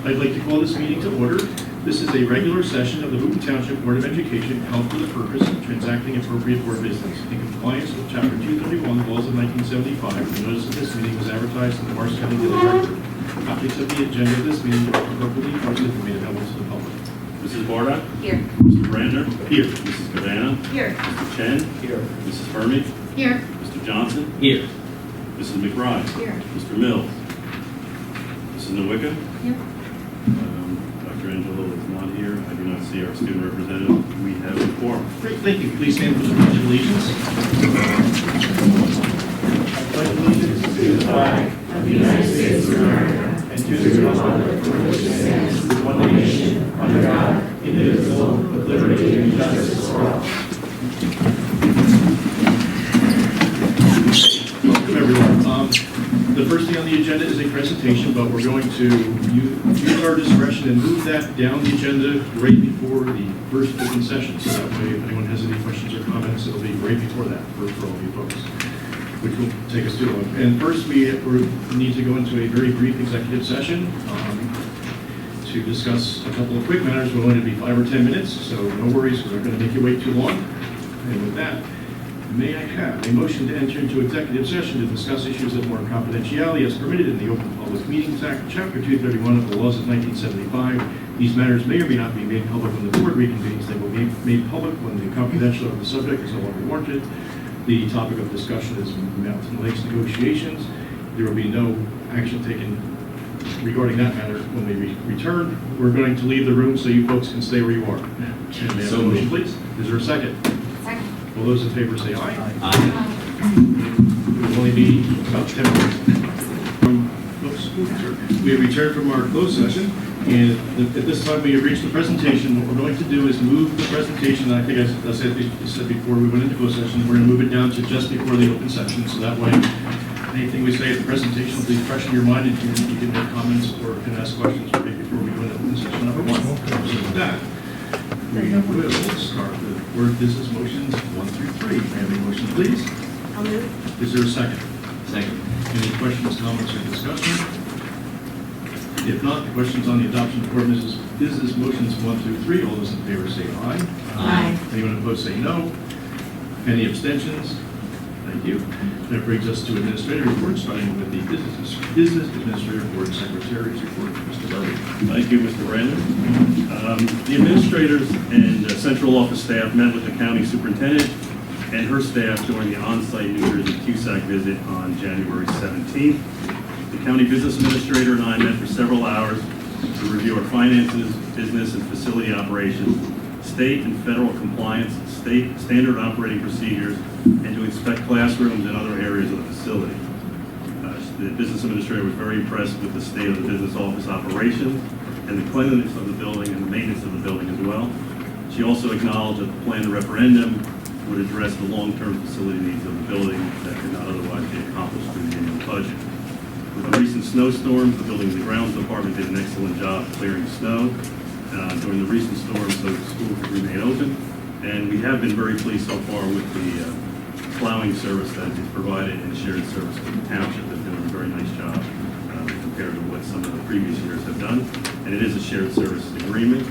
I'd like to call this meeting to order. This is a regular session of the Boonton Township Board of Education held for the purpose of transacting appropriate board business. In compliance with Chapter 231 of the laws of 1975, the notice of this meeting was advertised in the Morris County Daily Record. Copies of the agenda of this meeting are appropriately posted and made available to the public. Mrs. Borda? Here. Mr. Brander? Here. Mrs. Cabana? Here. Mr. Chen? Here. Mrs. Fermi? Here. Mr. Johnson? Here. Mrs. McBride? Here. Mr. Mills? Mrs. Nowicka? Here. Dr. Angelo is not here. I do not see our student representative. We have a quorum. Great, thank you. Please stand for the Pledge of Allegiance. I pledge allegiance to the flag of the United States of America and to the republic for which it stands, one nation, under God, indivisible, with liberty and justice for all. Welcome, everyone. The first thing on the agenda is a presentation, but we're going to use our discretion and move that down the agenda right before the first open session. So that way, if anyone has any questions or comments, it'll be right before that for all of you folks, which will take us to one. And first, we need to go into a very brief executive session to discuss a couple of quick matters. We'll only be 5 or 10 minutes, so no worries, we're not going to make you wait too long. And with that, may I have a motion to enter into executive session to discuss issues of more confidentiality as permitted in the Open Public Meetings Act, Chapter 231 of the laws of 1975. These matters may or may not be made public when the board reconvenes. They will be made public when the confidentiality of the subject is no longer warranted. The topic of discussion is Mountain Lakes negotiations. There will be no action taken regarding that matter when we return. We're going to leave the room so you folks can stay where you are. And may I have a motion, please? Is there a second? Second. All those in favor say aye. Aye. It will only be about 10 minutes. We have returned from our closed session, and at this time we have reached the presentation. What we're going to do is move the presentation. I think I said before we went into closed session, we're going to move it down to just before the open session, so that way anything we say at the presentation will be fresh in your mind, and you can make comments or can ask questions right before we go into open session number 1. So with that, we will start with word business motions 1 through 3. May I have a motion, please? I'll move. Is there a second? Second. Any questions, comments, or discussion? If not, the questions on the adoption of board business motions 1 through 3. All those in favor say aye. Aye. Anyone opposed say no. Any abstentions? Thank you. That brings us to administrative reports, starting with the business administrator board secretary's report. Mr. Burley. Thank you, Mr. Brander. The administrators and central office staff met with the county superintendent and her staff during the on-site New Jersey CUSAC visit on January 17th. The county business administrator and I met for several hours to review our finances, business and facility operations, state and federal compliance, state standard operating procedures, and to inspect classrooms and other areas of the facility. The business administrator was very impressed with the state of the business office operations and the cleanliness of the building and the maintenance of the building as well. She also acknowledged that the planned referendum would address the long-term facility needs of the building that could not otherwise be accomplished through the annual budget. With the recent snowstorms, the Buildings and Grounds Department did an excellent job clearing snow during the recent storms, so the school could remain open. And we have been very pleased so far with the plowing service that is provided and shared service with the township. They're doing a very nice job compared to what some of the previous years have done. And it is a shared services agreement.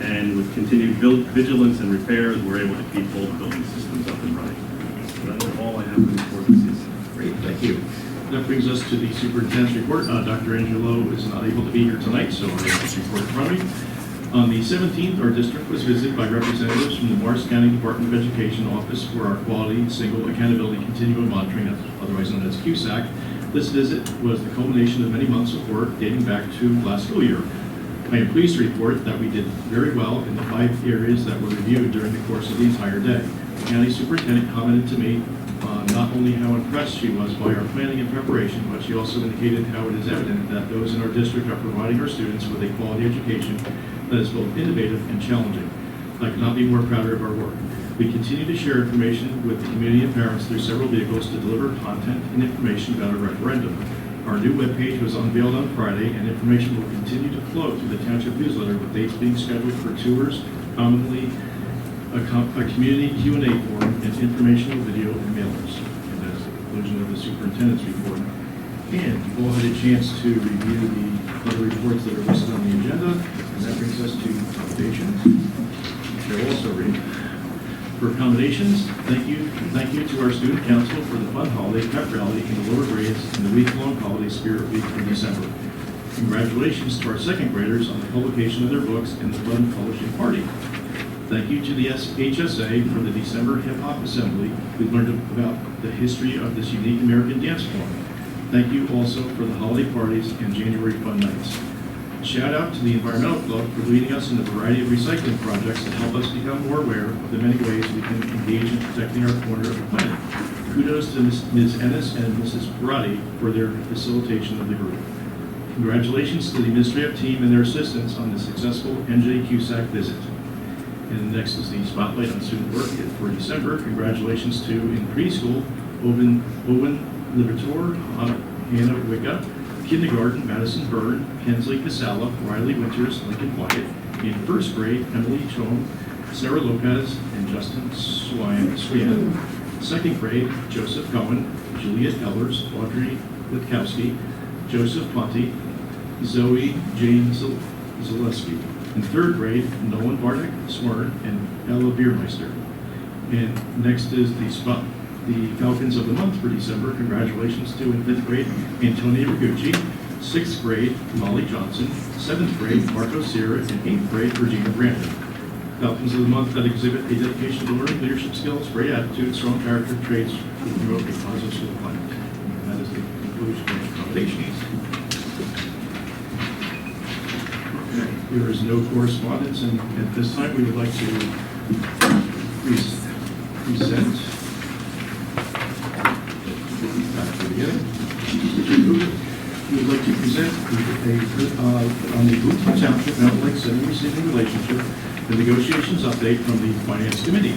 And with continued vigilance and repairs, we're able to keep all the building systems up and running. So that's all I have to report this season. Great, thank you. That brings us to the superintendent's report. Dr. Angelo is not able to be here tonight, so I have this report in front of me. On the 17th, our district was visited by representatives from the Morris County Department of Education Office for our Quality Single Accountability Continuum Monitoring, otherwise known as CUSAC. This visit was the culmination of many months of work dating back to last school year. I am pleased to report that we did very well in the 5 areas that were reviewed during the course of the entire day. The county superintendent commented to me not only how impressed she was by our planning and preparation, but she also indicated how it is evident that those in our district are providing our students with a quality education that is both innovative and challenging. I could not be more prouder of our work. We continue to share information with the community and parents through several vehicles to deliver content and information about our referendum. Our new webpage was unveiled on Friday, and information will continue to flow through the Township newsletter with dates being scheduled for tours, commonly a community Q&A forum, and informational video and mailers. And that's the conclusion of the superintendent's report. And you've all had a chance to review the other reports that are listed on the agenda, and that brings us to accommodations. Chair will also read. For accommodations, thank you to our student council for the fun holiday pep rally in the lower grades and the week-long holiday spirit week in December. Congratulations to our second graders on the publication of their books and the fun publishing party. Thank you to the HSA for the December Hip Hop Assembly. We learned about the history of this unique American dance form. Thank you also for the holiday parties and January fun nights. Shout out to the Environmental Club for leading us in a variety of recycling projects that help us become more aware of the many ways we can engage in protecting our corner of the planet. Kudos to Ms. Ennis and Mrs. Parati for their facilitation of the group. Congratulations to the administrative team and their assistants on the successful NJ CUSAC visit. And next is the spotlight on student work for December. Congratulations to, in preschool, Owen Libertor, Hannah Wicca, kindergarten, Madison Byrne, Kensley Casala, Riley Winters, Lincoln Wyatt. In first grade, Emily Chong, Sarah Lopez, and Justin Swian. Second grade, Joseph Cohen, Juliet Ellers, Audrey Witkowski, Joseph Ponte, Zoe Jane Zaleski. In third grade, Nolan Bartek, Swern, and Ella Biermeister. And next is the Falcons of the Month for December. Congratulations to, in fifth grade, Antonia Rigucci. Sixth grade, Molly Johnson. Seventh grade, Marco Sierra. And eighth grade, Regina Brandon. Falcons of the Month that exhibit a dedication to learning leadership skills, great attitude, strong character traits that promote a positive school climate. And that is the conclusion of accommodations. Okay, there is no correspondence, and at this time we would like to present. Back to the beginning. We would like to present on the Boonton Township Mountain Lake Center receiving relationship, the negotiations update from the Finance Committee.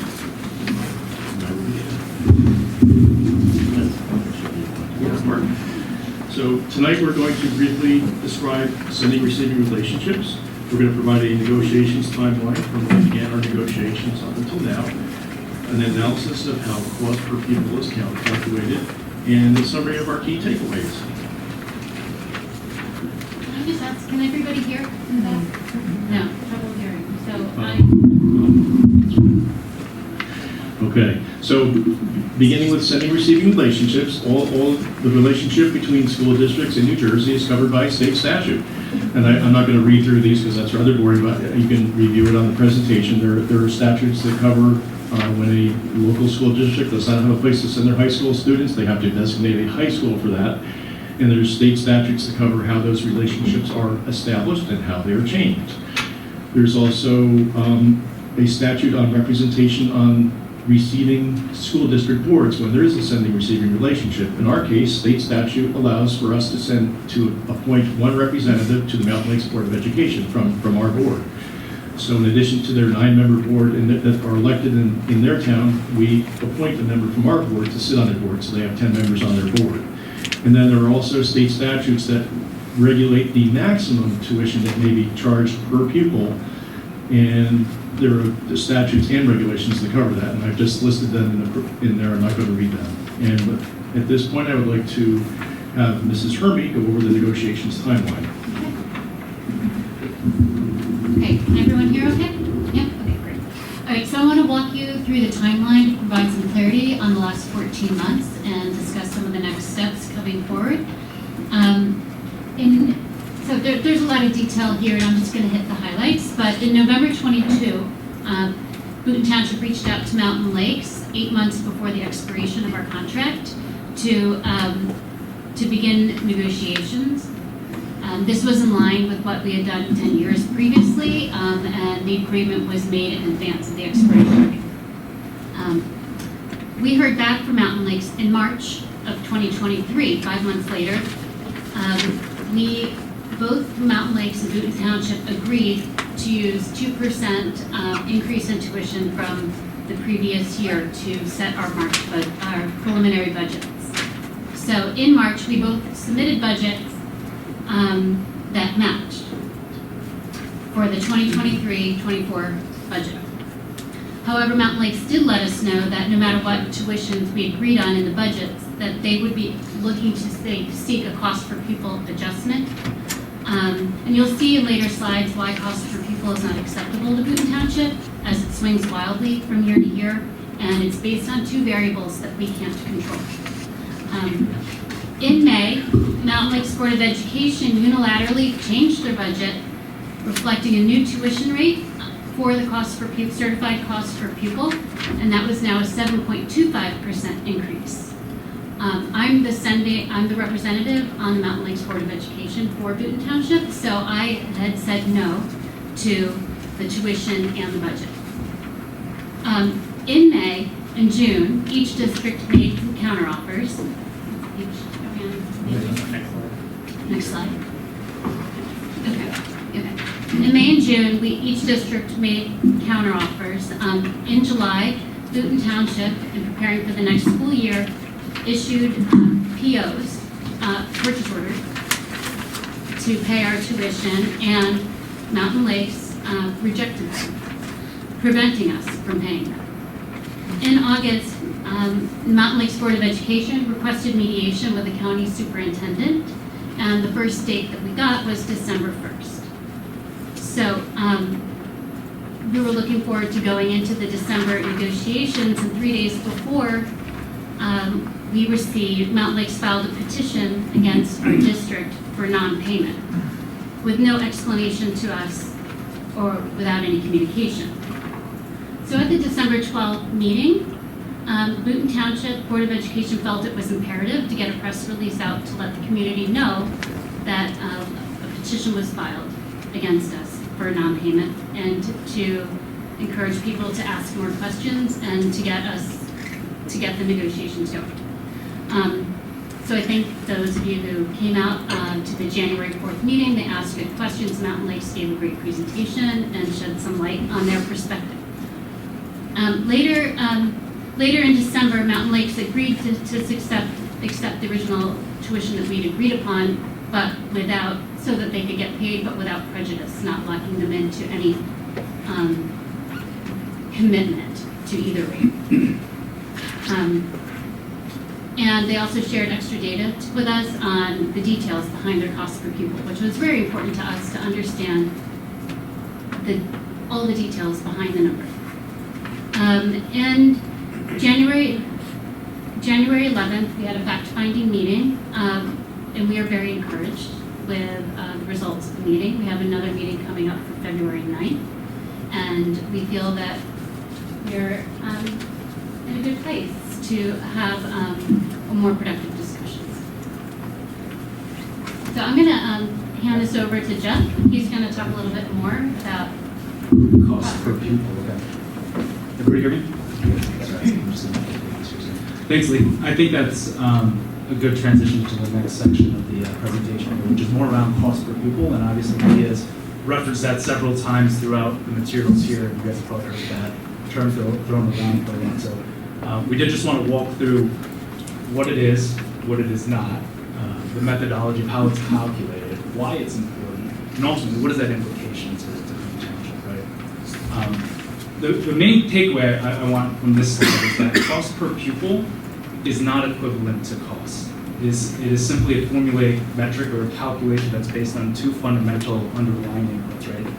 So tonight we're going to briefly describe sending receiving relationships. We're going to provide a negotiations timeline from when we began our negotiations up until now, an analysis of how cost per pupil is calculated, and a summary of our key takeaways. Can I just ask, can everybody hear in the back? No, trouble hearing. Okay, so beginning with sending receiving relationships, all the relationship between school districts in New Jersey is covered by state statute. And I'm not going to read through these because that's rather boring, but you can review it on the presentation. There are statutes that cover when a local school district does not have a place to send their high school students, they have to designate a high school for that. And there's state statutes that cover how those relationships are established and how they are changed. There's also a statute on representation on receiving school district boards when there is a sending-receiving relationship. In our case, state statute allows for us to appoint one representative to the Mountain Lakes Board of Education from our board. So in addition to their 9-member board that are elected in their town, we appoint a member from our board to sit on their board, so they have 10 members on their board. And then there are also state statutes that regulate the maximum tuition that may be charged per pupil, and there are the statutes and regulations that cover that, and I've just listed them in there. I'm not going to read them. And at this point, I would like to have Mrs. Hermy go over the negotiations timeline. Okay, can everyone hear okay? Yep, okay, great. All right, so I want to walk you through the timeline to provide some clarity on the last 14 months and discuss some of the next steps coming forward. So there's a lot of detail here, and I'm just going to hit the highlights. But in November 22, Boonton Township reached out to Mountain Lakes 8 months before the expiration of our contract to begin negotiations. This was in line with what we had done 10 years previously, and the agreement was made in advance of the expiration. We heard back from Mountain Lakes in March of 2023, 5 months later. Both Mountain Lakes and Boonton Township agreed to use 2% increase in tuition from the previous year to set our preliminary budgets. So in March, we both submitted budgets that matched for the 2023-24 budget. However, Mountain Lakes did let us know that no matter what tuitions we agreed on in the budgets, that they would be looking to seek a cost per pupil adjustment And you'll see in later slides why cost per pupil is not acceptable to Boonton Township, as it swings wildly from year to year, and it's based on two variables that we can't control. In May, Mountain Lakes Board of Education unilaterally changed their budget, reflecting a new tuition rate for the cost per pupil, certified cost per pupil, and that was now a 7.25% increase. I'm the representative on the Mountain Lakes Board of Education for Boonton Township, so I had said no to the tuition and the budget. In May and June, each district made some counteroffers. Next slide. Okay. In May and June, each district made counteroffers. In July, Boonton Township, in preparing for the next school year, issued POs, purchase orders, to pay our tuition, and Mountain Lakes rejected them, preventing us from paying them. In August, Mountain Lakes Board of Education requested mediation with the county superintendent, and the first date that we got was December 1st. So we were looking forward to going into the December negotiations, and 3 days before we received, Mountain Lakes filed a petition against our district for non-payment with no explanation to us or without any communication. So at the December 12th meeting, Boonton Township Board of Education felt it was imperative to get a press release out to let the community know that a petition was filed against us for non-payment, and to encourage people to ask more questions and to get the negotiations going. So I think those of you who came out to the January 4th meeting, they asked good questions. Mountain Lakes gave a great presentation and shed some light on their perspective. Later in December, Mountain Lakes agreed to accept the original tuition that we'd agreed upon, but so that they could get paid, but without prejudice, not locking them into any commitment to either rate. And they also shared extra data with us on the details behind their cost per pupil, which was very important to us to understand all the details behind the number. In January 11th, we had a fact-finding meeting, and we are very encouraged with the results of the meeting. We have another meeting coming up for February 9th, and we feel that we're in a good place to have a more productive discussions. So I'm going to hand this over to Jeff. He's going to talk a little bit more about cost per pupil. Okay. Everybody hear me? Thanks, Lee. I think that's a good transition to the next section of the presentation, which is more around cost per pupil, and obviously Lee has referenced that several times throughout the materials here. You guys have probably heard that term thrown around quite a lot. So we did just want to walk through what it is not, the methodology of how it's calculated, why it's important, and ultimately what is that implication to the township, right? The main takeaway I want from this slide is that cost per pupil is not equivalent to cost. It is simply a formulaic metric or a calculation that's based on two fundamental underlying inputs, right?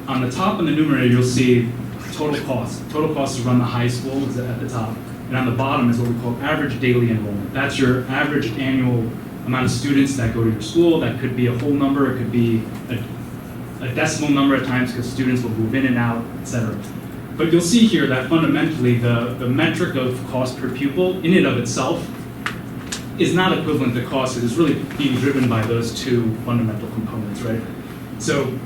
On the top in the numerator, you'll see total cost. Total cost to run the high school is at the top. And on the bottom is what we call average daily enrollment. That's your average annual amount of students that go to your school. That could be a whole number. It could be a decimal number at times because students will move in and out, etc. But you'll see here that fundamentally the metric of cost per pupil in and of itself is not equivalent to cost. It is really being driven by those two fundamental components, right? So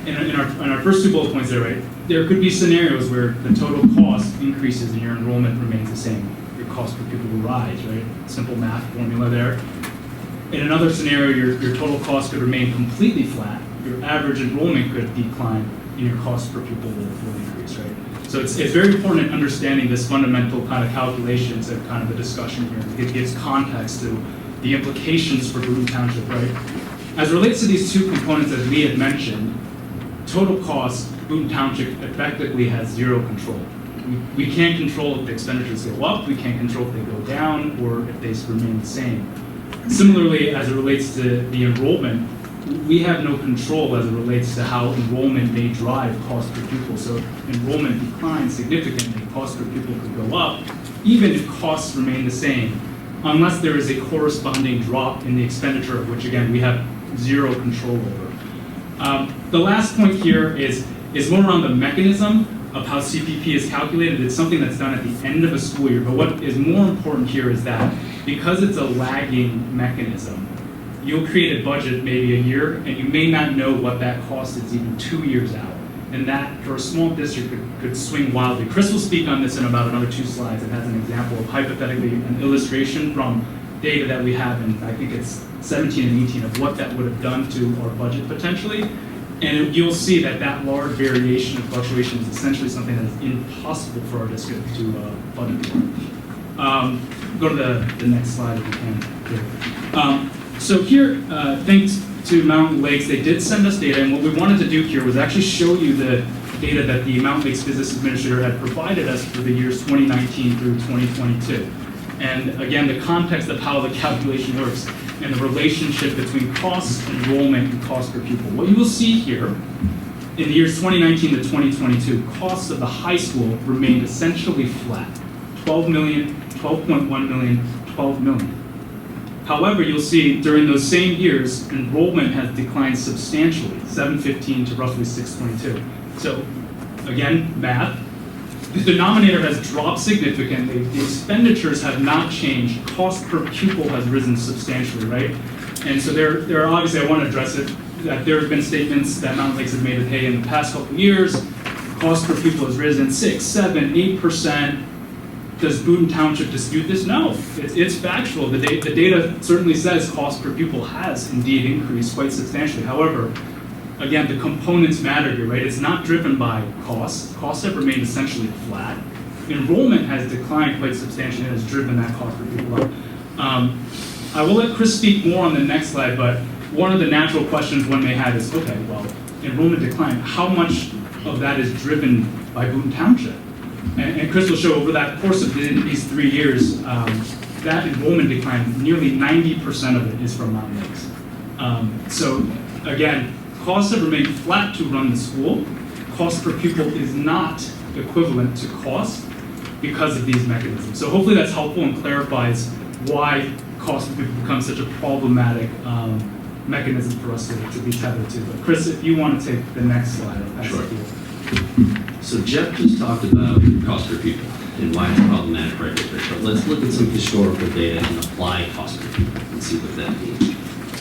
in our first two bullet points there, right, there could be scenarios where the total cost increases and your enrollment remains the same. Your cost per pupil will rise, right? Simple math formula there. In another scenario, your total cost could remain completely flat. Your average enrollment could decline and your cost per pupil will increase, right? So it's very important in understanding this fundamental kind of calculations and kind of the discussion here. It gives context to the implications for Boonton Township, right? As it relates to these two components, as we had mentioned, total cost, Boonton Township effectively has zero control. We can't control if the expenditures go up, we can't control if they go down, or if they remain the same. Similarly, as it relates to the enrollment, we have no control as it relates to how enrollment may drive cost per pupil. So if enrollment declines significantly, cost per pupil could go up, even if costs remain the same, unless there is a corresponding drop in the expenditure, of which again, we have zero control over. The last point here is more around the mechanism of how CPP is calculated. It's something that's done at the end of a school year, but what is more important here is that because it's a lagging mechanism, you'll create a budget maybe a year, and you may not know what that cost is even 2 years out. And that, for a small district, could swing wildly. Chris will speak on this in about another 2 slides. It has an example of hypothetically an illustration from data that we have in, I think it's 17 and 18, of what that would have done to our budget potentially. And you'll see that that large variation and fluctuation is essentially something that is impossible for our district to budget for. Go to the next slide if you can. So here, thanks to Mountain Lakes, they did send us data, and what we wanted to do here was actually show you the data that the Mountain Lakes Business Administrator had provided us for the years 2019 through 2022. And again, the context of how the calculation works and the relationship between costs, enrollment, and cost per pupil. What you will see here, in the years 2019 to 2022, costs of the high school remained essentially flat. 12 million, 12.1 million, 12 million. However, you'll see during those same years, enrollment has declined substantially, 715 to roughly 622. So again, math. The denominator has dropped significantly. The expenditures have not changed. Cost per pupil has risen substantially, right? And so there are obviously, I want to address it, that there have been statements that Mountain Lakes have made of, hey, in the past couple of years, cost per pupil has risen 6, 7, 8%. Does Boonton Township dispute this? No, it's factual. The data certainly says cost per pupil has indeed increased quite substantially. However, again, the components matter here, right? It's not driven by costs. Costs have remained essentially flat. Enrollment has declined quite substantially and has driven that cost per pupil up. I will let Chris speak more on the next slide, but one of the natural questions one may have is, okay, well, enrollment declined. How much of that is driven by Boonton Township? And Chris will show over that course of these 3 years, that enrollment decline, nearly 90% of it is from Mountain Lakes. So again, costs have remained flat to run the school. Cost per pupil is not equivalent to cost because of these mechanisms. So hopefully that's helpful and clarifies why cost per pupil becomes such a problematic mechanism for us to be tethered to. But Chris, if you want to take the next slide, I'll pass it to you. So Jeff just talked about cost per pupil and why it's problematic for our district. But let's look at some historical data and apply cost per pupil and see what that means.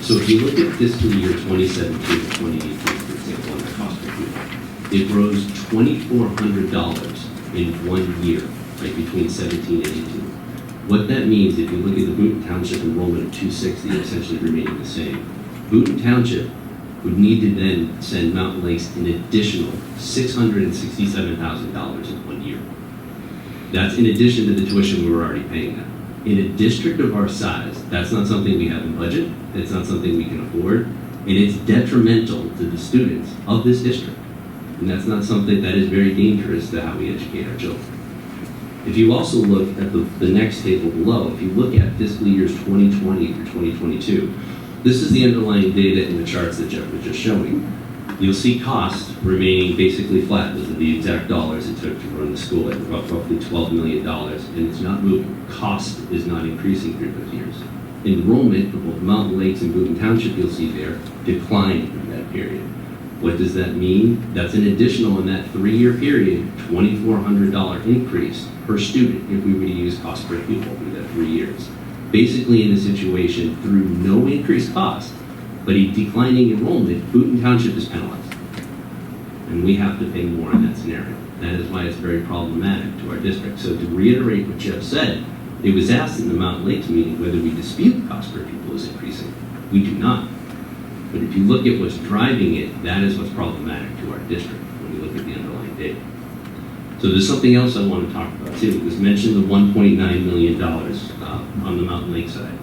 So if you look at fiscal year 2017 to 2018, for example, on the cost per pupil, it rose $2,400 in 1 year, right, between 17 and 18. What that means, if you look at the Boonton Township enrollment of 260, essentially remaining the same, Boonton Township would need to then send Mountain Lakes an additional $667,000 in 1 year. That's in addition to the tuition we were already paying them. In a district of our size, that's not something we have in budget, it's not something we can afford, and it's detrimental to the students of this district. And that's not something that is very dangerous to how we educate our children. If you also look at the next table below, if you look at fiscal years 2020 through 2022, this is the underlying data in the charts that Jeff was just showing. You'll see costs remaining basically flat. Those are the exact dollars it took to run the school at roughly $12 million, and it's not moving. Cost is not increasing through those years. Enrollment for both Mountain Lakes and Boonton Township, you'll see there, declined through that period. What does that mean? That's an additional in that 3-year period, $2,400 increase per student if we were to use cost per pupil through that 3 years. Basically in this situation, through no increased cost, but a declining enrollment, Boonton Township is penalized. And we have to pay more in that scenario. That is why it's very problematic to our district. So to reiterate what Jeff said, it was asked in the Mountain Lakes meeting whether we dispute cost per pupil is increasing. We do not. But if you look at what's driving it, that is what's problematic to our district when you look at the underlying data. So there's something else I want to talk about too. It was mentioned the $1.9 million on the Mountain Lake side.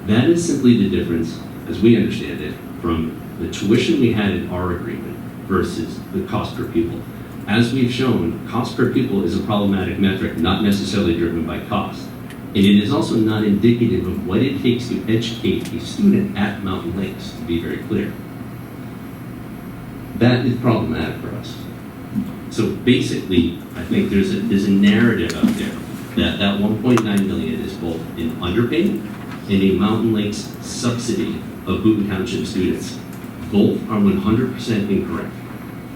That is simply the difference, as we understand it, from the tuition we had in our agreement versus the cost per pupil. As we've shown, cost per pupil is a problematic metric, not necessarily driven by cost. And it is also not indicative of what it takes to educate a student at Mountain Lakes, to be very clear. That is problematic for us. So basically, I think there's a narrative out there that 1.9 million is both an underpayment and a Mountain Lakes subsidy of Boonton Township students. Both are 100% incorrect.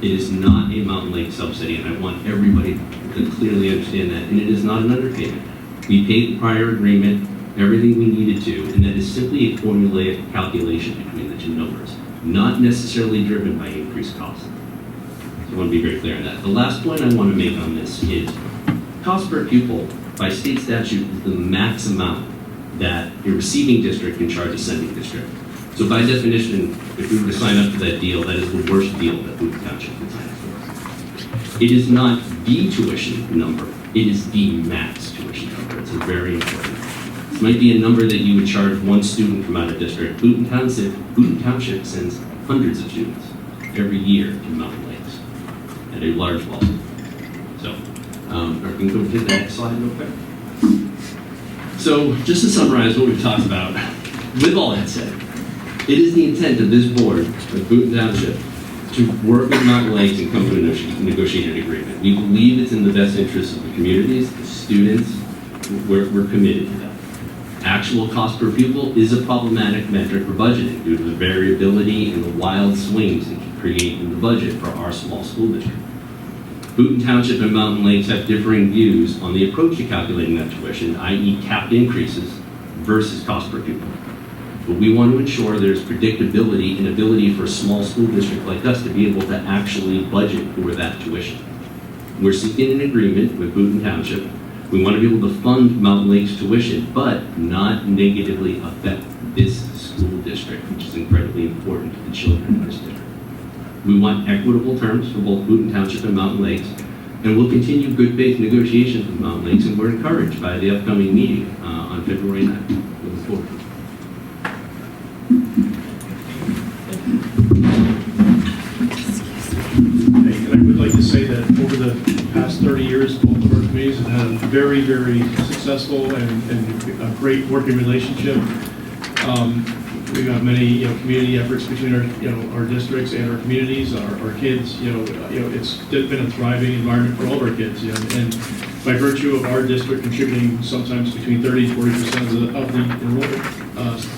It is not a Mountain Lake subsidy, and I want everybody to clearly understand that. And it is not an underpayment. We paid the prior agreement, everything we needed to, and that is simply a formulaic calculation between the two numbers, not necessarily driven by increased costs. So I want to be very clear on that. The last point I want to make on this is cost per pupil by state statute is the max amount that a receiving district can charge a sending district. So by definition, if we were to sign up for that deal, that is the worst deal that Boonton Township can sign up for. It is not the tuition number, it is the max tuition number. It's a very important. This might be a number that you would charge one student from out of district. Boonton Township sends hundreds of students every year to Mountain Lakes at a large volume. So, I can go to the next slide real quick. So, just to summarize what we've talked about, with all that said, it is the intent of this board, of Boonton Township, to work with Mountain Lakes and come to a negotiated agreement. We believe it's in the best interest of the communities, the students. We're committed to that. Actual cost per pupil is a problematic metric for budgeting due to the variability and the wild swings it can create in the budget for our small school district. Boonton Township and Mountain Lakes have differing views on the approach to calculating that tuition, i.e. capped increases versus cost per pupil. But we want to ensure there's predictability and ability for a small school district like us to be able to actually budget for that tuition. We're seeking an agreement with Boonton Township. We want to be able to fund Mountain Lakes tuition, but not negatively affect this school district, which is incredibly important to the children in this district. We want equitable terms for both Boonton Township and Mountain Lakes, and we'll continue good faith negotiations with Mountain Lakes, and we're encouraged by the upcoming meeting on February 9th. Looking forward to it. And I would like to say that over the past 30 years, both of our committees have had a very, very successful and a great working relationship. We've got many, community efforts between our districts and our communities, our kids. It's been a thriving environment for all of our kids. And by virtue of our district contributing sometimes between 30 and 40% of the enrollment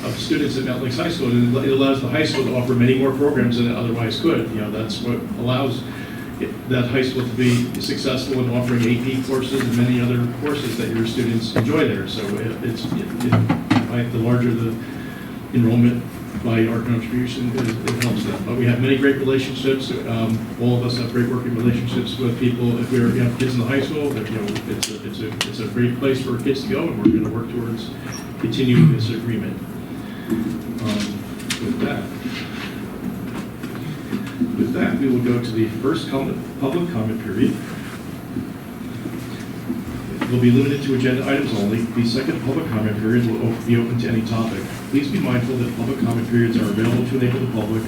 of students at Mountain Lakes High School, it allows the high school to offer many more programs than it otherwise could. That's what allows that high school to be successful in offering AP courses and many other courses that your students enjoy there. So the larger the enrollment by our contribution, it helps them. But we have many great relationships. All of us have great working relationships with people. If we have kids in the high school, it's a great place for kids to go, and we're going to work towards continuing this agreement. With that, we will go to the first public comment period. It will be limited to agenda items only. The second public comment period will be open to any topic. Please be mindful that public comment periods are available to enable the public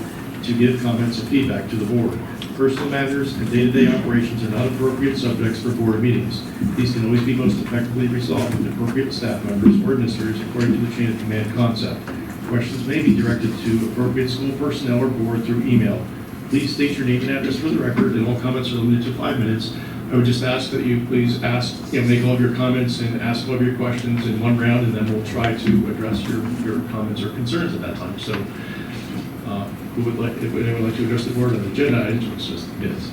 to give comments and feedback to the board. Personal matters and day-to-day operations are not appropriate subjects for board meetings. These can always be most effectively resolved with appropriate staff members or administrators according to the chain of command concept. Questions may be directed to appropriate school personnel or board through email. Please state your name and address for the record, and all comments are limited to 5 minutes. I would just ask that you please make all of your comments and ask all of your questions in one round, and then we'll try to address your comments or concerns at that time. So, who would like, if anyone would like to address the board on the agenda items, it's just, yes.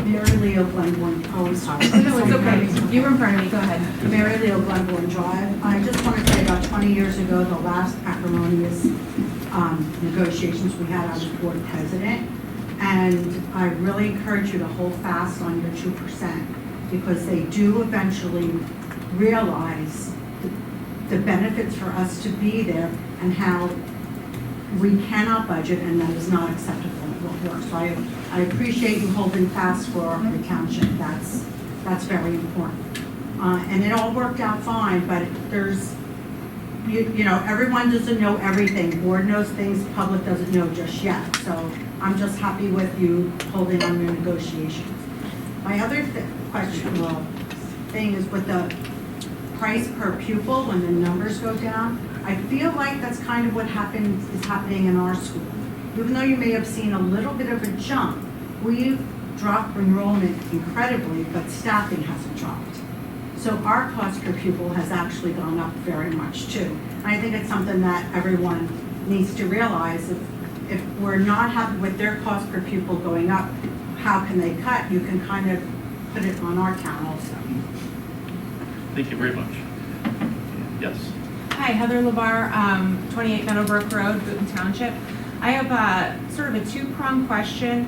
Mary Leo Glenborn, I'm sorry. Oh, no, it's okay. You were in front of me, go ahead. Mary Leo Glenborn Drive. I just want to say about 20 years ago, the last acrimonious negotiations we had, I was board president. And I really encourage you to hold fast on your 2% because they do eventually realize the benefits for us to be there and how we cannot budget, and that is not acceptable. It won't work. So I appreciate you holding fast for the township. That's very important. And it all worked out fine, but there's, everyone doesn't know everything. Board knows things, public doesn't know just yet. So I'm just happy with you holding on your negotiations. My other thing is with the price per pupil when the numbers go down. I feel like that's kind of what is happening in our school. even though you may have seen a little bit of a jump, we've dropped enrollment incredibly, but staffing hasn't dropped. So our cost per pupil has actually gone up very much too. And I think it's something that everyone needs to realize. If we're not happy with their cost per pupil going up, how can they cut? You can kind of put it on our town also. Thank you very much. Yes. Hi, Heather LeVar, 28 Meadowbrook Road, Boonton Township. I have sort of a two-pronged question.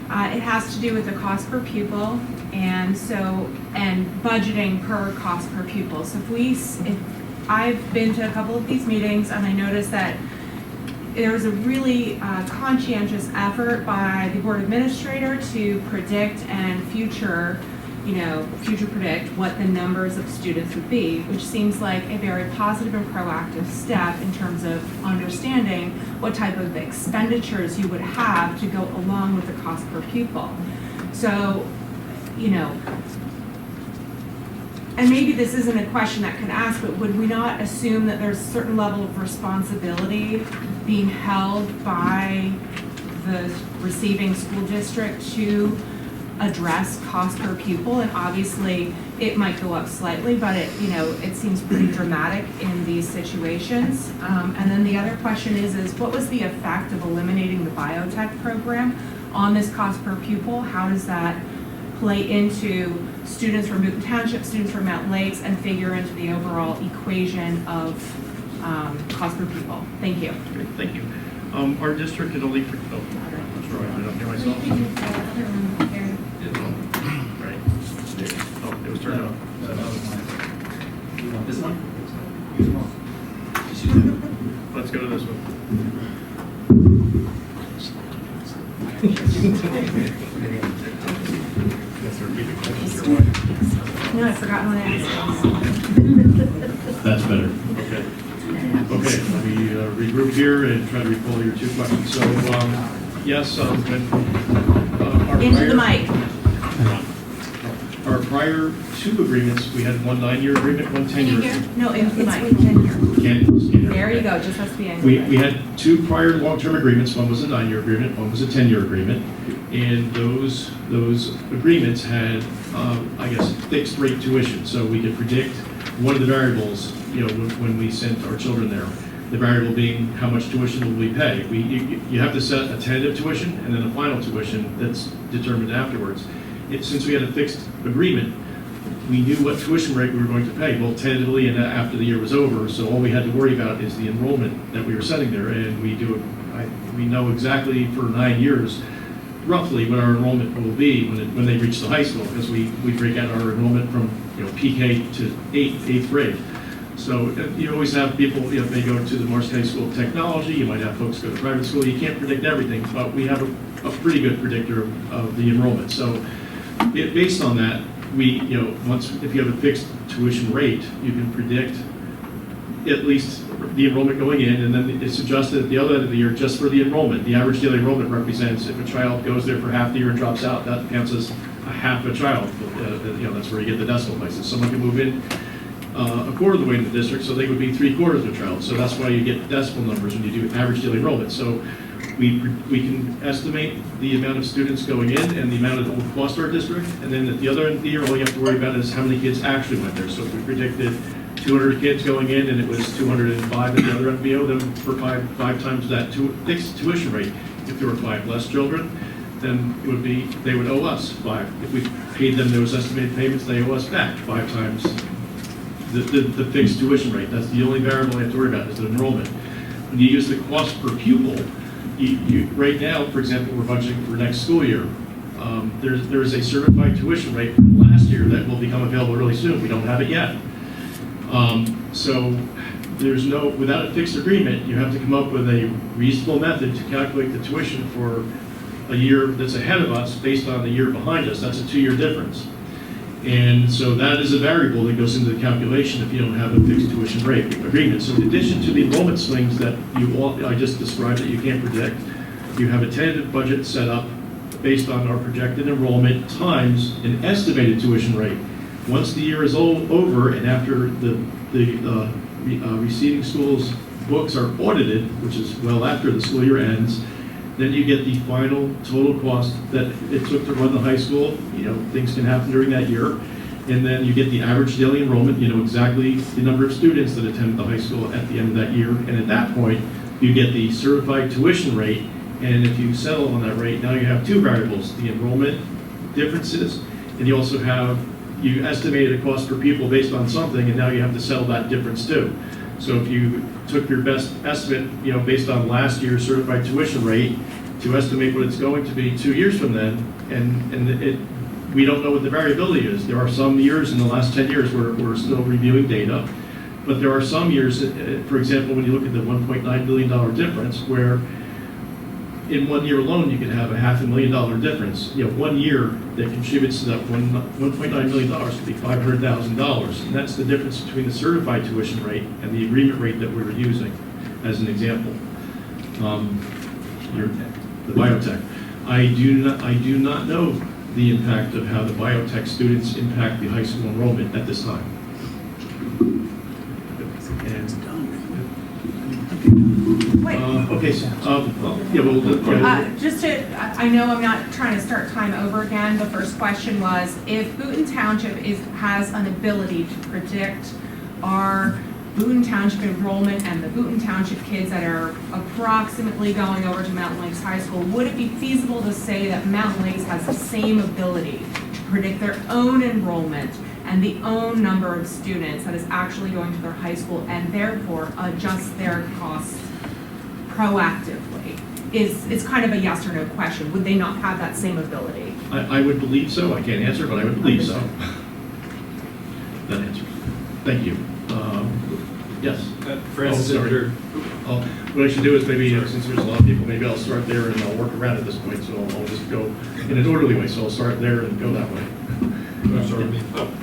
It has to do with the cost per pupil and budgeting per cost per pupil. So if I've been to a couple of these meetings and I noticed that there was a really conscientious effort by the board administrator to predict and future predict what the numbers of students would be, which seems like a very positive and proactive step in terms of understanding what type of expenditures you would have to go along with the cost per pupil. So, and maybe this isn't a question that can ask, but would we not assume that there's a certain level of responsibility being held by the receiving school district to address cost per pupil? And obviously it might go up slightly, but it seems pretty dramatic in these situations. And then the other question is what was the effect of eliminating the biotech program on this cost per pupil? How does that play into students from Boonton Township, students from Mountain Lakes, and figure into the overall equation of cost per pupil? Thank you. Great, thank you. Our district had only, I'm sorry, I did not hear myself. Right. Oh, it was turned off. You want this one? Let's go to this one. No, I've forgotten what I asked. That's better. Okay. Okay, let me regroup here and try to recall your two questions. So, yes, when our Into the mic. Our prior two agreements, we had one 9-year agreement, one 10-year agreement. No, into the mic. Can't hear. There you go, just has to be in. We had two prior long-term agreements. One was a 9-year agreement, one was a 10-year agreement. And those agreements had, fixed rate tuition. So we could predict one of the variables, when we sent our children there. The variable being how much tuition will we pay. You have to set a tentative tuition and then a final tuition that's determined afterwards. Since we had a fixed agreement, we knew what tuition rate we were going to pay, both tentatively and after the year was over. So all we had to worry about is the enrollment that we were setting there, and we know exactly for 9 years roughly what our enrollment will be when they reach the high school, because we break out our enrollment from PK to eighth grade. So you always have people, if they go to the Morris County School of Technology, you might have folks go to private school. You can't predict everything, but we have a pretty good predictor of the enrollment. So based on that, if you have a fixed tuition rate, you can predict at least the enrollment going in, and then it's adjusted at the other end of the year just for the enrollment. The average daily enrollment represents if a child goes there for half the year and drops out, that counts as a half a child. That's where you get the decimal places. Someone can move in a quarter of the way in the district, so they would be 3/4 of a child. So that's why you get decimal numbers when you do average daily enrollment. So we can estimate the amount of students going in and the amount it will cost our district, and then at the other end of the year, all you have to worry about is how many kids actually went there. So if we predicted 200 kids going in and it was 205 at the other MBO, then for five times that fixed tuition rate. If there were 5 less children, then they would owe us 5. If we paid them those estimated payments, they owe us back 5 times the fixed tuition rate. That's the only variable you have to worry about is the enrollment. When you use the cost per pupil, right now, for example, we're budgeting for next school year. There is a certified tuition rate from last year that will become available really soon. We don't have it yet. So without a fixed agreement, you have to come up with a reasonable method to calculate the tuition for a year that's ahead of us based on the year behind us. That's a 2-year difference. And so that is a variable that goes into the calculation if you don't have a fixed tuition rate agreement. So in addition to the enrollment swings that I just described that you can't predict, you have a tentative budget set up based on our projected enrollment times an estimated tuition rate. Once the year is over and after the receiving school's books are audited, which is well after the school year ends, Then you get the final total cost that it took to run the high school. Things can happen during that year. And then you get the average daily enrollment, exactly the number of students that attend the high school at the end of that year. And at that point, you get the certified tuition rate. And if you settle on that rate, now you have two variables, the enrollment differences, and you also have, you estimated a cost per pupil based on something, and now you have to settle that difference too. So if you took your best estimate, based on last year's certified tuition rate to estimate what it's going to be 2 years from then, and we don't know what the variability is. There are some years in the last 10 years where we're still reviewing data, but there are some years, for example, when you look at the $1.9 billion difference, where in 1 year alone, you could have a $500,000 difference. 1 year that contributes to that $1.9 million could be $500,000. And that's the difference between the certified tuition rate and the agreement rate that we were using, as an example. The biotech. I do not know the impact of how the biotech students impact the high school enrollment at this time. Wait. Okay, so, yeah, well, Just to, I know I'm not trying to start time over again. The first question was, if Boonton Township has an ability to predict our Boonton Township enrollment and the Boonton Township kids that are approximately going over to Mountain Lakes High School, would it be feasible to say that Mountain Lakes has the same ability to predict their own enrollment and the own number of students that is actually going to their high school and therefore adjust their costs proactively? It's kind of a yes or no question. Would they not have that same ability? I would believe so. I can't answer, but I would believe so. That answer. Thank you. Yes. Francis, sorry. What I should do is maybe, since there's a lot of people, maybe I'll start there and I'll work around at this point. So I'll just go in an orderly way. So I'll start there and go that way.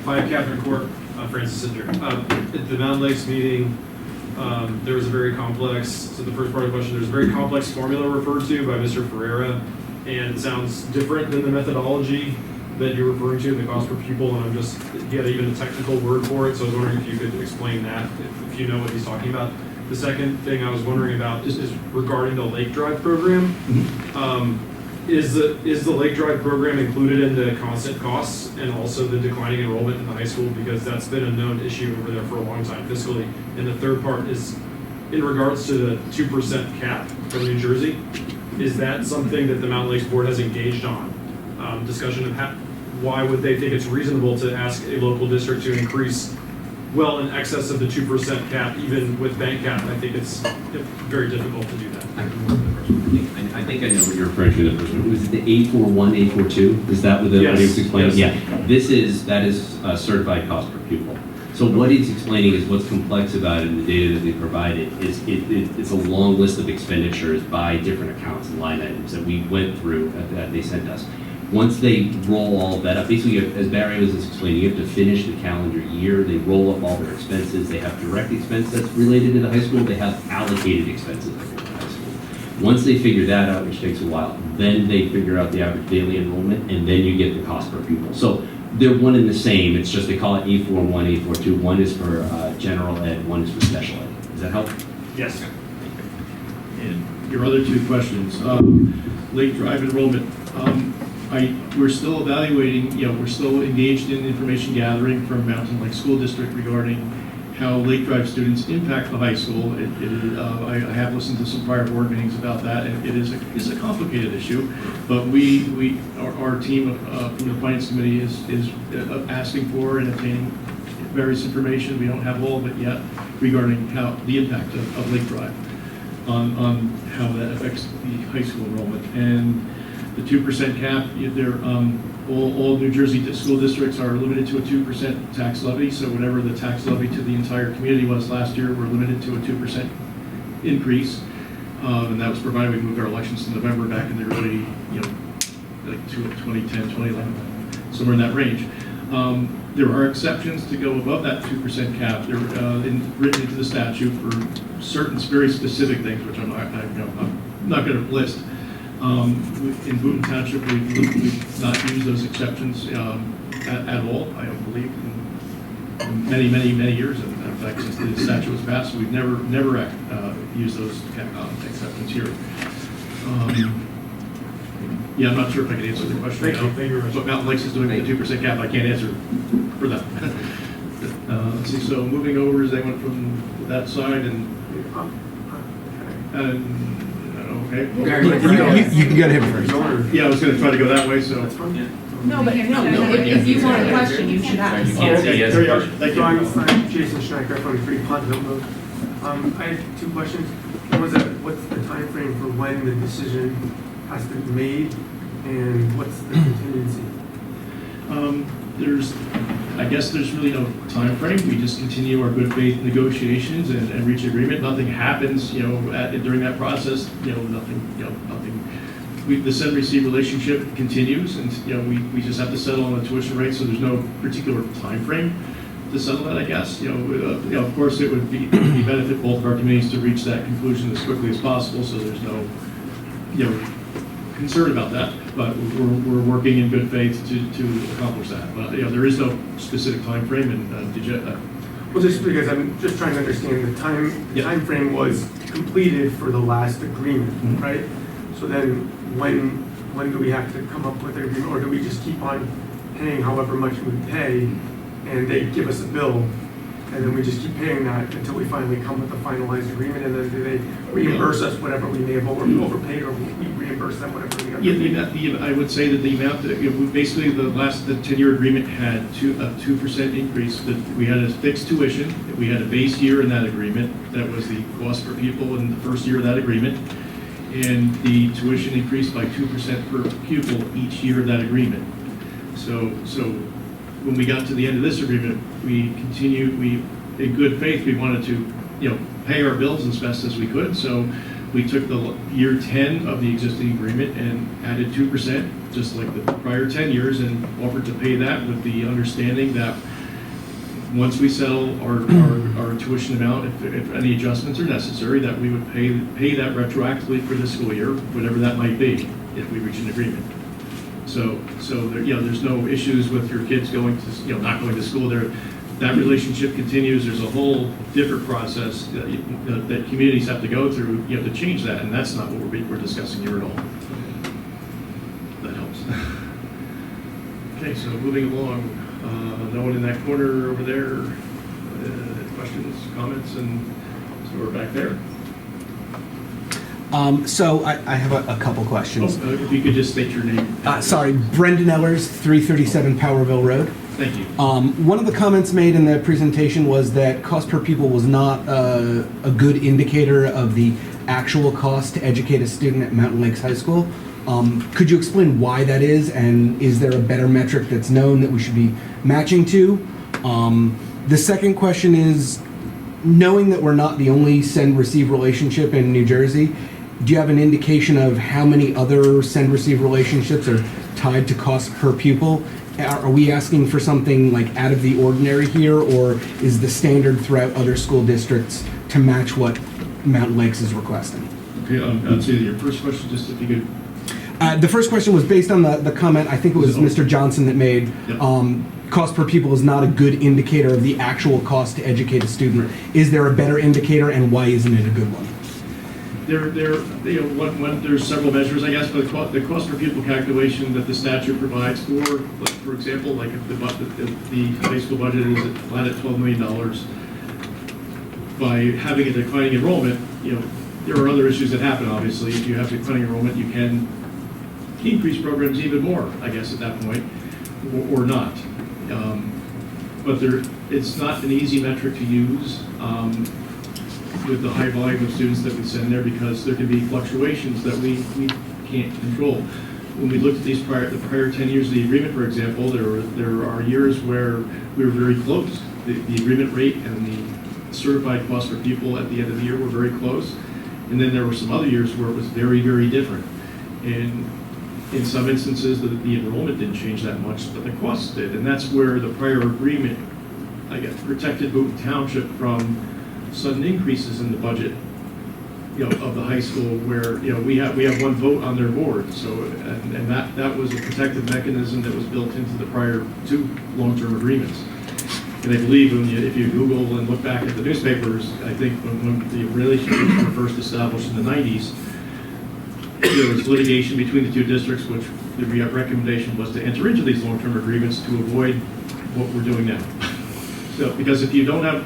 Hi, Catherine Court, Francis Cinder. At the Mountain Lakes meeting, there was a very complex, so the first part of the question, there's a very complex formula referred to by Mr. Ferreira, and it sounds different than the methodology that you're referring to, the cost per pupil, and he had even a technical word for it, so I was wondering if you could explain that, if you know what he's talking about. The second thing I was wondering about is regarding the Lake Drive program. Is the Lake Drive program included in the constant costs and also the declining enrollment in the high school? Because that's been a known issue over there for a long time fiscally. And the third part is in regards to the 2% cap from New Jersey. Is that something that the Mountain Lakes Board has engaged on? Discussion of why would they think it's reasonable to ask a local district to increase well in excess of the 2% cap, even with bank cap? I think it's very difficult to do that. I think I know what you're referring to. The first one. Was it the 841, 842? Is that what the Yes. what he was explaining? Yes. Yeah. That is certified cost per pupil. So what he's explaining is what's complex about it in the data that they provided is it's a long list of expenditures by different accounts and line items that we went through that they sent us. Once they roll all of that up, basically, as Barry was explaining, you have to finish the calendar year. They roll up all their expenses. They have direct expense that's related to the high school. They have allocated expenses for the high school. Once they figure that out, which takes a while, then they figure out the average daily enrollment, and then you get the cost per pupil. So they're one and the same. It's just they call it 841, 842. One is for general ed, one is for special ed. Does that help? Yes. And your other two questions, Lake Drive enrollment. We're still evaluating, we're still engaged in information gathering from Mountain Lake School District regarding how Lake Drive students impact the high school. I have listened to some prior board meetings about that, and it's a complicated issue. But our team from the Finance Committee is asking for and obtaining various information. We don't have all of it yet regarding how the impact of Lake Drive on how that affects the high school enrollment. And the 2% cap, all New Jersey school districts are limited to a 2% tax levy. So whatever the tax levy to the entire community was last year, we're limited to a 2% increase. And that was provided we moved our elections to November back in the early, like 2010, 2011, somewhere in that range. There are exceptions to go above that 2% cap. They're written into the statute for certain very specific things, which I'm not going to list. In Boonton Township, we've not used those exceptions at all, I don't believe, in many years. In fact, since the statute was passed, we've never used those exceptions here. Yeah, I'm not sure if I can answer the question. Thank you very much. What Mountain Lakes is doing with the 2% cap, I can't answer for that. Let's see, so moving over, is anyone from that side and, okay. You can go to him first. Yeah, I was gonna try to go that way, so. No, but if you want a question, you should ask. Okay, there you are. Thank you. I'm Jason Schneider from 3 Pleasant Road. I have 2 questions. One was what's the time frame for when the decision has to be made, and what's the contingency? I guess there's really no time frame. We just continue our good faith negotiations and reach agreement. Nothing happens, during that process. Nothing. The send receive relationship continues, and we just have to settle on the tuition rate. So there's no particular time frame to settle that. I guess of course it would be benefit both of our communities to reach that conclusion as quickly as possible. So there's no concern about that, but we're working in good faith to accomplish that. But there is no specific time frame. And did you? Well, just because I'm just trying to understand the time. The time frame was completed for the last agreement, Mm-hmm. right? So then, when do we have to come up with an agreement, or do we just keep on paying however much we pay, and they give us a bill, and then we just keep paying that until we finally come with a finalized agreement, and then do they reimburse us whatever we may have overpaid, or we reimburse them whatever we have? Yeah, I would say that the amount that, basically the 10-year agreement had a 2% increase. That we had a fixed tuition. We had a base year in that agreement. That was the cost for people in the first year of that agreement. And the tuition increased by 2% per pupil each year of that agreement. So when we got to the end of this agreement, we continued, in good faith, we wanted to, pay our bills as best as we could. So we took the year 10 of the existing agreement and added 2%, just like the prior 10 years, and offered to pay that with the understanding that once we settle our tuition amount, if any adjustments are necessary, that we would pay that retroactively for the school year, whatever that might be, if we reach an agreement. So there's no issues with your kids going to, not going to school. That relationship continues. There's a whole different process that communities have to go through, to change that, and that's not what we're discussing here at all. That helps. Okay, so moving along, no one in that corner over there. Questions, comments, and so we're back there. So I have a couple questions. If you could just state your name. Sorry, Brendan Ellers, 337 Powerville Road. Thank you. One of the comments made in the presentation was that cost per pupil was not a good indicator of the actual cost to educate a student at Mountain Lakes High School. Could you explain why that is, and is there a better metric that's known that we should be matching to? The second question is, knowing that we're not the only send-receive relationship in New Jersey, do you have an indication of how many other send-receive relationships are tied to cost per pupil? Are we asking for something like out of the ordinary here, or is the standard throughout other school districts to match what Mountain Lakes is requesting? Okay, I'd say your first question, just if you could. The first question was based on the comment, I think it was Mr. Johnson that made, Yep. Cost per pupil is not a good indicator of the actual cost to educate a student. Is there a better indicator, and why isn't it a good one? There's several measures, I guess, but the cost per pupil calculation that the statute provides for example, like if the high school budget is flat at $12 million, by having a declining enrollment, there are other issues that happen, obviously. If you have declining enrollment, you can increase programs even more, I guess, at that point, or not. But it's not an easy metric to use with the high volume of students that we send there, because there can be fluctuations that we can't control. When we looked at the prior 10 years of the agreement, for example, there are years where we were very close. The agreement rate and the certified cost per pupil at the end of the year were very close. And then there were some other years where it was very, very different. And in some instances, the enrollment didn't change that much, but the costs did. And that's where the prior agreement, I guess, protected Boonton Township from sudden increases in the budget, of the high school, where, we have one vote on their board. So, and that was a protective mechanism that was built into the prior 2 long-term agreements. And I believe if you Google and look back at the newspapers, I think when the relationships were first established in the 90s, there was litigation between the two districts, which the recommendation was to enter into these long-term agreements to avoid what we're doing now. So, because if you don't have,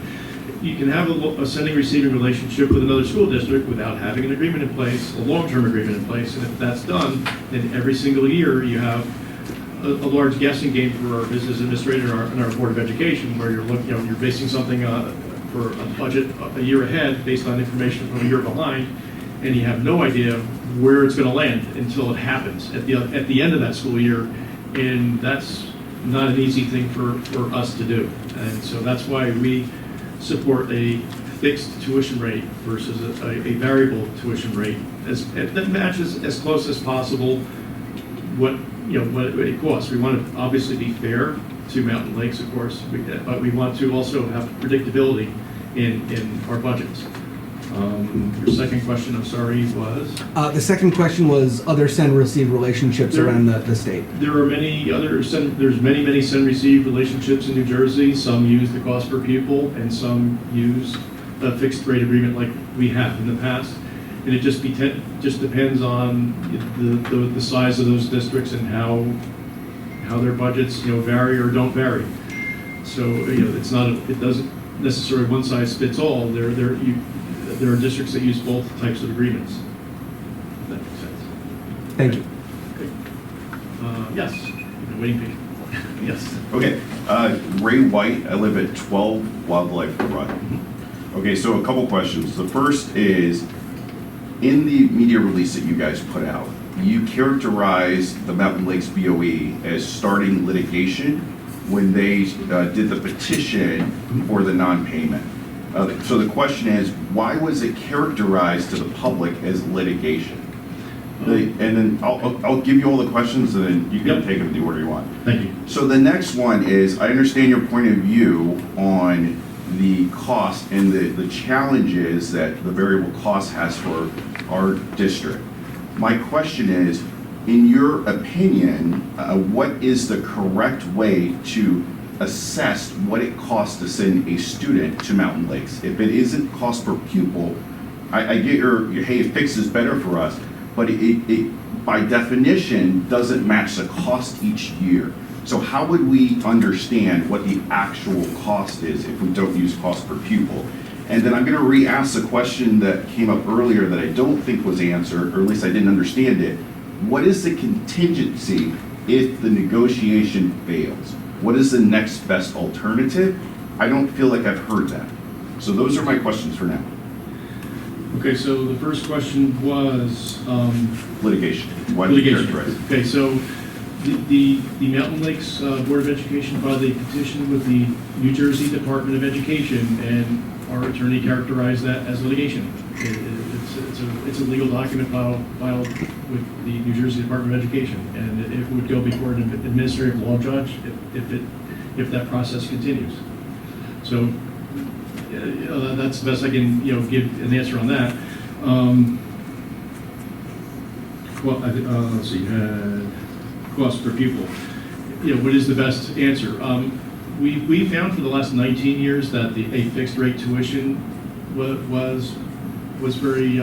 you can have a sending-receiving relationship with another school district without having an agreement in place, a long-term agreement in place, and if that's done, then every single year you have a large guessing game for our business administrator and our Board of Education, where you're looking, you're basing something for a budget a year ahead based on information from a year behind, and you have no idea where it's going to land until it happens at the end of that school year, and that's not an easy thing for us to do. And so that's why we support a fixed tuition rate versus a variable tuition rate that matches as close as possible what it costs. We want to obviously be fair to Mountain Lakes, of course, but we want to also have predictability in our budgets. Your second question, I'm sorry, was? The second question was other send-receive relationships around the state. There are many other there's many send-receive relationships in New Jersey. Some use the cost per pupil, and some use a fixed rate agreement like we have in the past. And it just depends on the size of those districts and how their budgets vary or don't vary. So it doesn't necessarily one size fits all. There are districts that use both types of agreements. If that makes sense. Thank you. Okay. Yes. You've been waiting patiently. Yes. Okay. Ray White. I live at 12 Wildlife Run. Okay. So a couple questions. The first is, in the media release that you guys put out, you characterized the Mountain Lakes BOE as starting litigation when they did the petition for the non-payment. So the question is, why was it characterized to the public as litigation? And then I'll give you all the questions, and then you can take them in the order you want. Thank you. So the next one is, I understand your point of view on the cost and the challenges that the variable cost has for our district. My question is, in your opinion, what is the correct way to assess what it costs to send a student to Mountain Lakes? If it isn't cost per pupil, I get your hey, it fixes better for us, but it by definition doesn't match the cost each year. So how would we understand what the actual cost is if we don't use cost per pupil? And then I'm going to re-ask the question that came up earlier that I don't think was answered, or at least I didn't understand it. What is the contingency if the negotiation fails? What is the next best alternative? I don't feel like I've heard that. So those are my questions for now. Okay, so the first question was Litigation. Why did you litigation. characterize it? Okay, so the Mountain Lakes Board of Education filed a petition with the New Jersey Department of Education, and our attorney characterized that as litigation. It's a legal document filed with the New Jersey Department of Education, and it would go before an administrative law judge if that process continues. So that's the best I can give an answer on that. Let's see. Cost per pupil. What is the best answer? We found for the last 19 years that a fixed rate tuition was very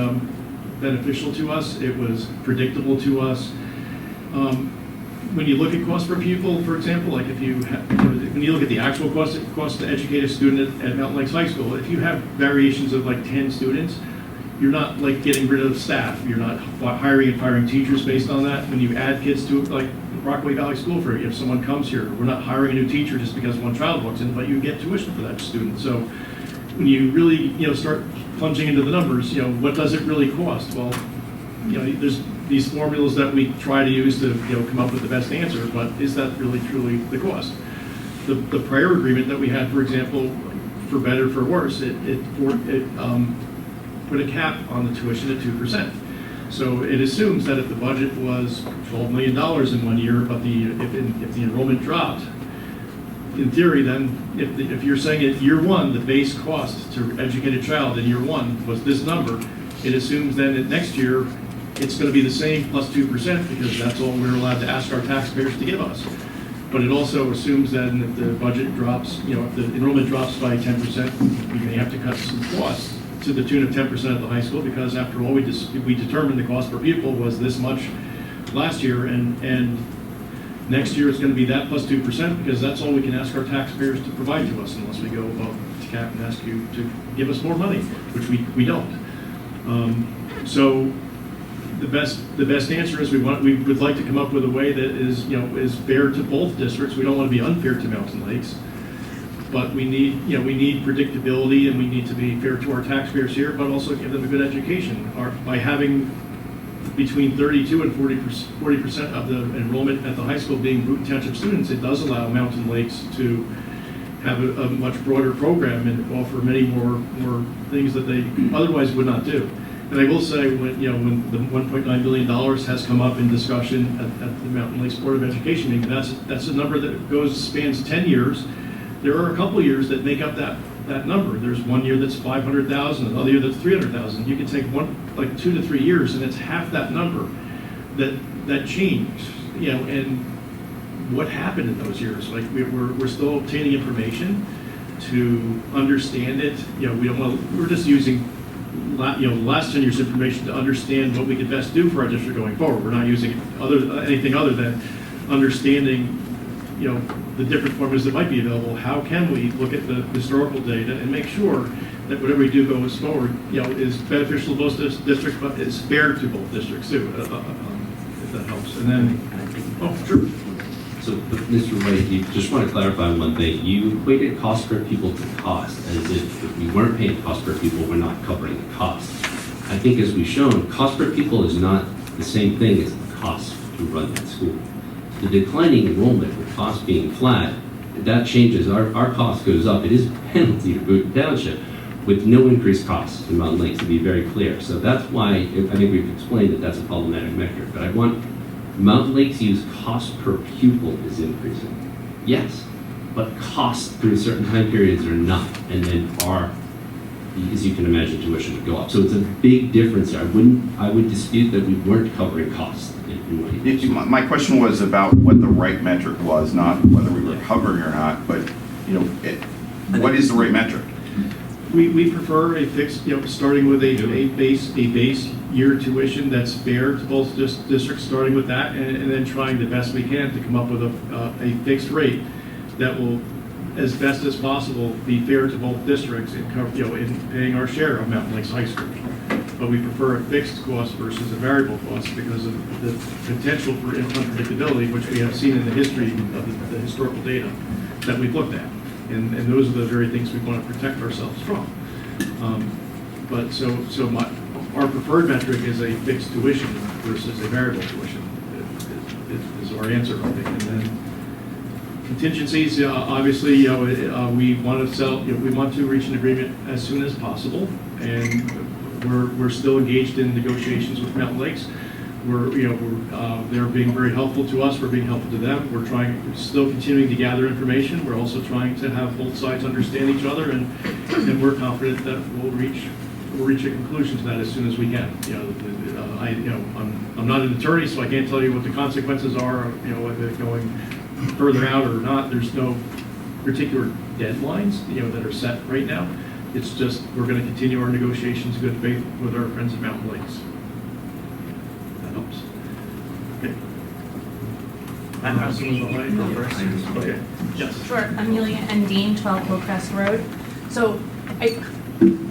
beneficial to us. It was predictable to us. When you look at cost per pupil, for example, like when you look at the actual cost to educate a student at Mountain Lakes High School, if you have variations of like 10 students, you're not like getting rid of staff. You're not hiring and firing teachers based on that. When you add kids to like Rockaway Valley School, if someone comes here, we're not hiring a new teacher just because one child walks in, but you get tuition for that student. So when you really start plunging into the numbers, what does it really cost? Well, there's these formulas that we try to use to come up with the best answer, but is that really truly the cost? The prior agreement that we had, for example, for better for worse, it put a cap on the tuition at 2%. So it assumes that if the budget was $12 million in one year, but if the enrollment dropped, in theory, then if you're saying at year one the base cost to educate a child in year one was this number, it assumes then that next year it's going to be the same plus 2% because that's all we're allowed to ask our taxpayers to give us. But it also assumes that if the budget drops, if the enrollment drops by 10%, we may have to cut some costs to the tune of 10% at the high school, because after all, we determined the cost per pupil was this much last year, and next year it's going to be that plus 2%, because that's all we can ask our taxpayers to provide to us, unless we go above the cap and ask you to give us more money, which we don't. So the best answer is we would like to come up with a way that is fair to both districts. We don't want to be unfair to Mountain Lakes, but we need predictability, and we need to be fair to our taxpayers here, but also give them a good education. By having between 32 and 40% of the enrollment at the high school being Boonton Township students, it does allow Mountain Lakes to have a much broader program and offer many more things that they otherwise would not do. And I will say, when the $1.9 billion has come up in discussion at the Mountain Lakes Board of Education meeting, that's a number that spans 10 years. There are a couple of years that make up that number. There's one year that's 500,000, another year that's 300,000. You can take 2 to 3 years, and it's half that number that changed. And what happened in those years? Like we're still obtaining information to understand it. We're just using last 10 years information to understand what we could best do for our district going forward. We're not using anything other than understanding the different formulas that might be available. How can we look at the historical data and make sure that whatever we do goes forward, is beneficial to both districts, but is fair to both districts too, if that helps. And then, sure. So, Mr. White, you just want to clarify one thing. You equated cost per pupil to cost, as if we weren't paying cost per pupil, we're not covering the cost. I think, as we've shown, cost per pupil is not the same thing as the cost to run that school. The declining enrollment, with cost being flat, that changes. Our cost goes up. It is a penalty to Boonton Township, with no increased costs in Mountain Lakes, to be very clear. So that's why I think we've explained that that's a problematic metric. But I want Mountain Lakes' use cost per pupil is increasing. Yes, but costs through certain time periods are not, and then as you can imagine, tuition would go up. So it's a big difference there. I would dispute that we weren't covering costs. My question was about what the right metric was, not whether we were covering or not, but what is the right metric? We prefer a fixed, starting with a base year tuition that's fair to both districts, starting with that, and then trying the best we can to come up with a fixed rate that will, as best as possible, be fair to both districts in paying our share of Mountain Lakes High School. But we prefer a fixed cost versus a variable cost because of the potential for unpredictability, which we have seen in the history of the historical data that we've looked at. And those are the very things we want to protect ourselves from. Our preferred metric is a fixed tuition versus a variable tuition is our answer, I think. And then contingencies, obviously, we want to reach an agreement as soon as possible, and we're still engaged in negotiations with Mountain Lakes. They're being very helpful to us. We're being helpful to them. We're still continuing to gather information. We're also trying to have both sides understand each other, and we're confident that we'll reach a conclusion to that as soon as we can. I'm not an attorney, so I can't tell you what the consequences are. Whether going further out or not. There's no particular deadlines, that are set right now. It's just we're going to continue our negotiations in good faith with our friends at Mountain Lakes. That helps. Okay. Okay. Yes. Sure. Amelia and Dean, 12 Hillcrest Road. So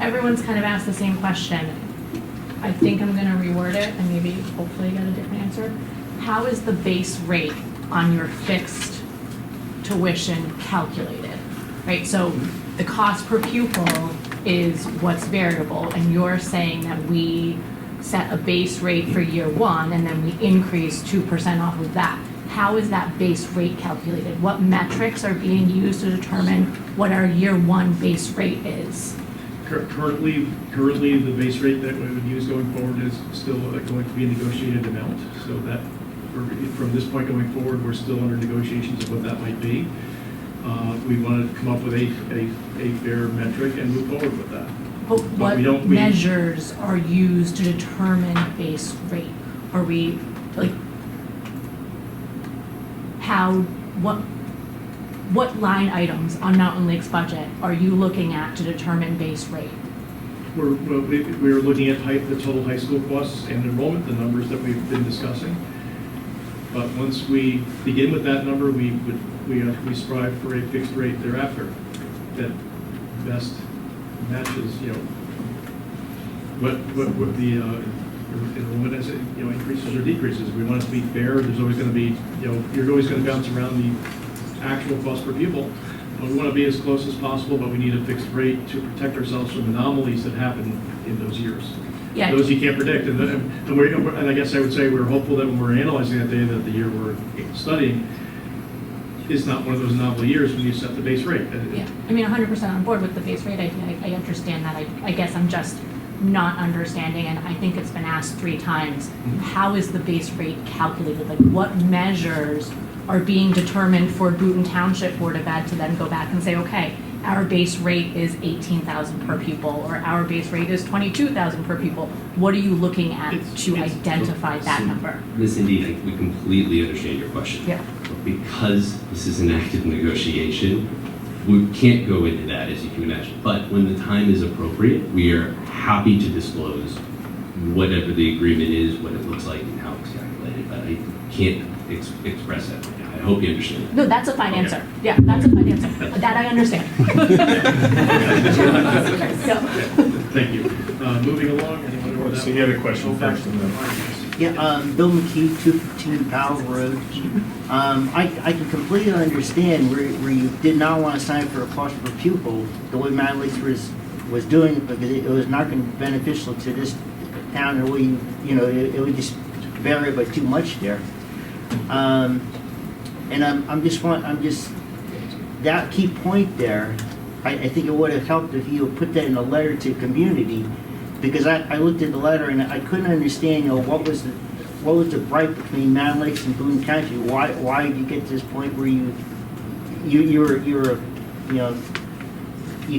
everyone's kind of asked the same question. I think I'm going to reword it and maybe hopefully get a different answer. How is the base rate on your fixed tuition calculated? Right? So the cost per pupil is what's variable, and you're saying that we set a base rate for year one and then we increase 2% off of that. How is that base rate calculated? What metrics are being used to determine what our year one base rate is? Currently, the base rate that we would use going forward is still going to be a negotiated amount. So that from this point going forward, we're still under negotiations of what that might be. We want to come up with a fair metric and move forward with that. But what measures are used to determine base rate? Are we what line items on Mountain Lake's budget are you looking at to determine base rate? we're looking at the total high school costs and enrollment, the numbers that we've been discussing. But once we begin with that number, we strive for a fixed rate thereafter that best matches, what the enrollment as it, increases or decreases. We want it to be fair. There's always going to be, you're always going to bounce around the actual cost per pupil. We want to be as close as possible, but we need a fixed rate to protect ourselves from anomalies that happen in those years. Yeah. Those you can't predict. And I guess I would say we're hopeful that when we're analyzing that data, that the year we're studying is not one of those anomaly years when you set the base rate. Yeah, I mean, 100% on board with the base rate idea. I understand that. I guess I'm just not understanding, and I think it's been asked 3 times, how is the base rate calculated? Like, what measures are being determined for Boonton Township Board of Ed to then go back and say, okay, our base rate is 18,000 per pupil, or our base rate is 22,000 per pupil. What are you looking at to identify that number? Ms. Indeed, we completely understand your question. Yeah. But because this is an active negotiation, we can't go into that, as you can imagine. But when the time is appropriate, we are happy to disclose whatever the agreement is, what it looks like, and how it's calculated. But I can't express that right now. I hope you understand that. No, that's a fine answer. Yeah, that's a fine answer. That I understand. So. Thank you. Moving along, anyone over that? So you had a question first. Yeah, Bill McKee, 215 Powell Road. I can completely understand where you did not want to sign for a cost per pupil the way Mad Lakes was doing it, because it was not going to be beneficial to this town the way it would just vary by too much there. And I'm just that key point there. I think it would have helped if you put that in a letter to the community, because I looked at the letter and I couldn't understand, what was the gripe between Mad Lakes and Boonton County? Why did you get to this point where you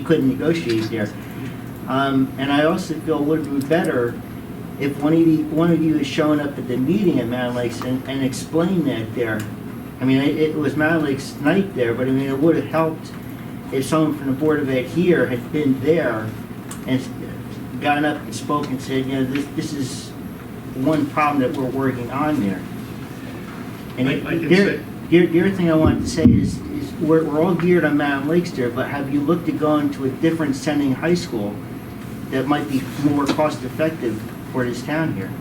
couldn't negotiate there? And I also feel it would have been better if one of you had shown up at the meeting at Mad Lakes and explained that there. I mean, it was Mad Lakes night there, but I mean, it would have helped if someone from the Board of Ed here had been there and gotten up and spoke and said, this is one problem that we're working on there. And the other thing I wanted to say is we're all geared on Mountain Lakes there, but have you looked at going to a different sending high school that might be more cost effective for this town here?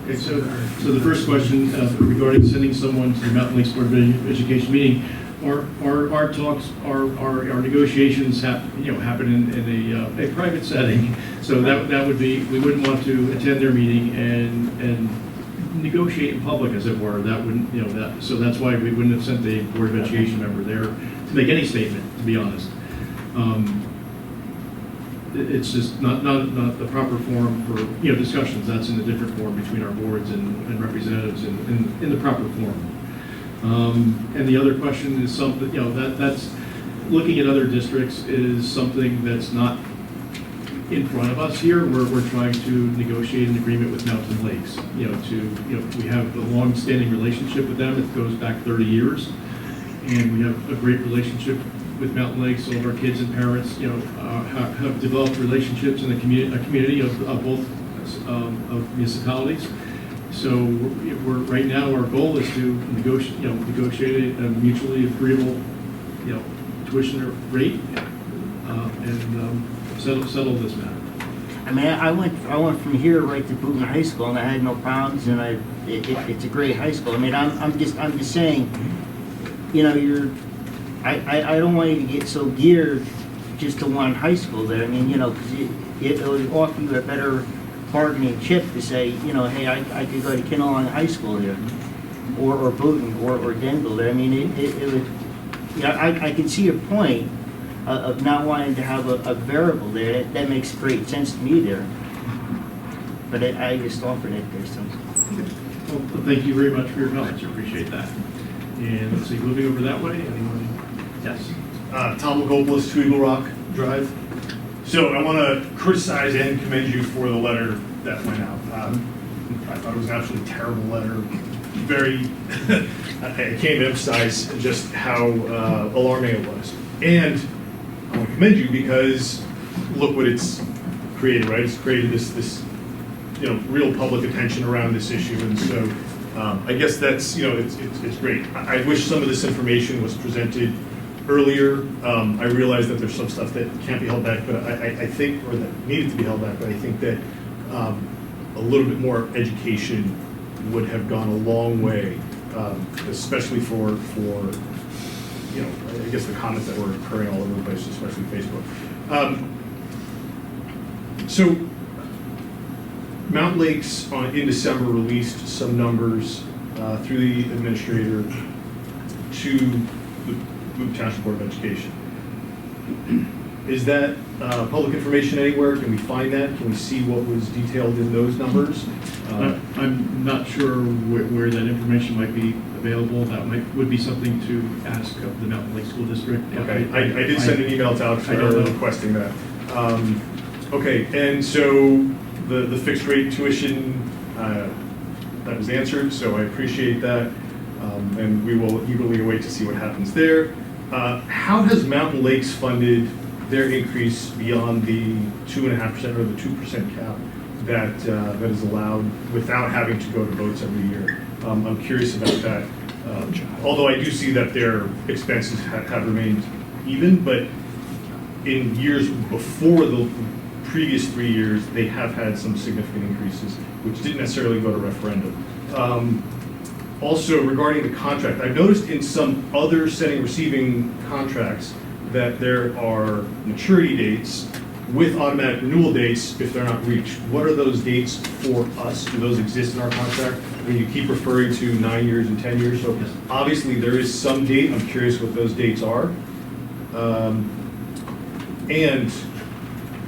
Okay, so the first question regarding sending someone to the Mountain Lakes Board of Education meeting, our talks, our negotiations happen in a private setting. So that would be, we wouldn't want to attend their meeting and negotiate in public, as it were. That wouldn't, so that's why we wouldn't have sent a Board of Education member there to make any statement, to be honest. It's just not the proper forum for discussions. That's in a different forum between our boards and representatives in the proper forum. And the other question is something that's looking at other districts is something that's not in front of us here. We're trying to negotiate an agreement with Mountain Lakes. We have a long-standing relationship with them. It goes back 30 years, and we have a great relationship with Mountain Lakes. All of our kids and parents, have developed relationships in a community of both of municipalities. So right now our goal is to negotiate a mutually agreeable, tuition rate and settle this matter. I mean, I went from here right to Boonton High School, and I had no problems, and it's a great high school. I mean, I'm just saying, I don't want you to get so geared just to one high school there. I mean, because it would offer you a better bargaining chip to say, hey, I could go to Kinnelon High School here, or Boonton, or Denville there. I mean, it would, I can see your point of not wanting to have a variable there. That makes great sense to me there. But I just offered it there, so. Well, thank you very much for your comments. I appreciate that. And let's see, moving over that way, anyone? Yes. Tom Lagopoulos, 2 Eagle Rock Drive. So I want to criticize and commend you for the letter that went out. I thought it was an absolutely terrible letter. Very, I can't emphasize just how alarming it was. And I want to commend you because look what it's created, right? It's created this real public attention around this issue, and so I guess that's, it's great. I wish some of this information was presented earlier. I realize that there's some stuff that can't be held back, but I think, or that needed to be held back, but I think that a little bit more education would have gone a long way, especially for I guess the comments that were occurring all over the place, especially Facebook. So Mountain Lakes in December released some numbers through the administrator to the Boonton Township Board of Education. Is that public information anywhere? Can we find that? Can we see what was detailed in those numbers? I'm not sure where that information might be available. That would be something to ask of the Mountain Lake School District. Okay, I did send an email to Alex I don't know. requesting that. Okay, and so the fixed rate tuition, that was answered, so I appreciate that. And we will eagerly await to see what happens there. How has Mountain Lakes funded their increase beyond the 2.5% or the 2% cap that is allowed without having to go to votes every year? I'm curious about that. Although I do see that their expenses have remained even, but in years before the previous 3 years, they have had some significant increases, which didn't necessarily go to referendum. Also, regarding the contract, I've noticed in some other sending and receiving contracts that there are maturity dates with automatic renewal dates if they're not reached. What are those dates for us? Do those exist in our contract? When you keep referring to 9 years and 10 years, so obviously there is some date. I'm curious what those dates are. And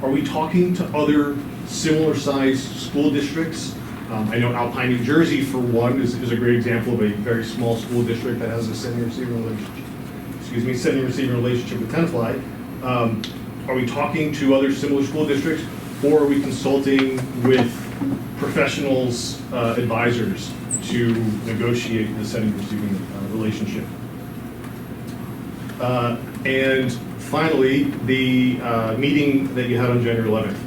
are we talking to other similar sized school districts? I know Alpine, New Jersey, for one, is a great example of a very small school district that has a sending and receiving relationship with Tenafly. Are we talking to other similar school districts, or are we consulting with professionals, advisors to negotiate the sending and receiving relationship? And finally, the meeting that you had on January 11th.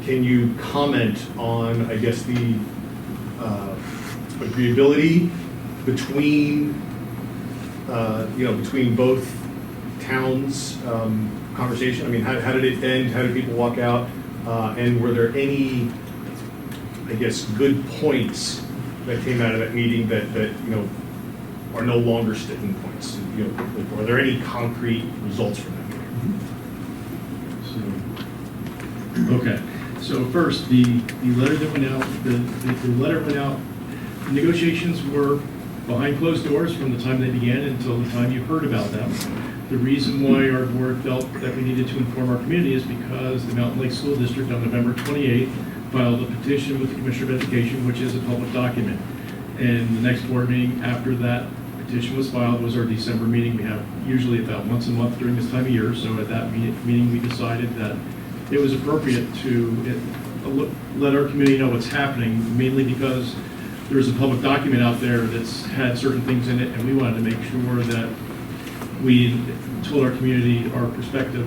Can you comment on, I guess, the agreeability between, between both towns' conversation? I mean, how did it end? How did people walk out? And were there any, I guess, good points that came out of that meeting that are no longer sticking points? Are there any concrete results from that meeting? Okay. So first, the letter that went out, the letter went out, negotiations were behind closed doors from the time they began until the time you heard about them. The reason why our board felt that we needed to inform our community is because the Mountain Lake School District on November 28th filed a petition with the Commissioner of Education, which is a public document. And the next board meeting after that petition was filed was our December meeting. We have usually about once a month during this time of year. So at that meeting, we decided that it was appropriate to let our community know what's happening, mainly because there's a public document out there that's had certain things in it, and we wanted to make sure that we told our community our perspective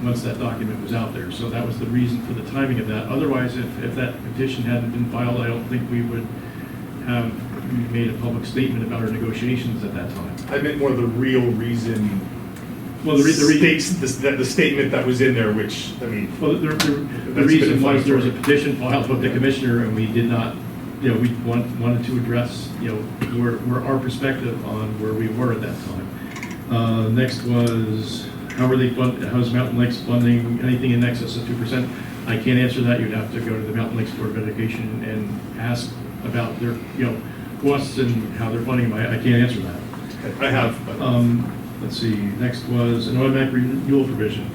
once that document was out there. So that was the reason for the timing of that. Otherwise, if that petition hadn't been filed, I don't think we would have made a public statement about our negotiations at that time. I meant more the real reason. Well, the statement that was in there, which, I mean. Well, the reason was there was a petition filed with the commissioner, and we did not, we wanted to address, where our perspective on where we were at that time. Next was, how's Mountain Lakes funding anything in excess of 2%? I can't answer that. You'd have to go to the Mountain Lakes Board of Education and ask about their, costs and how they're funding them. I can't answer that. I have. Let's see, next was an automatic renewal provision.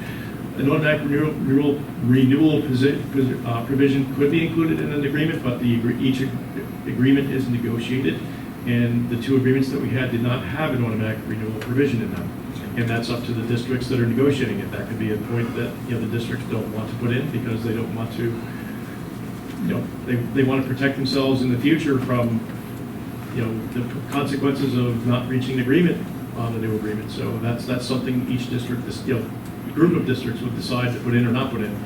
An automatic renewal provision could be included in an agreement, but each agreement is negotiated, and the two agreements that we had did not have an automatic renewal provision in them. And that's up to the districts that are negotiating it. That could be a point that the districts don't want to put in because they don't want to, they want to protect themselves in the future from, the consequences of not reaching an agreement on the new agreement. So that's something each district, group of districts would decide to put in or not put in.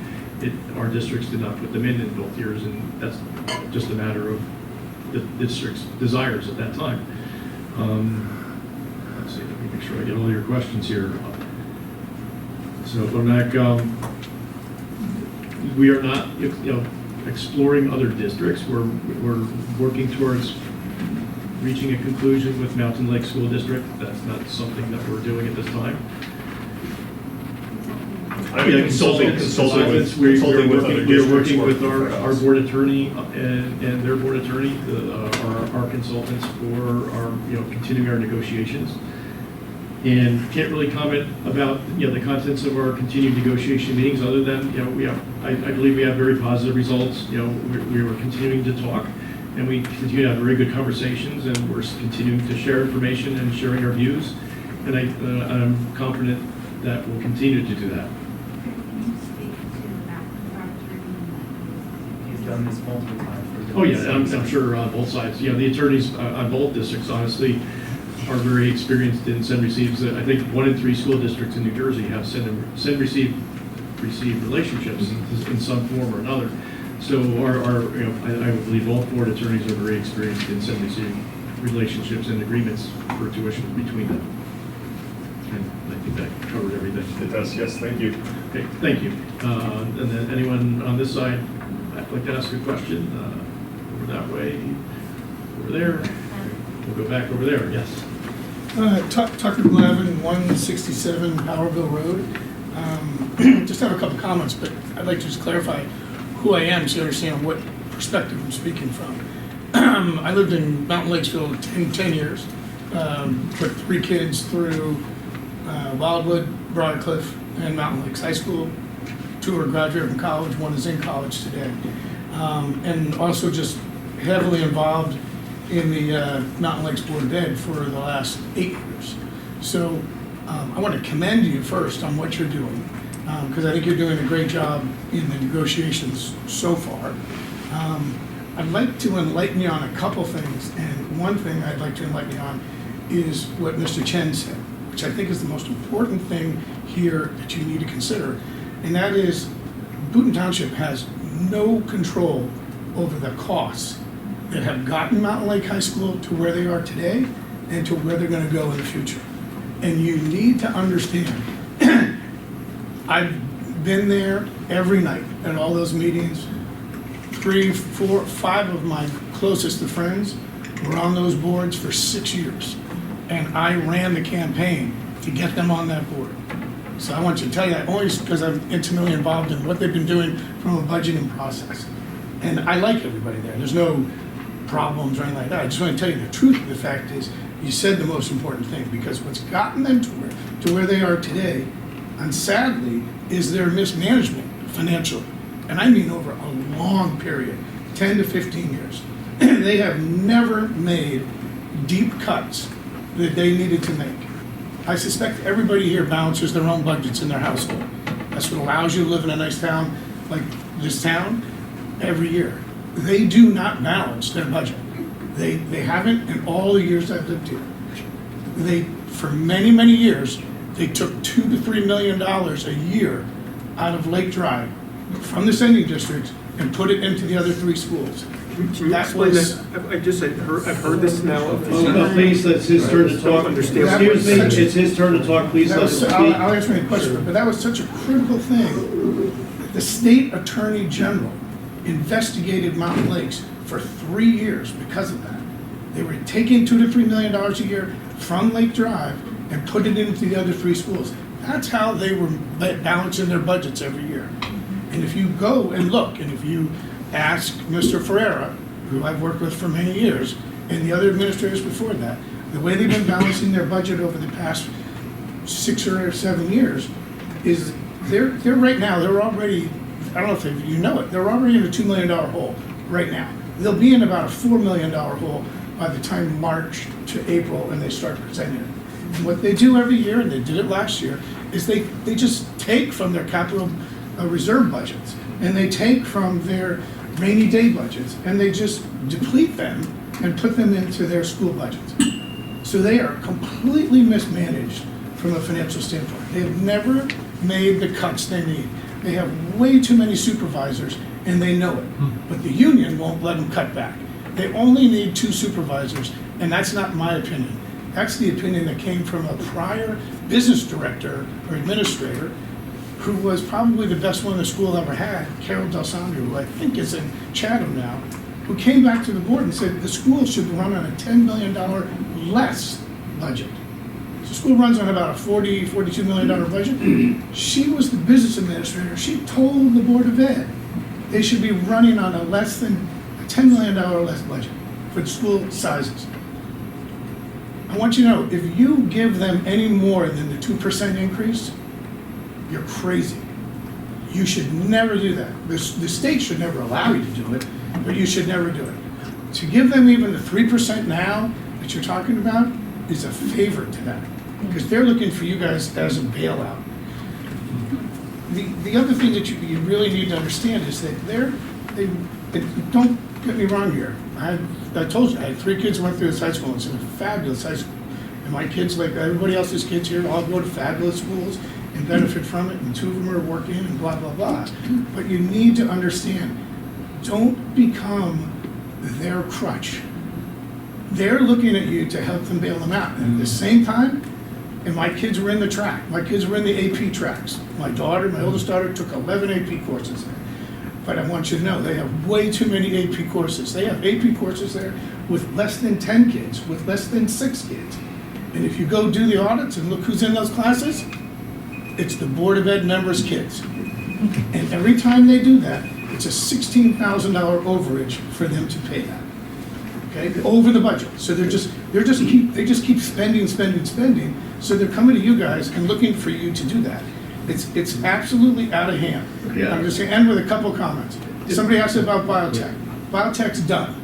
our districts did not put them in both years, and that's just a matter of the district's desires at that time. Let's see, let me make sure I get all your questions here. So going back, we are not, exploring other districts. We're working towards reaching a conclusion with Mountain Lake School District. That's not something that we're doing at this time. I mean, consulting with We're working with our board attorney and their board attorney, our consultants for our, continuing our negotiations. And can't really comment about, the contents of our continued negotiation meetings other than, I believe we have very positive results. We were continuing to talk and we continue to have very good conversations, and we're continuing to share information and sharing our views. And I'm confident that we'll continue to do that. He's done this multiple times. Oh, yeah, I'm sure on both sides. The attorneys on both districts, honestly, are very experienced in send receives. I think 1 in 3 school districts in New Jersey have send receive relationships in some form or another. So I would believe all board attorneys are very experienced in send receive relationships and agreements for tuition between them. And I think that covered everything. It does, yes, thank you. Okay, thank you. And then anyone on this side, I'd like to ask a question. Over that way, over there. We'll go back over there, yes. Tucker Glavin, 167 Powerville Road. Just have a couple comments, but I'd like to just clarify who I am so you understand what perspective I'm speaking from. I lived in Mountain Lakesville 10 years, put 3 kids through Wildwood, Broadcliff, and Mountain Lakes High School. 2 are graduating from college, 1 is in college today. And also just heavily involved in the Mountain Lakes Board of Ed for the last 8 years. So I want to commend you first on what you're doing, because I think you're doing a great job in the negotiations so far. I'd like to enlighten you on a couple things, and one thing I'd like to enlighten you on is what Mr. Chen said, which I think is the most important thing here that you need to consider, and that is Boonton Township has no control over the costs that have gotten Mountain Lake High School to where they are today and to where they're going to go in the future. And you need to understand, I've been there every night at all those meetings. 3, 4, 5 of my closest of friends were on those boards for 6 years. And I ran the campaign to get them on that board. So I want you to tell you that only because I'm intimately involved in what they've been doing from a budgeting process. And I like everybody there. There's no problems or anything like that. I just want to tell you the truth of the fact is you said the most important thing, because what's gotten them to where they are today, and sadly, is their mismanagement financially. And I mean over a long period, 10 to 15 years. They have never made deep cuts that they needed to make. I suspect everybody here balances their own budgets in their household. That's what allows you to live in a nice town like this town every year. They do not balance their budget. They haven't in all the years I've lived here. For many, many years, they took $2 to $3 million a year out of Lake Drive from the sending districts and put it into the other 3 schools. Can you explain that? I've heard this now. Please, it's his turn to talk. Excuse me, it's his turn to talk. Please let him speak. I'll answer any question, but that was such a critical thing. The state attorney general investigated Mountain Lakes for 3 years because of that. They were taking $2 to $3 million a year from Lake Drive and put it into the other 3 schools. That's how they were balancing their budgets every year. And if you go and look, and if you ask Mr. Ferreira, who I've worked with for many years, and the other administrators before that, the way they've been balancing their budget over the past 6 or 7 years is they're right now, they're already, I don't know if you know it, they're already in a $2 million hole right now. They'll be in about a $4 million hole by the time March to April when they start presenting it. And what they do every year, and they did it last year, is they just take from their capital reserve budgets, and they take from their rainy day budgets, and they just deplete them and put them into their school budgets. So they are completely mismanaged from a financial standpoint. They've never made the cuts they need. They have way too many supervisors, and they know it. But the union won't let them cut back. They only need 2 supervisors, and that's not my opinion. That's the opinion that came from a prior business director or administrator who was probably the best one the school ever had, Carol D'Alessandro, who I think is in Chatham now, who came back to the board and said the school should run on a $10 million less budget. The school runs on about a $42 million budget. She was the business administrator. She told the Board of Ed they should be running on a $10 million less budget for the school sizes. I want you to know, if you give them any more than the 2% increase, you're crazy. You should never do that. The state should never allow you to do it, but you should never do it. To give them even the 3% now that you're talking about is a favor to them, because they're looking for you guys as a bailout. The other thing that you really need to understand is that don't get me wrong here. I told you, I had 3 kids who went through this high school. It's a fabulous high school. And my kids, like everybody else's kids here, all go to fabulous schools and benefit from it, and 2 of them are working and blah, blah, blah. But you need to understand, don't become their crutch. They're looking at you to help them bail them out. And at the same time, and my kids were in the track. My kids were in the AP tracks. My oldest daughter, took 11 AP courses there. But I want you to know, they have way too many AP courses. They have AP courses there with less than 10 kids, with less than 6 kids. And if you go do the audits and look who's in those classes, it's the Board of Ed members' kids. And every time they do that, it's a $16,000 overage for them to pay that. Okay, over the budget. So they just keep spending. So they're coming to you guys and looking for you to do that. It's absolutely out of hand. Yeah. I'm just going to end with a couple comments. Somebody asked about biotech. Biotech's done.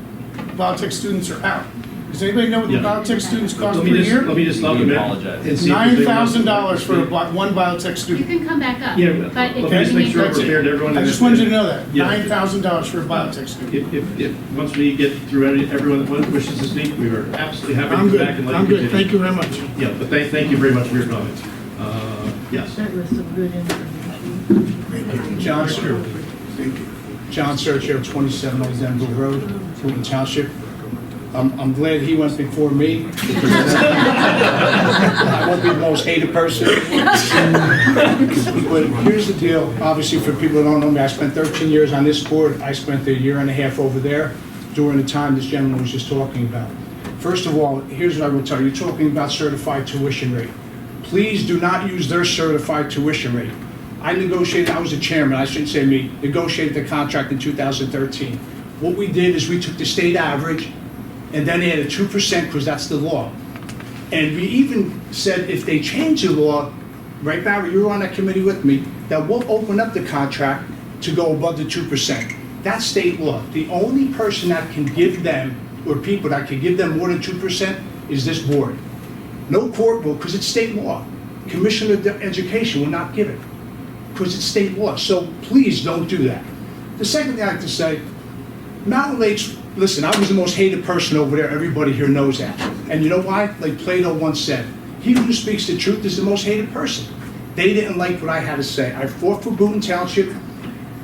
Biotech students are out. Does anybody know what the biotech students cost per year? Let me just stop a minute. and see if there's $9,000 for one biotech You student. can come back up. Yeah, but if let me just you make need sure to- I'm prepared, everyone. I just wanted you to know that, Yeah. $9,000 for a biotech student. If once we get through everyone that wishes to speak, we are absolutely happy to I'm come good, back and let you I'm good, continue. thank you very much. Yeah, but thank you very much for your comments. Yes. That was some good information. John Stewart. John Sergio, 27 Old Denver Road, Boonton Township. I'm glad he went before me, because I won't be the most hated person. But here's the deal, obviously for people who don't know me, I spent 13 years on this board. I spent a year and a half over there during the time this gentleman was just talking about. First of all, here's what I will tell you. You're talking about certified tuition rate. Please do not use their certified tuition rate. I was the chairman, I shouldn't say me, negotiated the contract in 2013. What we did is we took the state average and then added 2% because that's the law. And we even said if they change the law, right, Barry, you were on that committee with me, that we'll open up the contract to go above the 2%. That's state law. The only person that can give them, or people that can give them more than 2% is this board. No court will, because it's state law. Commissioner of Education will not give it, because it's state law. So please don't do that. The second thing I have to say, Mountain Lakes, listen, I was the most hated person over there. Everybody here knows that. And you know why? Like Plato once said, he who speaks the truth is the most hated person. They didn't like what I had to say. I fought for Boonton Township.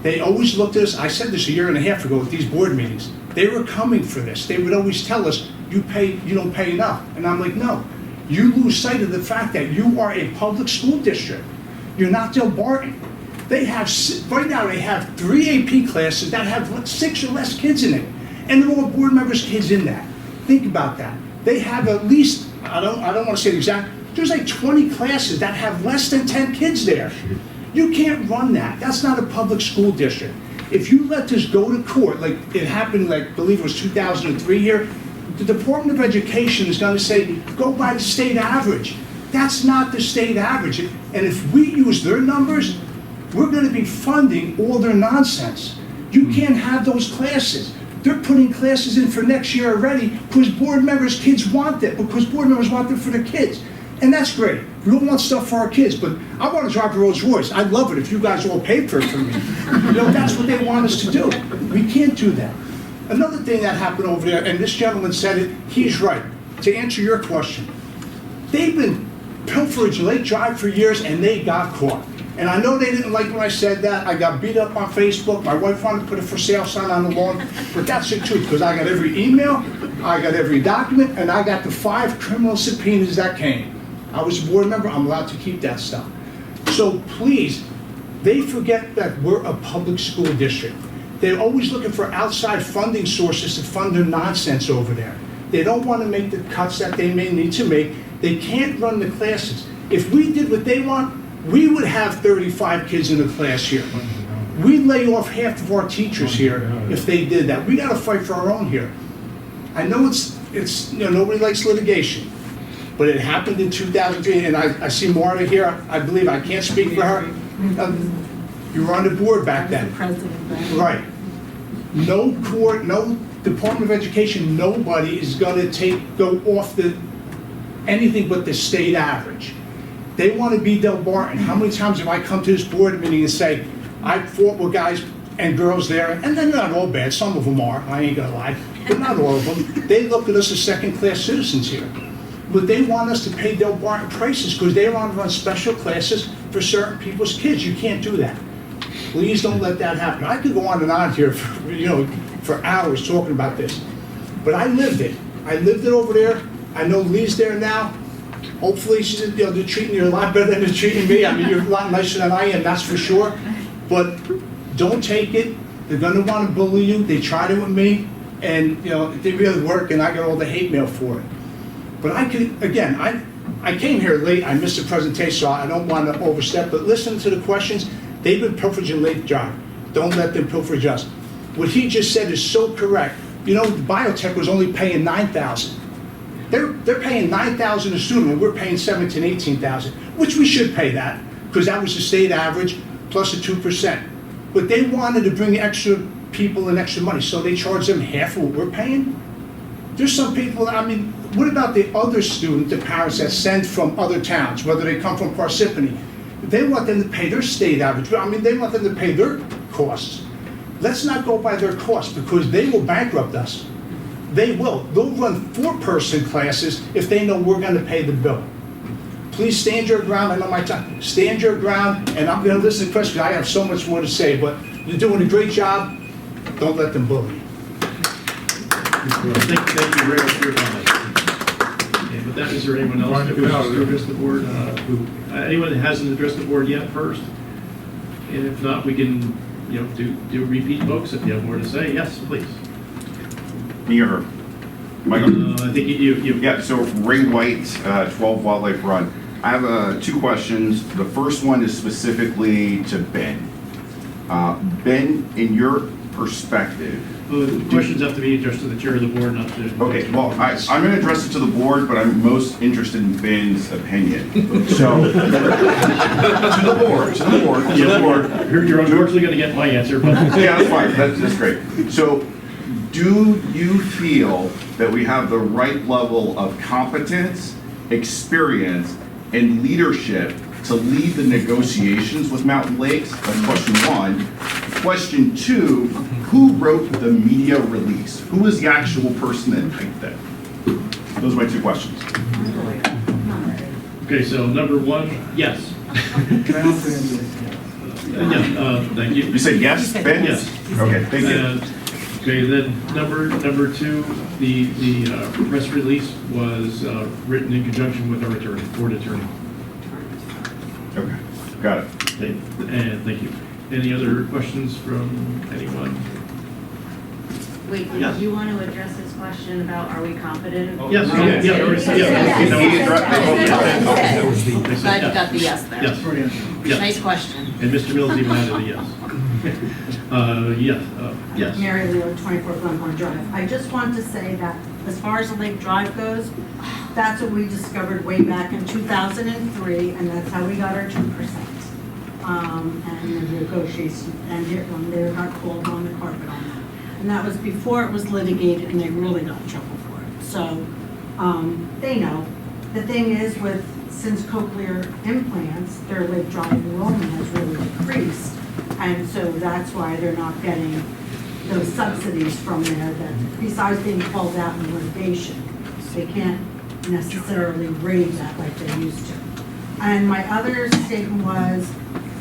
They always looked at us, I said this a year and a half ago at these board meetings. They were coming for this. They would always tell us, you don't pay enough. And I'm like, no. You lose sight of the fact that you are a public school district. You're not Del Barton. They have, right now, they have 3 AP classes that have 6 or less kids in it. And there are board members' kids in that. Think about that. They have at least, I don't want to say the exact, there's like 20 classes that have less than 10 kids there. You can't run that. That's not a public school district. If you let this go to court, like it happened, like I believe it was 2003 here, the Department of Education is going to say, go by the state average. That's not the state average. And if we use their numbers, we're going to be funding all their nonsense. You can't have those classes. They're putting classes in for next year already because board members' kids want it, because board members want it for their kids. And that's great. We all want stuff for our kids, but I want to drive a Rolls Royce. I'd love it if you guys all paid for it for me. That's what they want us to do. We can't do that. Another thing that happened over there, and this gentleman said it, he's right. To answer your question, they've been pilferage Lake Drive for years, and they got caught. And I know they didn't like when I said that. I got beat up on Facebook. My wife wanted to put a for sale sign on the lawn. But that's the truth, because I got every email, I got every document, and I got the 5 criminal subpoenas that came. I was a board member, I'm allowed to keep that stuff. So please, they forget that we're a public school district. They're always looking for outside funding sources to fund their nonsense over there. They don't want to make the cuts that they may need to make. They can't run the classes. If we did what they want, we would have 35 kids in the class here. We'd lay off half of our teachers here if they did that. We got to fight for our own here. I know it's you know, nobody likes litigation, but it happened in 2003, and I see Marta here. I believe, I can't speak for her. You were on the board back then. Right. No court, no Department of Education, nobody is going to go off anything but the state average. They want to be Del Barton. How many times have I come to this board meeting and say, I fought with guys and girls there, and they're not all bad, some of them are, I ain't gonna lie, but not all of them. They look at us as second-class citizens here. But they want us to pay Del Barton prices because they want to run special classes for certain people's kids. You can't do that. Please don't let that happen. I could go on and on here for, you know, for hours talking about this. But I lived it. I lived it over there. I know Lee's there now. Hopefully she's, you know, they're treating you a lot better than they're treating me. I mean, you're a lot nicer than I am, that's for sure. But don't take it. They're gonna want to bully you. They tried it with me, and you know, it didn't really work, and I got all the hate mail for it. But I could, again, I came here late. I missed the presentation, so I don't want to overstep. But listen to the questions. They've been pilfering late, John. Don't let them pilferage us. What he just said is so correct. You know, biotech was only paying $9,000. They're paying $9,000 a student, and we're paying $17,000, $18,000, which we should pay that because that was the state average plus a 2%. But they wanted to bring extra people and extra money, so they charge them half of what we're paying. There's some people, I mean, what about the other student, the parents that send from other towns, whether they come from Parsippany? They want them to pay their state average. I mean, they want them to pay their costs. Let's not go by their costs because they will bankrupt us. They will. They'll run 4-person classes if they know we're going to pay the bill. Please stand your ground. I know my time. Stand your ground, and I'm going to listen to questions. I have so much more to say, but you're doing a great job. Don't let them bully you. Thank you very much for your comments. Okay, with that, is there anyone else who wishes to address the board? Anyone that hasn't addressed the board yet first? And if not, we can, you know, do repeat folks if you have more to say. Yes, please. Me or her? Michael? I think you. Yeah, so Ray White, 12 Wildlife Run. I have 2 questions. The first one is specifically to Ben. Ben, in your perspective, the questions have to be addressed to the chair of the board, not to... Okay, well, I'm going to address it to the board, but I'm most interested in Ben's opinion. So, to the board. You're unfortunately going to get my answer, but... Yeah, that's fine, that's great. So, do you feel that we have the right level of competence, experience, and leadership to lead the negotiations with Mountain Lakes? That's question 1. Question 2, who wrote the media release? Who was the actual person that typed that? Those are my 2 questions. Okay, so number 1, yes. Thank you. You said yes, Ben? Yes. Okay, thank you. Okay, then number 2, the press release was written in conjunction with our attorney, board attorney. Okay, got it. And thank you. Any other questions from anyone? Wait, Yes. did you want to address this question about are we competent? Yes, Glad you got the yes there. Yes. Nice question. And Mr. Mills even added a yes. Yes. Mary Leo, 24 Glenhorn Drive. I just want to say that as far as the Lake Drive goes, that's what we discovered way back in 2003, and that's how we got our 2%. And the negotiation, and they got called on the carpet on that. And that was before it was litigated, and they really got in trouble for it. So they know. The thing is, since cochlear implants, their Lake Drive enrollment has really decreased. And so that's why they're not getting those subsidies from there that, besides being called out in litigation, they can't necessarily raise that like they used to. And my other statement was,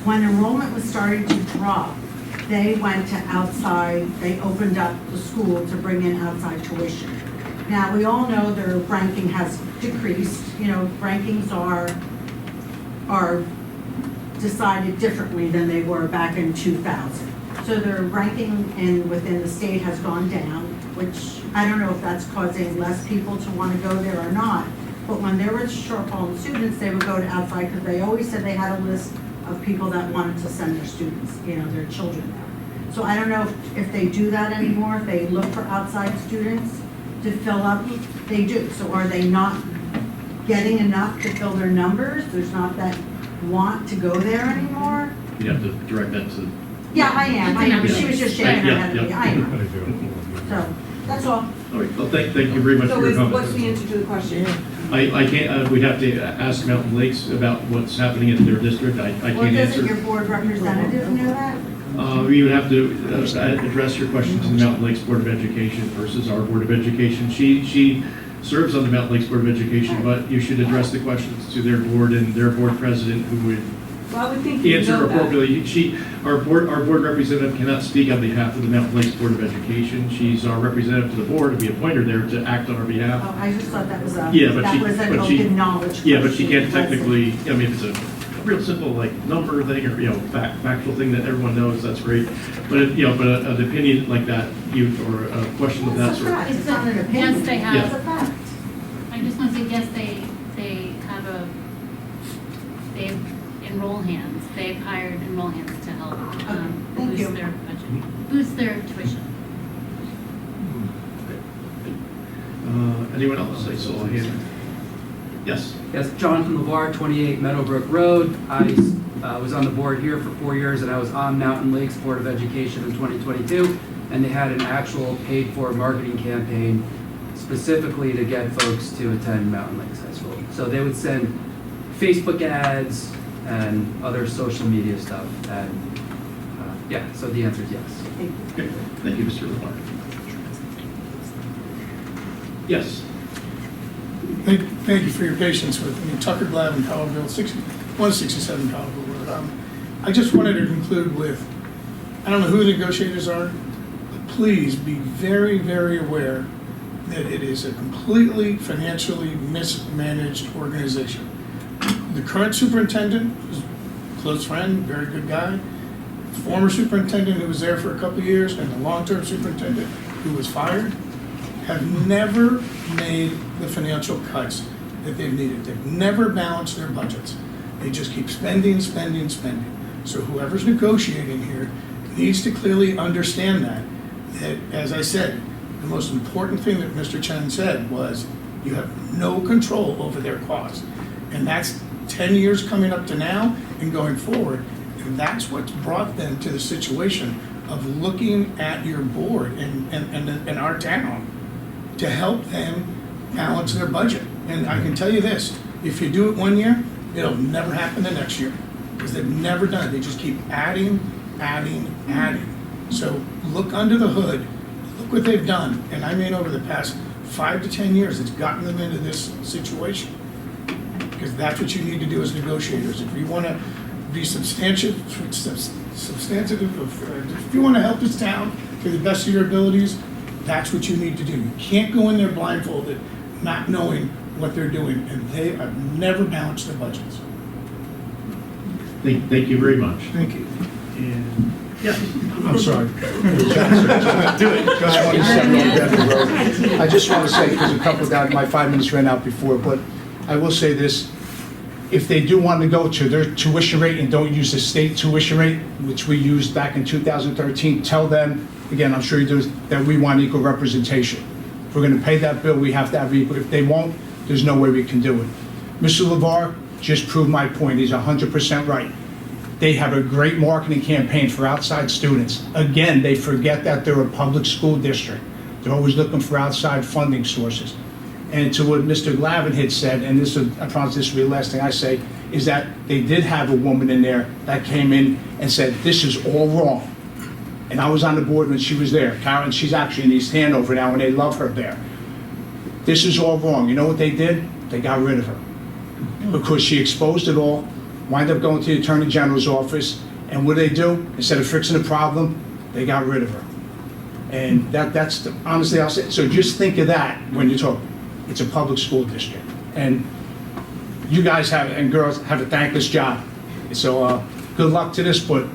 when enrollment was starting to drop, they went to outside, they opened up the school to bring in outside tuition. Now, we all know their ranking has decreased, rankings are decided differently than they were back in 2000. So their ranking within the state has gone down, which I don't know if that's causing less people to want to go there or not. But when there was a shortfall in students, they would go to outside because they always said they had a list of people that wanted to send their students, their children there. So I don't know if they do that anymore, if they look for outside students to fill up, they do. So are they not getting enough to fill their numbers? There's not that want to go there anymore? You have to direct that to. Yeah, I am. She was just shaking her head at me. I am. So, that's all. All right, well, thank you very much for your comments. What's the answer to the question? I can't, we'd have to ask Mountain Lakes about what's happening in their district. I Well, can't doesn't answer. your board representative know that? We would have to address your question to the Mountain Lakes Board of Education versus our Board of Education. She serves on the Mountain Lakes Board of Education, but you should address the questions to their board and their board president, who would Well, I would think you answer know that. appropriately. Our board representative cannot speak on behalf of the Mountain Lakes Board of Education. She's our representative to the board, to be appointed there to act on our behalf. Oh, I just thought that was an open knowledge. Yeah, but she question. can't technically, if it's a real simple number thing or, factual thing that everyone knows, that's great. But an opinion like that, or a question of that It's a sort. fact. It's not an opinion. Yes, they have. Yeah. It's a fact. I just want to say, yes, they enroll hands. They've hired enroll hands to help thank boost you. their budget, boost their tuition. Anyone else? I saw a hand. Yes. Yes, Jonathan LeVar, 28 Meadowbrook Road. I was on the board here for 4 years, and I was on Mountain Lakes Board of Education in 2022, and they had an actual paid-for marketing campaign specifically to get folks to attend Mountain Lakes High School. So they would send Facebook ads and other social media stuff, and so the answer is yes. Okay. Thank you, Mr. LeVar. Yes. Thank you for your patience with me. Tucker Glavin, Powellville, 167 Powellville Road. I just wanted to conclude with, I don't know who the negotiators are, but please be very, very aware that it is a completely financially mismanaged organization. The current superintendent is a close friend, very good guy. The former superintendent who was there for a couple of years and the long-term superintendent who was fired have never made the financial cuts that they've needed. They've never balanced their budgets. They just keep spending. So whoever's negotiating here needs to clearly understand that, as I said, the most important thing that Mr. Chen said was you have no control over their costs. And that's 10 years coming up to now and going forward. And that's what's brought them to the situation of looking at your board and our town to help them balance their budget. And I can tell you this, if you do it 1 year, it'll never happen the next year, because they've never done it. They just keep adding. So look under the hood, look what they've done. And I mean over the past 5 to 10 years, it's gotten them into this situation. Because that's what you need to do as negotiators. If you want to be substantive, if you want to help this town to the best of your abilities, that's what you need to do. You can't go in there blindfolded, not knowing what they're doing, and they have never balanced their budgets. Thank you very much. Thank you. And, yeah. I'm sorry. Do it. Go ahead. I just want to say, because a couple of guys, my 5 minutes ran out before, but I will say this. If they do want to go to their tuition rate and don't use the state tuition rate, which we used back in 2013, tell them, again, I'm sure you do, that we want equal representation. If we're going to pay that bill, we have to have equal. If they won't, there's no way we can do it. Mr. LeVar just proved my point. He's 100% right. They have a great marketing campaign for outside students. Again, they forget that they're a public school district. They're always looking for outside funding sources. And to what Mr. Glavin had said, and this is, I promise this will be the last thing I say, is that they did have a woman in there that came in and said, this is all wrong. And I was on the board when she was there. Karen, she's actually in East Hanover now, and they love her there. This is all wrong. You know what they did? They got rid of her. Because she exposed it all. wind up going to the Attorney General's office, and what do? Instead of fixing the problem, they got rid of her. And honestly, I'll say, so just think of that when you talk. It's a public school district. And you guys and girls have a thankless job. So good luck to this, but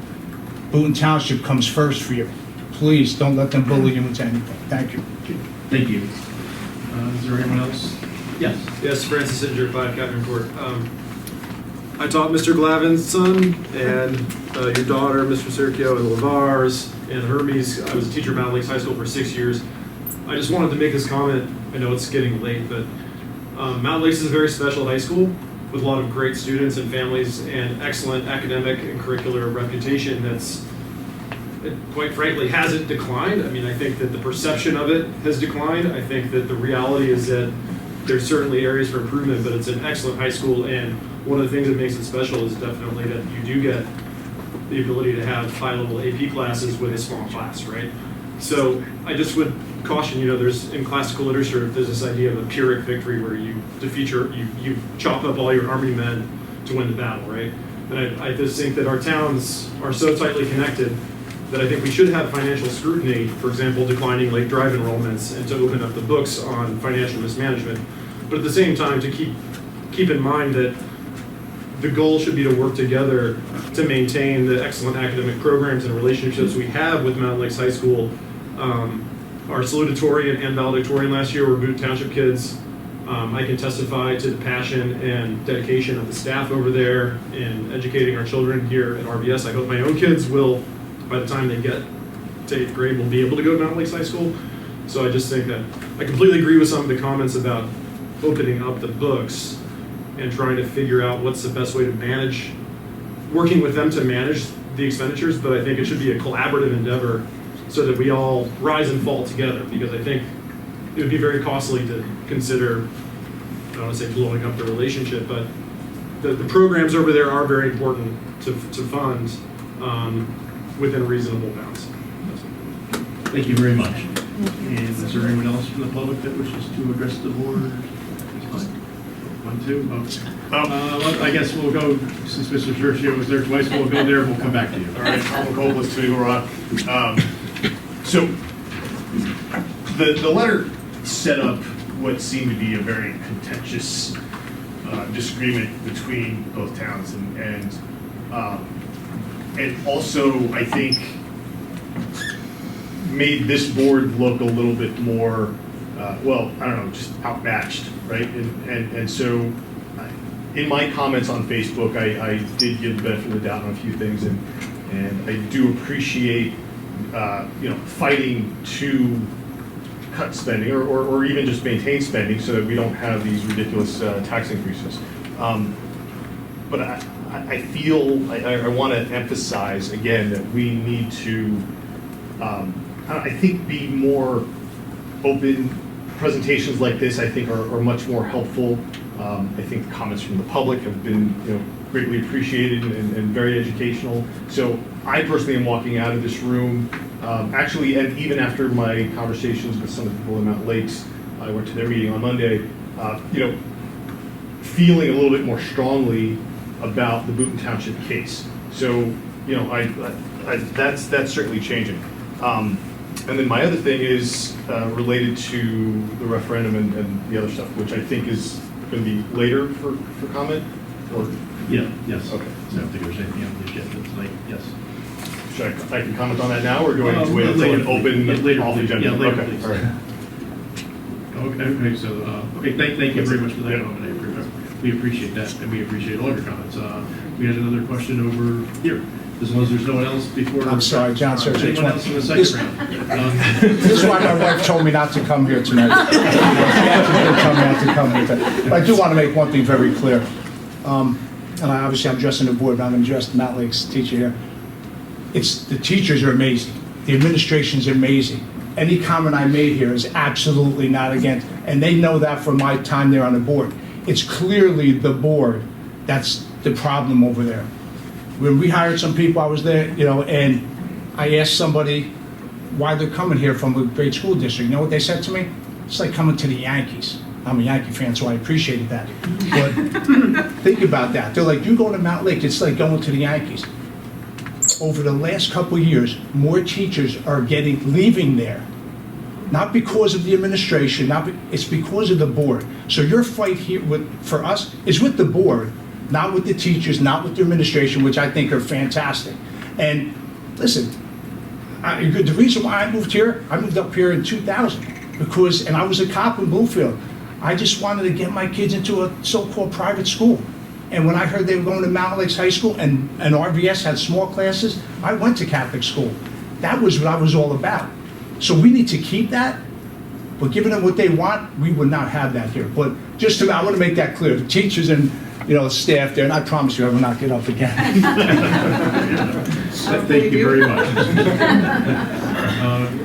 Boonton Township comes first for you. Please don't let them bully you into anything. Thank you. Thank you. Is there anyone else? Yes. Yes, Francis Singer, 5 Captain Court. I taught Mr. Glavin's son and your daughter, Mr. Sergio, and LeVar's and Hermes. I was a teacher at Mount Lakes High School for 6 years. I just wanted to make this comment. I know it's getting late, but Mount Lakes is a very special high school with a lot of great students and families and excellent academic and curricular reputation that's, quite frankly, hasn't declined. I mean, I think that the perception of it has declined. I think that the reality is that there's certainly areas for improvement, but it's an excellent high school, and one of the things that makes it special is definitely that you do get the ability to have high-level AP classes with a small class, right? So I just would caution, there's in classical literature, there's this idea of a Pyrrhic victory where you defeat you chop up all your army men to win the battle, right? And I just think that our towns are so tightly connected that I think we should have financial scrutiny, for example, declining Lake Drive enrollments and to open up the books on financial mismanagement. But at the same time, to keep in mind that the goal should be to work together to maintain the excellent academic programs and relationships we have with Mountain Lakes High School. Our salutatorian and valedictorian last year were Boonton Township kids. I can testify to the passion and dedication of the staff over there in educating our children here at RBS. I hope my own kids will, by the time they get to 8th grade, will be able to go to Mountain Lakes High School. So I just think that I completely agree with some of the comments about opening up the books and trying to figure out what's the best way to manage, working with them to manage the expenditures, but I think it should be a collaborative endeavor so that we all rise and fall together, because I think it would be very costly to consider, I don't want to say blowing up the relationship, but the programs over there are very important to fund within reasonable bounds. Thank you very much. And is there anyone else from the public that wishes to address the board? One, two? Well, I guess we'll go, since Mr. Tercio was there twice, we'll go there and we'll come back to you. All right, Tom McComas, to Eagle Rock. So the letter set up what seemed to be a very contentious disagreement between both towns, and also, I think, made this board look a little bit more, well, I don't know, just outmatched, right? And so in my comments on Facebook, I did give the benefit of the doubt on a few things, and I do appreciate, fighting to cut spending or even just maintain spending so that we don't have these ridiculous tax increases. But I feel, I want to emphasize again that we need to, I think, be more open. Presentations like this, I think, are much more helpful. I think the comments from the public have been, greatly appreciated and very educational. So I personally am walking out of this room, actually, and even after my conversations with some of the people in Mountain Lakes, I went to their meeting on Monday, feeling a little bit more strongly about the Boonton Township case. So, that's certainly changing. And then my other thing is related to the referendum and the other stuff, which I think is going to be later for comment, or? Yeah, yes. Okay. So I don't think there's anything on the agenda tonight, yes. Should I can comment on that now, or do I need to wait until an open, later, off agenda? Yeah, later, okay, please. all right. Okay, so, thank you very much for that comment. We appreciate that, and we appreciate all your comments. We had another question over here. As long as there's no one else before. I'm sorry, John, sir. Anyone else in the second round? This is why my wife told me not to come here tonight. She told me not to come here tonight. But I do want to make one thing very clear. And I'm addressing the board, but I'm going to address the Mountain Lakes teacher here. The teachers are amazing. The administration's amazing. Any comment I made here is absolutely not against, and they know that from my time there on the board. It's clearly the board that's the problem over there. When we hired some people, I was there, and I asked somebody why they're coming here from a great school district. You know what they said to me? It's like coming to the Yankees. I'm a Yankee fan, so I appreciated that. But think about that. They're like, you go to Mount Lake, it's like going to the Yankees. Over the last couple of years, more teachers are leaving there. Not because of the administration, it's because of the board. So your fight here for us is with the board, not with the teachers, not with the administration, which I think are fantastic. And listen, the reason why I moved here, I moved up here in 2000 and I was a cop in Bloomfield. I just wanted to get my kids into a so-called private school. And when I heard they were going to Mount Lakes High School and RVS had small classes, I went to Catholic school. That was what I was all about. So we need to keep that, but giving them what they want, we would not have that here. But I want to make that clear. The teachers and staff there, and I promise you I will not get up again. Thank you very much.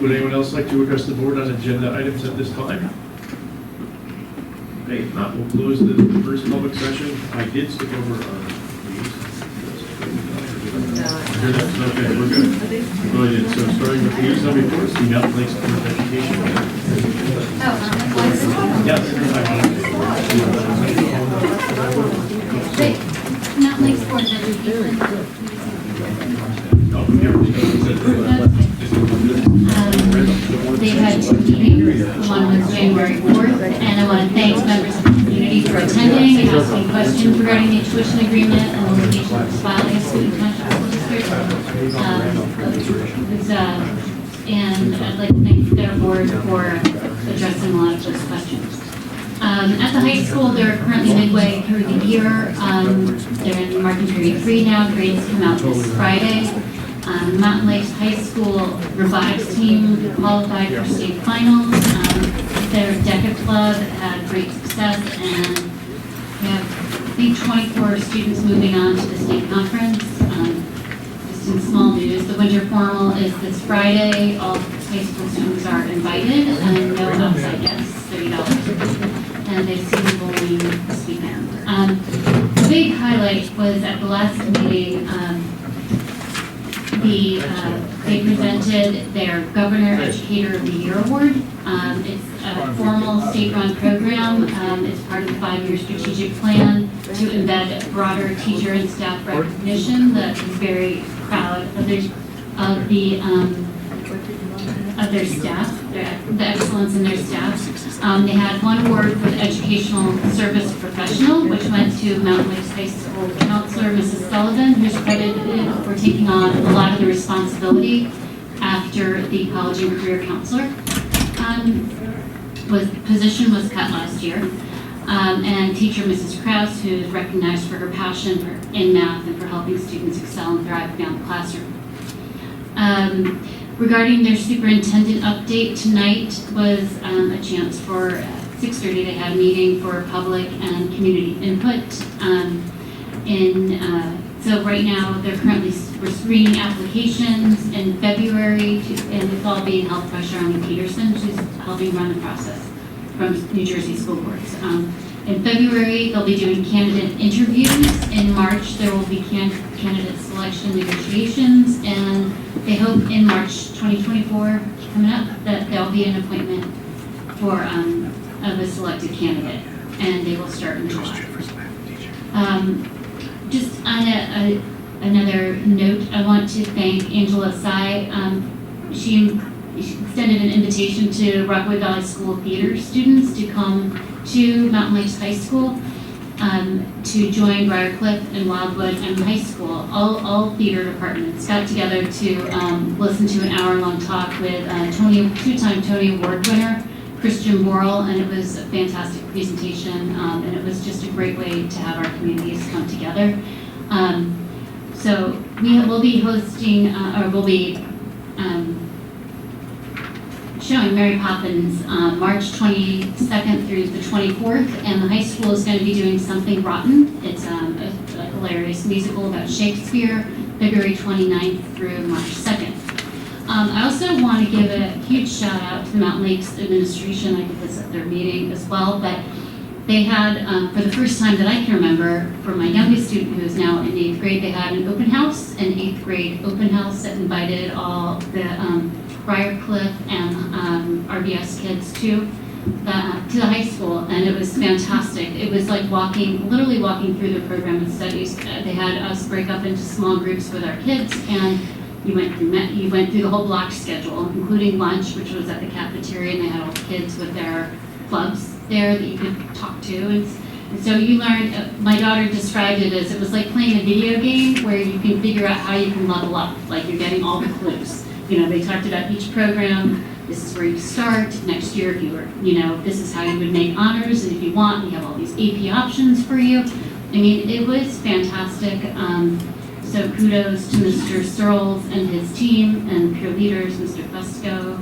Would anyone else like to address the board on agenda items at this time? Okay, if not, we'll close the first public session. I did skip over our meetings. Okay, we're good. Go ahead. So starting with news number 4, the Mountain Lakes Board of Education. Mountain Lakes Board of Education. They had 2 meetings. One was January 4th, and I want to thank members of the community for attending and asking questions regarding the tuition agreement and the location of filing a student township school district. And I'd like to thank their board for addressing a lot of those questions. At the high school, they're currently midway through the year. They're in marking period 3 now. Grades come out this Friday. Mountain Lakes High School robotics team qualified for state finals. Their DECA club had great success, and we have, I think, 24 students moving on to the state conference. Just in small news, the winter formal is this Friday. All high school students are invited, and no outside guests, $30. And they've seen the bowling this weekend. The big highlight was at the last meeting. They presented their Governor Educator of the Year Award. It's a formal state-run program. It's part of the 5-year strategic plan to embed broader teacher and staff recognition that is very proud of their staff, the excellence in their staff. They had one award for the Educational Service Professional, which went to Mountain Lakes High School counselor, Mrs. Sullivan, who's credited for taking on a lot of the responsibility after the college and career counselor position was cut last year. And teacher Mrs. Krause, who's recognized for her passion in math and for helping students excel and thrive beyond the classroom. Regarding their superintendent update, tonight was a chance for 6:30. They had a meeting for public and community input. So right now, they're currently screening applications in February, and it's all being held pressure on Peterson, who's helping run the process from New Jersey School Boards. In February, they'll be doing candidate interviews. In March, there will be candidate selection negotiations, and they hope in March 2024 coming up that there'll be an appointment for of a selected candidate, and they will start in July. Just on another note, I want to thank Angela Tsai. She extended an invitation to Rockaway Valley School Theater students to come to Mountain Lakes High School to join Briarcliff and Wildwood and High School. All theater departments got together to listen to an hour-long talk with two-time Tony Award winner Christian Borrell, and it was a fantastic presentation, and it was just a great way to have our communities come together. So we'll be hosting, we'll be showing Mary Poppins March 22nd through the 24th, and the high school is going to be doing Something Rotten. It's a hilarious musical about Shakespeare, February 29th through March 2nd. I also want to give a huge shout out to the Mountain Lakes administration. I did this at their meeting as well, but they had, for the first time that I can remember, for my youngest student who is now in 8th grade, they had an open house, an 8th grade open house that invited all the Briarcliff and RBS kids too. to the high school, and it was fantastic. It was like literally walking through the program and studies. They had us break up into small groups with our kids, and you went through the whole block schedule, including lunch, which was at the cafeteria, and they had all the kids with their clubs there that you could talk to. And so you learned, my daughter described it as it was like playing a video game where you can figure out how you can level up, like you're getting all the clues. They talked about each program. This is where you start. Next year, if you were, this is how you would make honors, and if you want, we have all these AP options for you. I mean, it was fantastic. So kudos to Mr. Searles and his team and peer leaders, Mr. Fusco,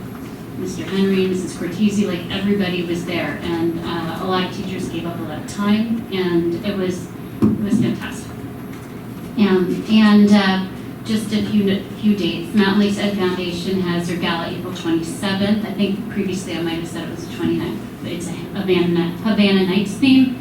Mr. Henry, Mrs. Cortese, like everybody was there, and a lot of teachers gave up a lot of time, and it was fantastic. And just a few dates. Mountain Lakes Ed Foundation has their gala April 27th. I think previously I might have said it was the 29th. It's a Havana Nights theme.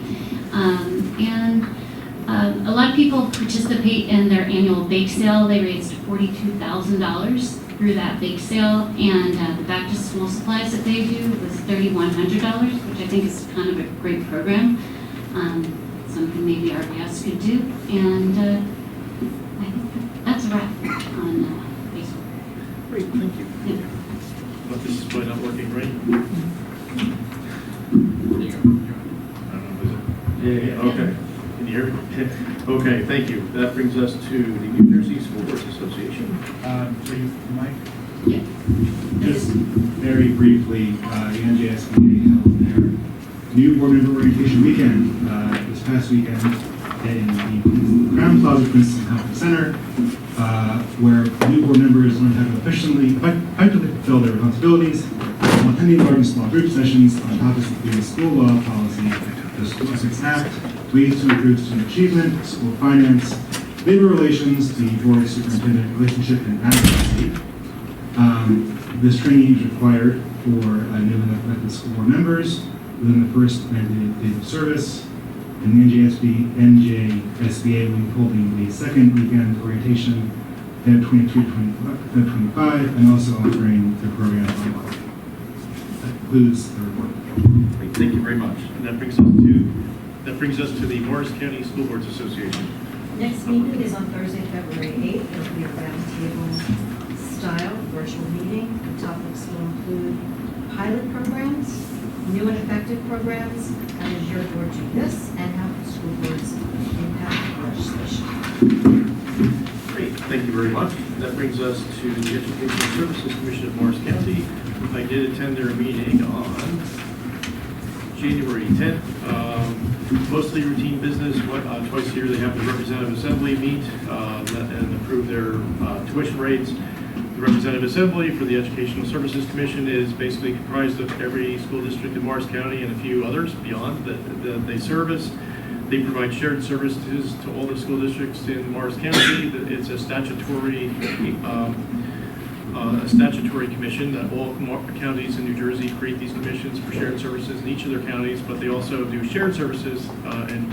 A lot of people participate in their annual bake sale. They raised $42,000 through that bake sale, and the back to school supplies that they do was $3,100, which I think is kind of a great program. Something maybe RBS could do. And I think that's a wrap on Facebook. Great, thank you. Yeah. But this is probably not working, right? There you go. I don't know, is it? Yeah, okay. Can you hear me? Okay, thank you. That brings us to the New Jersey School Boards Association. Please, Mike? Yeah. Just very briefly, the NJSBA held their new board member orientation weekend this past weekend in the Crown Plaza Princeton Conference Center, where new board members learned how to effectively fulfill their responsibilities while attending large and small group sessions on topics including school law, policy, the School Ethics Act, ways to improve student achievement, school finance, labor relations, the board superintendent relationship, and advocacy. This training is required for new and elected school board members within the first mandated days of service. And the NJSBA will be holding the second weekend orientation Feb 22 to 25, and also offering the program online. That concludes the report. Great, thank you very much. And that brings us to the Morris County School Boards Association. Next meeting is on Thursday, February 8th. It'll be a roundtable style virtual meeting. The topics will include pilot programs, new and effective programs, how does your board do this, and how can school boards impact legislation. Great, thank you very much. That brings us to the Educational Services Commission of Morris County. I did attend their meeting on January 10th. Mostly routine business. Twice a year they have the representative assembly meet and approve their tuition rates. The representative assembly for the Educational Services Commission is basically comprised of every school district in Morris County and a few others beyond that they service. They provide shared services to all the school districts in Morris County. It's a statutory commission that all counties in New Jersey create these commissions for shared services in each of their counties, but they also do shared services and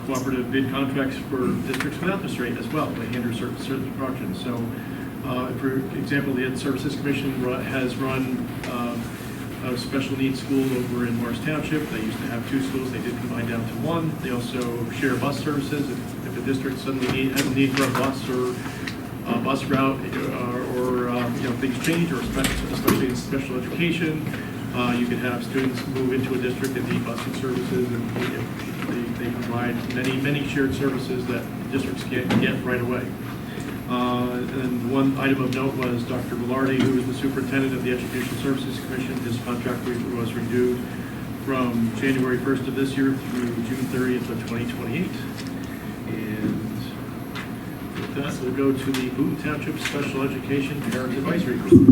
cooperative bid contracts for districts without this rate as well. They handle certain functions. So, for example, the Ed Services Commission has run a special needs school over in Morris Township. They used to have 2 schools. They did combine down to 1. They also share bus services. If a district suddenly has a need for a bus or bus route or things change, or especially in special education, you could have students move into a district and need busing services, and they provide many shared services that districts can't get right away. And one item of note was Dr. Velarde, who is the superintendent of the Educational Services Commission. His contract was renewed from January 1st of this year through June 30th of 2028. And with that, we'll go to the Boonton Township Special Education Parent Advisory Group.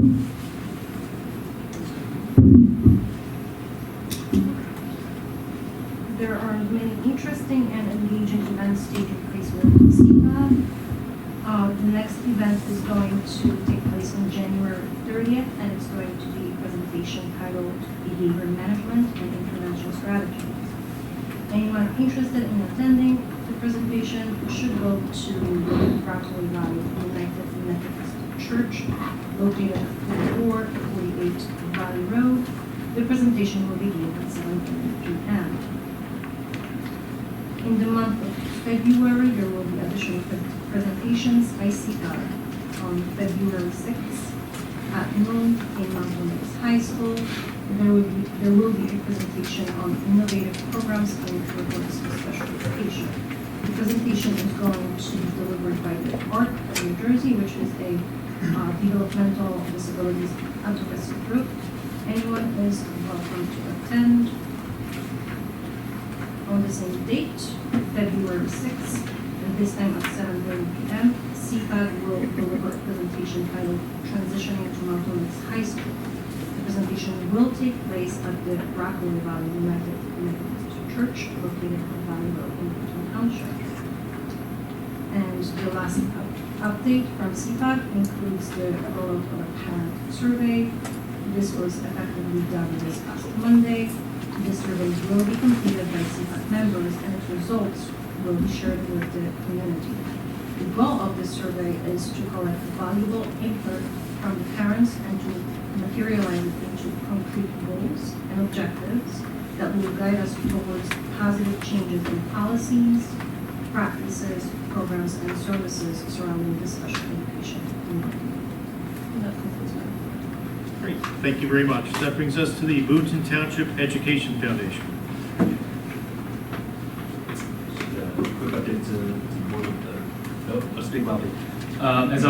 There are many interesting and engaging events taking place within SEPA. The next event is going to take place on January 30th, and it's going to be a presentation titled Behavior Management and Intervention Strategies. Anyone interested in attending the presentation should go to the Rockaway Valley United Methodist Church, located at 4448 Valley Road. The presentation will begin at 7:30 p.m. In the month of February, there will be additional presentations by CPAR on February 6th at noon in Mountain Lakes High School. There will be a presentation on innovative programs in regards to special education. The presentation is going to be delivered by the ARC of New Jersey, which is a developmental disabilities advocacy group. Anyone is welcome to attend. On the same date, February 6th, and this time at 7:30 p.m., CPAD will deliver a presentation titled Transitioning to Mountain Lakes High School. The presentation will take place at the Rockaway Valley United Methodist Church, located on Valley Road in Boonton Township. And the last update from CPAD includes the rollout of a parent survey. This was effectively done this past Monday. The survey will be completed by CPAD members, and its results will be shared with the community. The goal of this survey is to collect valuable input from the parents and to materialize it into concrete goals and objectives that will guide us towards positive changes in policies, practices, programs, and services surrounding the special education community. And that concludes my report. Great, thank you very much. That brings us to the Boonton Township Education Foundation. Quick update to the board of the, let's speak loudly. As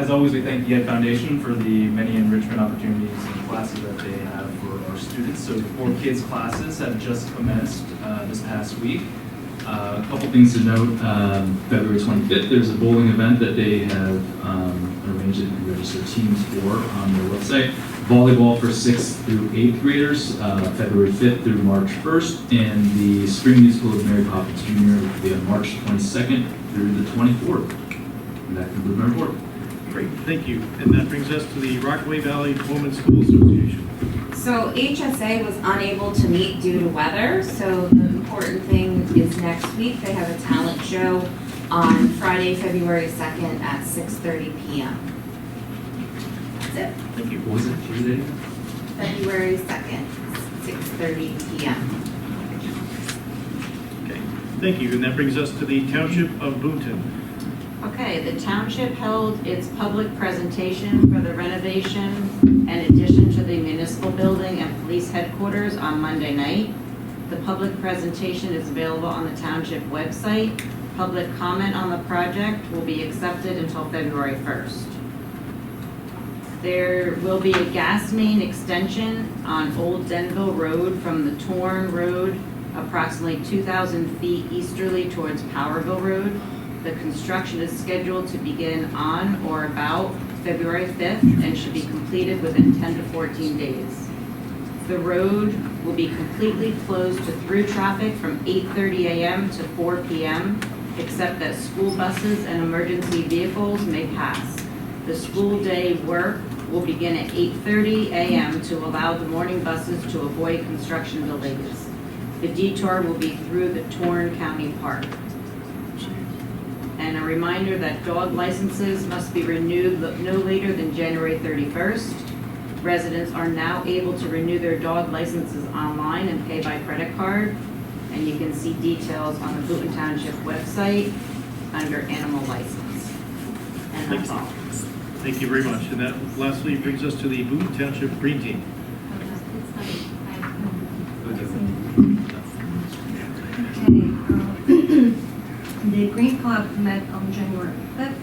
always, we thank the Ed Foundation for the many enrichment opportunities and classes that they have for our students. So the 4 Kids classes have just commenced this past week. A couple things to note, February 25th, there's a bowling event that they have arranged and registered teams for on their website. Volleyball for 6th through 8th graders, February 5th through March 1st, and the Spring Musical of Mary Poppins Jr. will be on March 22nd through the 24th. And that concludes my report. Great, thank you. And that brings us to the Rockaway Valley Women's School Association. So HSA was unable to meet due to weather, so the important thing is next week they have a talent show on Friday, February 2nd at 6:30 p.m. That's it. Thank you. What was it? Tuesday? February 2nd, 6:30 p.m. Okay, thank you. And that brings us to the Township of Boonton. Okay, the township held its public presentation for the renovation and addition to the municipal building and police headquarters on Monday night. The public presentation is available on the township website. Public comment on the project will be accepted until February 1st. There will be a gas main extension on Old Denville Road from the Torn Road, approximately 2,000 feet easterly towards Powerville Road. The construction is scheduled to begin on or about February 5th and should be completed within 10 to 14 days. The road will be completely closed to through traffic from 8:30 a.m. to 4 p.m., except that school buses and emergency vehicles may pass. The school day work will begin at 8:30 a.m. to allow the morning buses to avoid construction delays. The detour will be through the Torn County Park. And a reminder that dog licenses must be renewed no later than January 31st. Residents are now able to renew their dog licenses online and pay by credit card. And you can see details on the Boonton Township website under animal license. And that's all. Thank you very much. And that lastly brings us to the Boonton Township Green Team. The Green Club met on January 5th,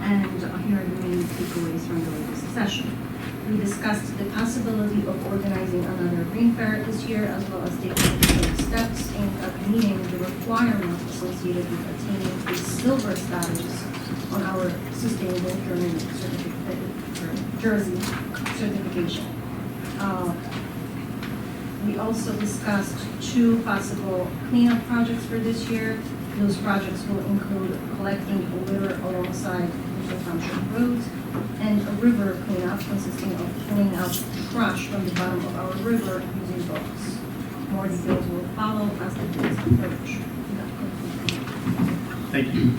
and here are the main takeaways from the latest session. We discussed the possibility of organizing another Green Fair this year, as well as taking additional steps aimed at meeting the requirements associated with attaining a silver status on our Sustainable Journey Jersey certification. We also discussed 2 possible cleanup projects for this year. Those projects will include collecting litter alongside the Township roads and a river cleanup consisting of pulling out trash from the bottom of our river using boats. More details will follow as the days approach. Thank you.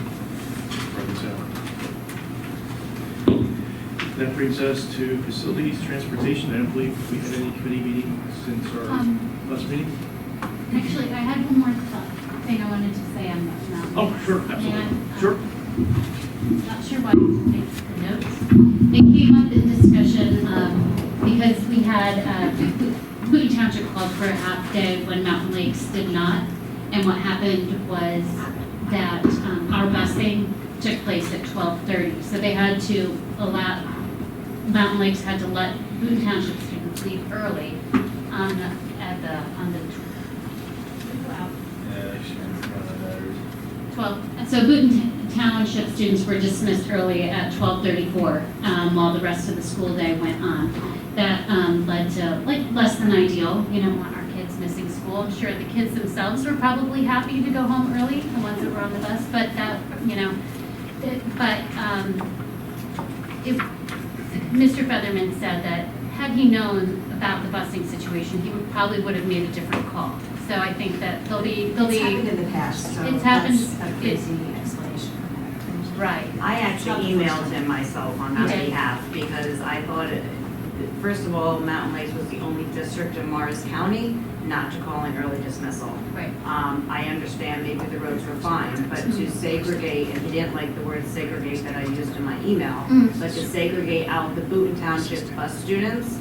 that brings us to facilities, transportation. I don't believe we had any committee meeting since our last meeting. Actually, I had one more thing I wanted to say on that. Oh, sure, absolutely. And, Sure. Not sure why I didn't make the notes. It came up in discussion because we had Boonton Township called for a half day when Mountain Lakes did not. And what happened was that our busing took place at 12:30. So they had to Mountain Lakes had to let Boonton Township students leave early on the 12. So Boonton Township students were dismissed early at 12:34 while the rest of the school day went on. That led to less than ideal. You don't want our kids missing school. I'm sure the kids themselves were probably happy to go home early, the ones that were on the bus. But that Mr. Featherman said that had he known about the busing situation, he probably would have made a different call. So I think that they'll be. It's happened in the past, so It's happened. that's a crazy explanation. Right. I actually emailed him myself on that Okay. behalf because I thought, first of all, Mountain Lakes was the only district in Morris County not to call an early dismissal. Right. I understand maybe the roads were fine, but to segregate, and he didn't like the word segregate that I used in my email, but to segregate out the Boonton Township bus students,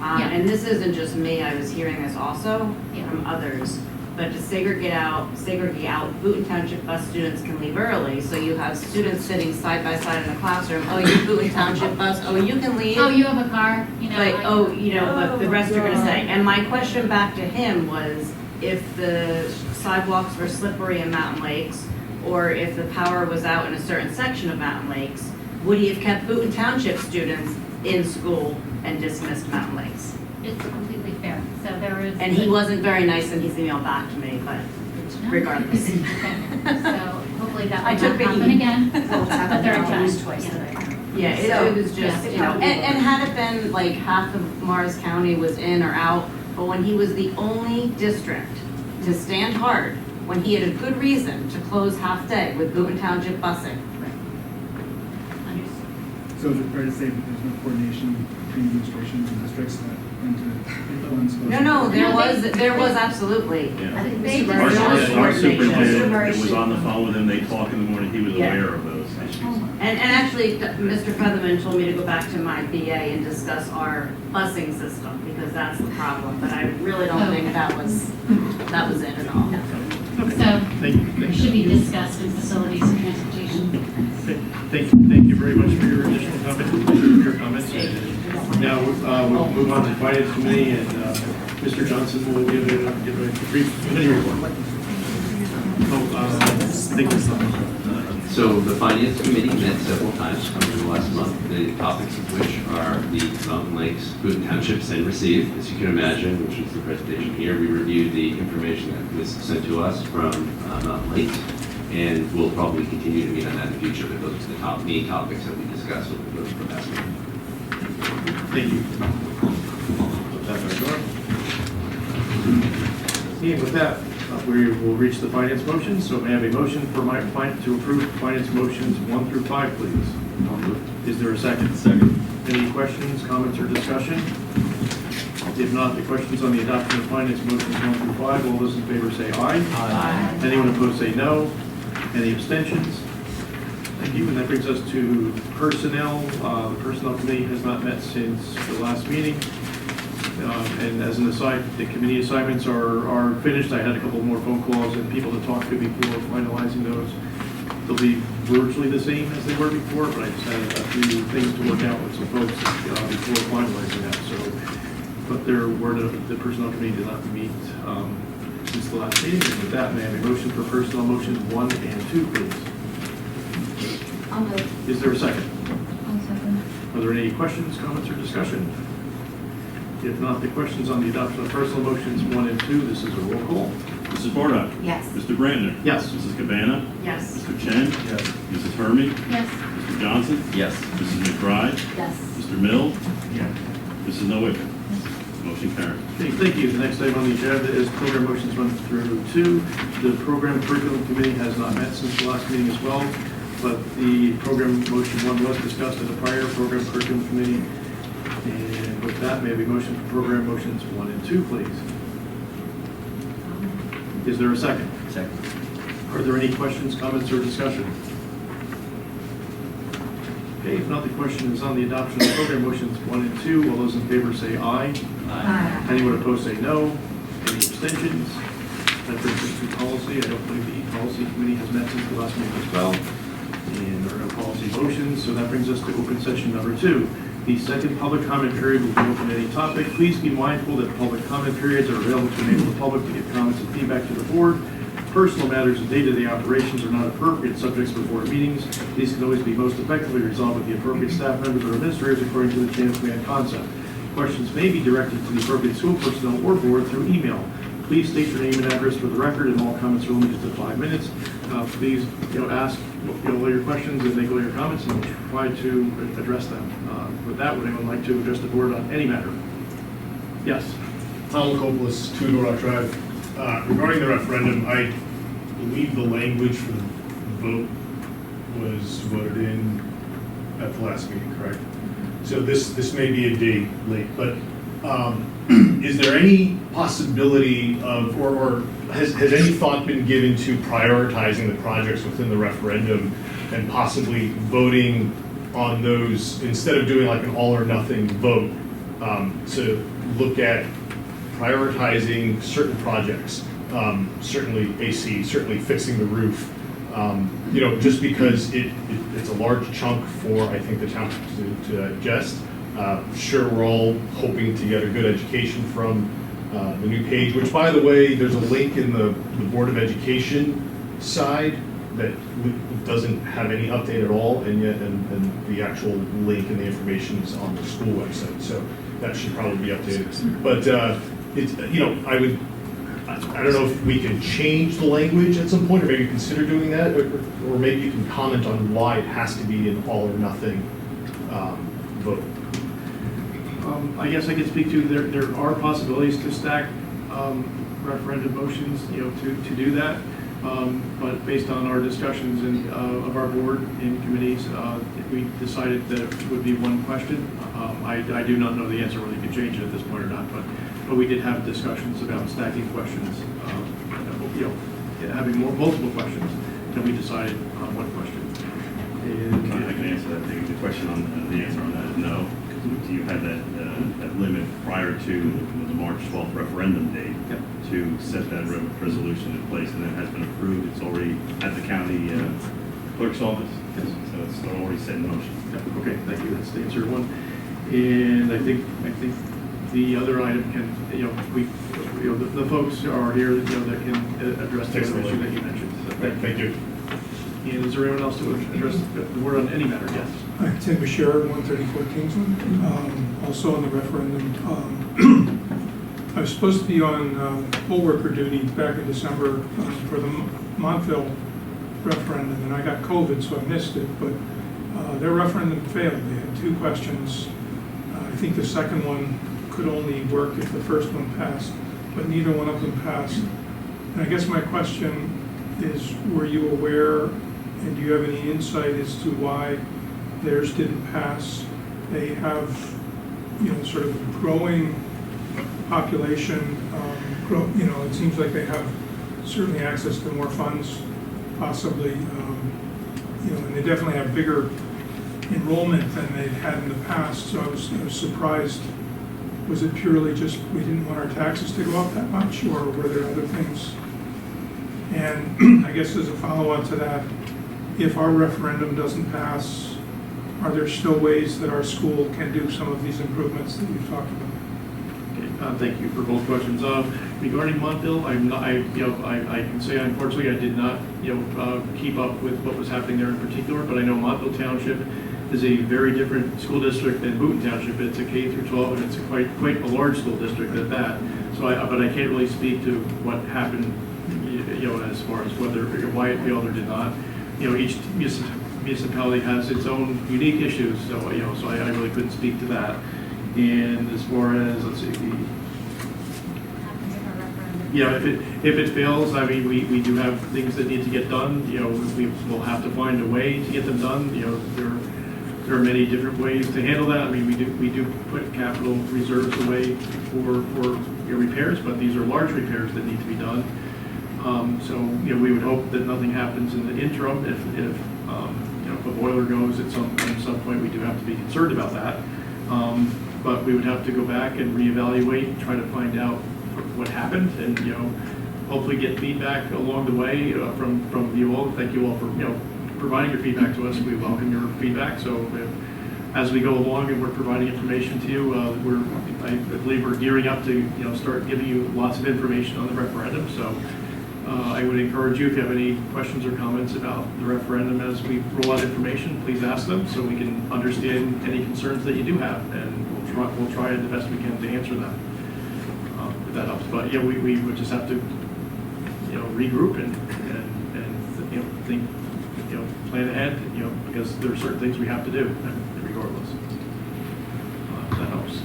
and this isn't just me, I was hearing this also from others, but to segregate out Boonton Township bus students can leave early, so you have students sitting side by side in a classroom, oh, you're Boonton Township bus, oh, you can leave. Oh, you have a car, you know. But, but the rest are gonna say, and my question back to him was, if the sidewalks were slippery in Mountain Lakes, or if the power was out in a certain section of Mountain Lakes, would he have kept Boonton Township students in school and dismissed Mountain Lakes? It's completely fair. So there was. And he wasn't very nice in his email back to me, but regardless. Okay. So hopefully that I will took not the happen heat. again. Well, it's But happened they're now at least twice. Yeah, it was just, and had it been like half of Morris County was in or out, but when he was the only district to stand hard, when he had a good reason to close half day with Boonton Township busing. So is it fair to say that there's no coordination between administrations and districts that went to influence those? No, there was absolutely. Yeah. I think Our there was coordination. superintendent was on the phone with him, they talked in the morning, he was aware of those issues. And actually, Mr. Featherman told me to go back to my BA and discuss our busing system, because that's the problem, but I really don't think that was it at all. So Thank you. it should be discussed in facilities and transportation. Thank you very much for your additional comments. Now, we'll move on to Finance Committee, and Mr. Johnson will give a brief committee report. Thank you. So the Finance Committee met several times over the last month, the topics of which are the Mountain Lakes, Boonton Township send receive, as you can imagine, which is the presentation here. We reviewed the information that was sent to us from Mountain Lakes, and we'll probably continue to meet on that in the future, but those are the main topics that we discussed over the past meeting. Thank you. Put that back on. Okay, with that, we will reach the finance motions. So may I have a motion for my client to approve finance motions 1 through 5, please? Is there a second? Second. Any questions, comments, or discussion? If not, the questions on the adoption of finance motions 1 through 5, all those in favor say aye. Aye. Anyone opposed say no. Any abstentions? Thank you. And that brings us to personnel. The Personnel Committee has not met since the last meeting. And as an aside, the committee assignments are finished. I had a couple more phone calls and people to talk to before finalizing those. They'll be virtually the same as they were before, but I just had a few things to work out with some folks before finalizing that. So, but the Personnel Committee did not meet since the last meeting. And with that, may I have a motion for personnel motions 1 and 2, please? I'll move. Is there a second? I'll second. Are there any questions, comments, or discussion? If not, the questions on the adoption of personal motions 1 and 2, this is a roll call. Mrs. Bordock? Yes. Mr. Brandner? Yes. Mrs. Cabana? Yes. Mr. Chen? Yes. Mrs. Hermy? Yes. Mr. Johnson? Yes. Mrs. McBride? Yes. Mr. Mill? Yeah. Mrs. Nowicker? Motion carried. Okay, thank you. The next item on the agenda is program motions 1 through 2. The program curriculum committee has not met since the last meeting as well. but the program motion 1 was discussed at the prior program curriculum committee. And with that, may I have a motion for program motions 1 and 2, please? Is there a second? Second. Are there any questions, comments, or discussion? Okay, if not, the question is on the adoption of program motions 1 and 2. All those in favor say aye. Aye. Anyone opposed say no. Any abstentions? That brings us to policy. I don't believe the policy committee has met since the last meeting as well. And there are no policy motions, so that brings us to open session number 2. The second public comment period will be open to any topic. Please be mindful that public comment periods are available to enable the public to give comments and feedback to the board. Personal matters and day-to-day operations are not appropriate subjects for board meetings. These can always be most effectively resolved with the appropriate staff members or administrators according to the chain of command concept. Questions may be directed to the appropriate school personnel or board through email. Please state your name and address for the record, and all comments are limited to 5 minutes. Please, ask all your questions and make all your comments, and we'll try to address them. With that, would anyone like to address the board on any matter? Yes. Tom Copeless, 2 Eagle Rock Drive. Regarding the referendum, I believe the language for the vote was voted in at the last meeting, correct? So this may be a day late, but is there any possibility of, or has any thought been given to prioritizing the projects within the referendum and possibly voting on those instead of doing like an all or nothing vote, to look at prioritizing certain projects, certainly AC, certainly fixing the roof, just because it's a large chunk for, I think, the township to digest. Sure, we're all hoping to get a good education from the new page, which, by the way, there's a link in the Board of Education side that doesn't have any update at all, and yet and the actual link and the information is on the school website, so that should probably be updated. But it's, I don't know if we can change the language at some point, or maybe consider doing that, or maybe you can comment on why it has to be an all or nothing vote. I guess I could speak to, there are possibilities to stack referendum motions, to do that. But based on our discussions of our board and committees, we decided that it would be one question. I do not know the answer, whether you can change it at this point or not, but we did have discussions about stacking questions, having multiple questions, and we decided on one question. And I can answer that. The question on the answer on that is no. So you had that limit prior to the March 12th referendum date to set that resolution in place, and that has been approved. It's already at the county clerk's office, so it's already set in motion. Okay, thank you. That's the answer to one. And I think the other item can, the folks are here, that can address the other issue that you mentioned. So Thank you. And is there anyone else to address the board on any matter? Yes. Hi, Tim Bashir, 134 Kingsland. Also on the referendum. I was supposed to be on poll worker duty back in December for the Montville referendum, and I got COVID, so I missed it. But their referendum failed. They had 2 questions. I think the second one could only work if the first one passed, but neither one of them passed. And I guess my question is, were you aware, and do you have any insight as to why theirs didn't pass? They have, sort of a growing population. It seems like they have certainly access to more funds, possibly, and they definitely have bigger enrollment than they've had in the past. So I was surprised. Was it purely just we didn't want our taxes to go up that much, or were there other things? And I guess as a follow-up to that, if our referendum doesn't pass, are there still ways that our school can do some of these improvements that you've talked about? Okay, thank you for both questions. Regarding Montville, I can say unfortunately I did not, keep up with what was happening there in particular, but I know Montville Township is a very different school district than Boonton Township. It's a K through 12, and it's quite a large school district at that. So, but I can't really speak to what happened, as far as why it failed or did not. Each municipality has its own unique issues, so so I really couldn't speak to that. And as far as, let's see, Happens if our referendum if it fails, I mean, we do have things that need to get done, we will have to find a way to get them done, there are many different ways to handle that. I mean, we do put capital reserves away for repairs, but these are large repairs that need to be done. So, we would hope that nothing happens in the interim. If a boiler goes at some point, we do have to be concerned about that. But we would have to go back and reevaluate, try to find out what happened, and hopefully get feedback along the way from you all. Thank you all for providing your feedback to us. We welcome your feedback. So as we go along and we're providing information to you, I believe we're gearing up to start giving you lots of information on the referendum. So I would encourage you, if you have any questions or comments about the referendum as we roll out information, please ask them so we can understand any concerns that you do have, and we'll try the best we can to answer them. If that helps. But we would just have to regroup and think, plan ahead, because there are certain things we have to do regardless. If that helps.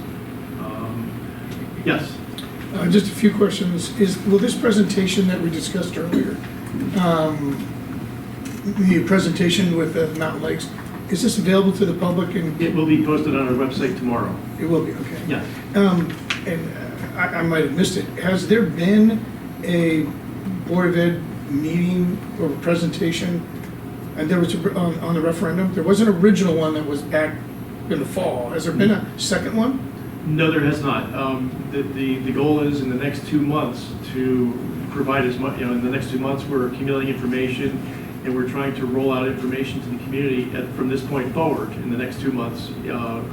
Yes. Just a few questions. Will this presentation that we discussed earlier, the presentation with Mountain Lakes, is this available to the public? And it will be posted on our website tomorrow. It will be, okay. Yeah. And I might have missed it. Has there been a Board of Ed meeting or presentation? And there was on the referendum. There was an original one that was back in the fall. Has there been a second one? No, there has not. The goal is in the next 2 months to provide as much, in the next 2 months we're accumulating information and we're trying to roll out information to the community from this point forward in the next 2 months,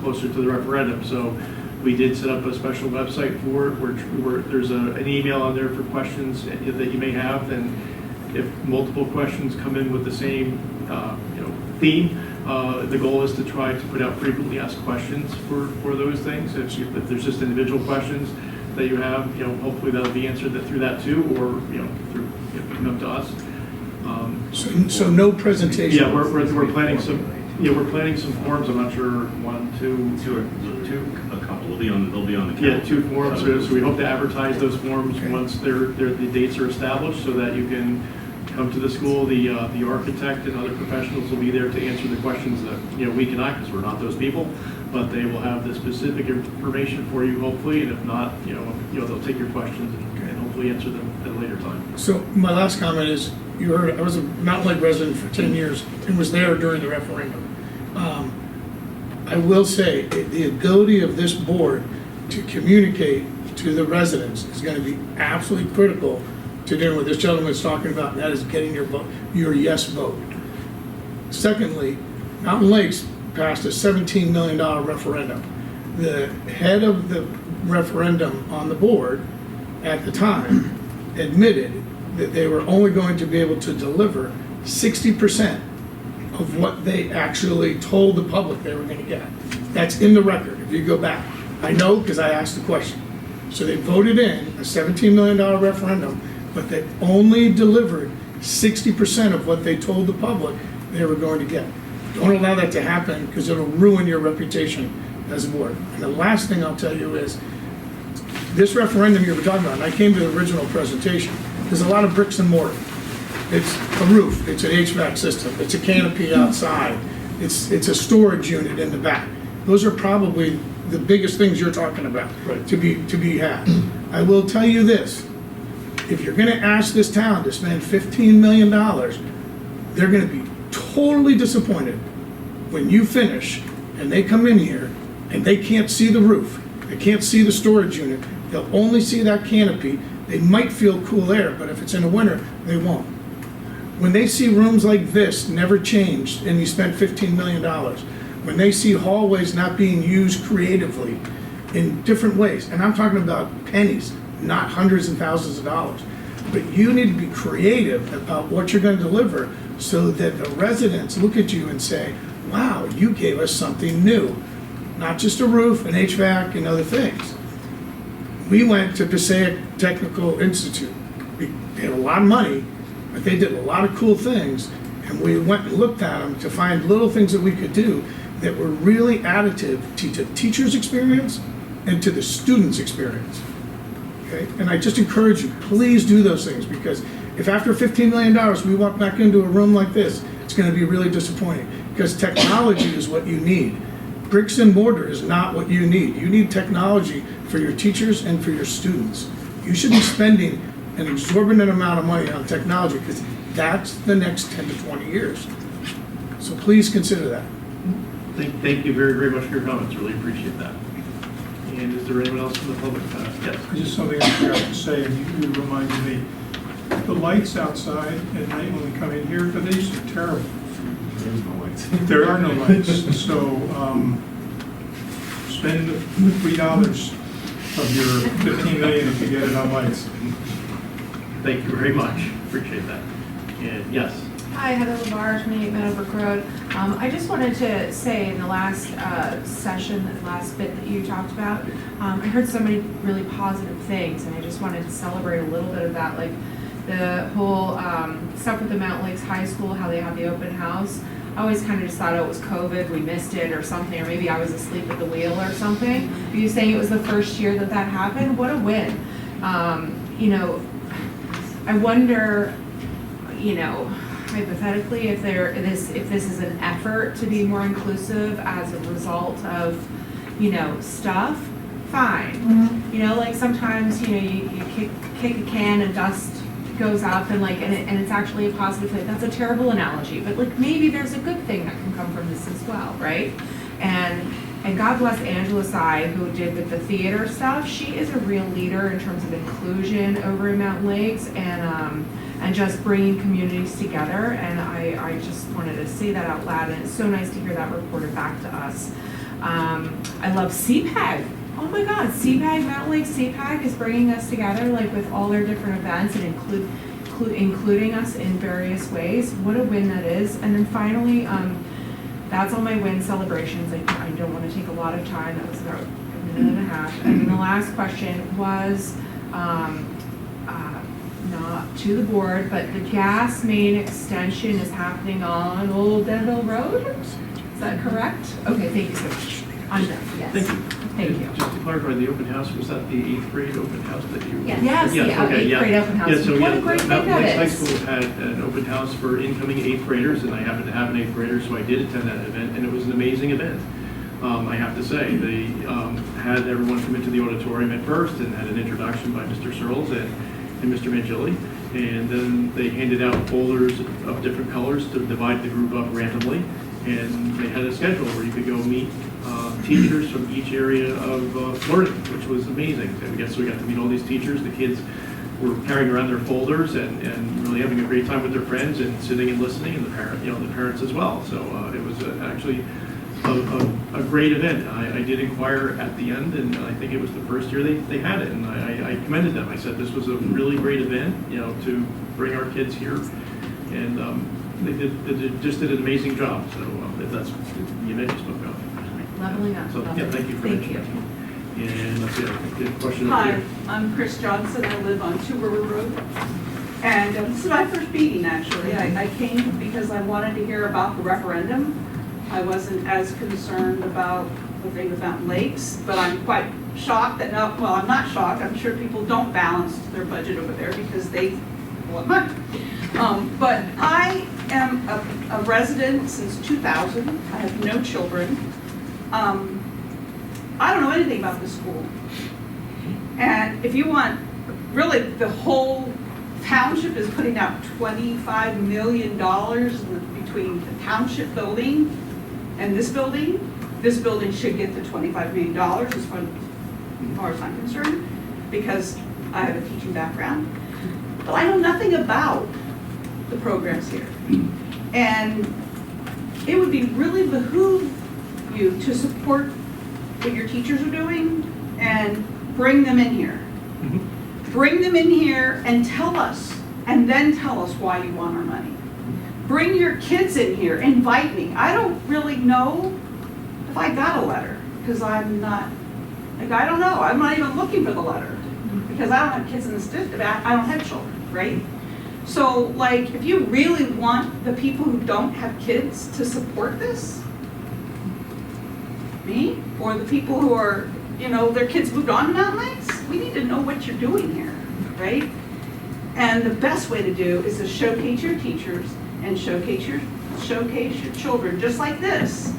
closer to the referendum. So we did set up a special website for it where there's an email on there for questions that you may have, and if multiple questions come in with the same theme, the goal is to try to put out frequently asked questions for those things. If there's just individual questions that you have, hopefully that'll be answered through that too, or through coming up to us. So no presentation. Yeah, we're planning some. We're planning some forms. I'm not sure, one, two, a couple. They'll be on the calendar. Yeah, 2 forms. So we hope to advertise those forms once the dates are established, so that you can come to the school. The architect and other professionals will be there to answer the questions that we cannot, because we're not those people. But they will have the specific information for you, hopefully. And if not, they'll take your questions and hopefully answer them at a later time. So my last comment is, you heard I was a Mountain Lake resident for 10 years and was there during the referendum. I will say the ability of this board to communicate to the residents is going to be absolutely critical to doing what this gentleman is talking about, and that is getting your vote, your yes vote. Secondly, Mountain Lakes passed a $17 million referendum. The head of the referendum on the board at the time admitted that they were only going to be able to deliver 60% of what they actually told the public they were going to get. That's in the record, if you go back. I know because I asked the question. So they voted in a $17 million referendum, but they only delivered 60% of what they told the public they were going to get. Don't allow that to happen, because it'll ruin your reputation as a board. And the last thing I'll tell you is, this referendum you were talking about, and I came to the original presentation, there's a lot of bricks and mortar. It's a roof, it's an HVAC system, it's a canopy outside, it's a storage unit in the back. Those are probably the biggest things you're talking about to be had. I will tell you this, if you're gonna ask this town to spend $15 million, they're gonna be totally disappointed when you finish and they come in here and they can't see the roof, they can't see the storage unit, they'll only see that canopy. They might feel cool air, but if it's in the winter, they won't. When they see rooms like this never changed and you spent $15 million, when they see hallways not being used creatively in different ways, and I'm talking about pennies, not hundreds and thousands of dollars, but you need to be creative about what you're going to deliver so that the residents look at you and say, wow, you gave us something new, not just a roof, an HVAC, and other things. We went to Passaic Technical Institute. We had a lot of money, but they did a lot of cool things, and we went and looked at them to find little things that we could do that were really additive to the teacher's experience and to the student's experience. okay? And I just encourage you, please do those things, because if after $15 million, we walk back into a room like this, it's gonna be really disappointing, because technology is what you need. Bricks and mortar is not what you need. You need technology for your teachers and for your students. You should be spending an exorbitant amount of money on technology, because that's the next 10 to 20 years. So please consider that. Thank you very, very much for your comments, really appreciate that. And is there anyone else from the public? Yes. Just something I forgot to say, and you reminded me, the lights outside at night when we come in here, the days are terrible. There's no lights. There are no lights, so spend the $3 of your 15 million if you get it on lights. Thank you very much, appreciate that. And yes. Hi, Heather LaBarge, 28 Meadowbrook Road. I just wanted to say in the last session, the last bit that you talked about, I heard so many really positive things, and I just wanted to celebrate a little bit of that, like the whole stuff with the Mountain Lakes High School, how they had the open house. I always kind of just thought, oh, it was COVID, we missed it or something, or maybe I was asleep at the wheel or something. Are you saying it was the first year that that happened? What a win. You know, I wonder, you know, hypothetically, if this is an effort to be more inclusive as a result of, you know, stuff, fine. Mm-hmm. You know, like sometimes, you know, you kick a can and dust goes up and like, and it's actually a positive thing. That's a terrible analogy, but like maybe there's a good thing that can come from this as well, right? And God bless Angela Tsai, who did with the theater stuff. She is a real leader in terms of inclusion over in Mountain Lakes and just bringing communities together. And I just wanted to say that out loud. And it's so nice to hear that reported back to us. I love CPAG. Oh my God, CPAG, Mountain Lakes CPAG is bringing us together like with all their different events and including us in various ways. What a win that is. And then finally, that's all my win celebrations. I don't want to take a lot of time. That was about a minute and a half. And then the last question was, not to the board, but the gas main extension is happening on Old Denville Road? Is that correct? Okay, thank you so much. I'm done, yes. Thank you. Thank you. Just to clarify, the open house, was that the 8th grade open house that you? Yes, the okay, 8th grade open house. Yeah, so What a great thing Mountain that Lakes is. High School had an open house for incoming 8th graders, and I happened to have an 8th grader, so I did attend that event, and it was an amazing event. I have to say, they had everyone come into the auditorium at first and had an introduction by Mr. Searles and Mr. Mangilli, and then they handed out folders of different colors to divide the group up randomly, and they had a schedule where you could go meet teachers from each area of Florida, which was amazing. And I guess we got to meet all these teachers. The kids were carrying around their folders and really having a great time with their friends and sitting and listening, and the parents as well. So it was actually a great event. I did inquire at the end, and I think it was the first year they had it, and I commended them. I said this was a really great event, you know, to bring our kids here, and they just did an amazing job. So if that's the event you spoke of. Leveling up. So yeah, thank you for mentioning that. And let's see, I think the question. Hi, I'm Chris Johnson. I live on Two River Road. And this is my first meeting, actually. I came because I wanted to hear about the referendum. I wasn't as concerned about the thing with Mountain Lakes, but I'm quite shocked that, well, I'm not shocked. I'm sure people don't balance their budget over there because they want money. But I am a resident since 2000. I have no children. I don't know anything about this school. And if you want, really, the whole township is putting out $25 million between the township building and this building. This building should get the $25 million as far as I'm concerned, because I have a teaching background. But I know nothing about the programs here. And it would be really behoove you to support what your teachers are doing and bring them in here. Bring them in here and tell us, and then tell us why you want our money. Bring your kids in here, invite me. I don't really know if I got a letter, because I'm not, like, I don't know. I'm not even looking for the letter, because I don't have kids in this district. I don't have children, right? So, like, if you really want the people who don't have kids to support this, me, or the people who are, you know, their kids moved on to Mountain Lakes, we need to know what you're doing here, right? And the best way to do is to showcase your teachers and showcase your children, just like this.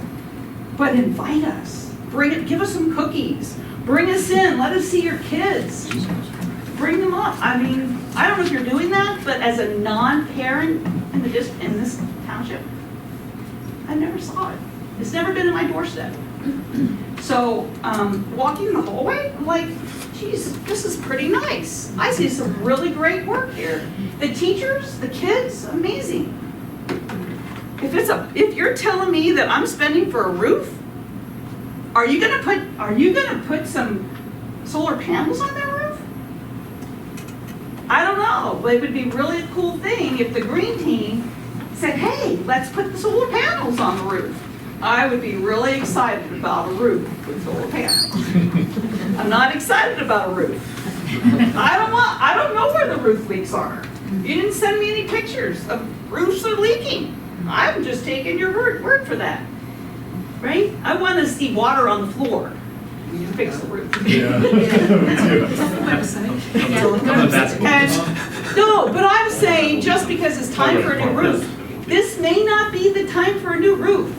But invite us, give us some cookies, bring us in, let us see your kids. Bring them up. I mean, I don't know if you're doing that, but as a non-parent in this township, I never saw it. It's never been in my doorstep. So walking the hallway, I'm like, geez, this is pretty nice. I see some really great work here. The teachers, the kids, amazing. If you're telling me that I'm spending for a roof, are you gonna put some solar panels on that roof? I don't know, but it would be really a cool thing if the green team said, hey, let's put the solar panels on the roof. I would be really excited about a roof with solar panels. I'm not excited about a roof. I don't know where the roof leaks are. You didn't send me any pictures of roofs are leaking. I'm just taking your word for that, right? I want to see water on the floor. You fix the roof. Yeah. No, but I'm saying just because it's time for a new roof, this may not be the time for a new roof.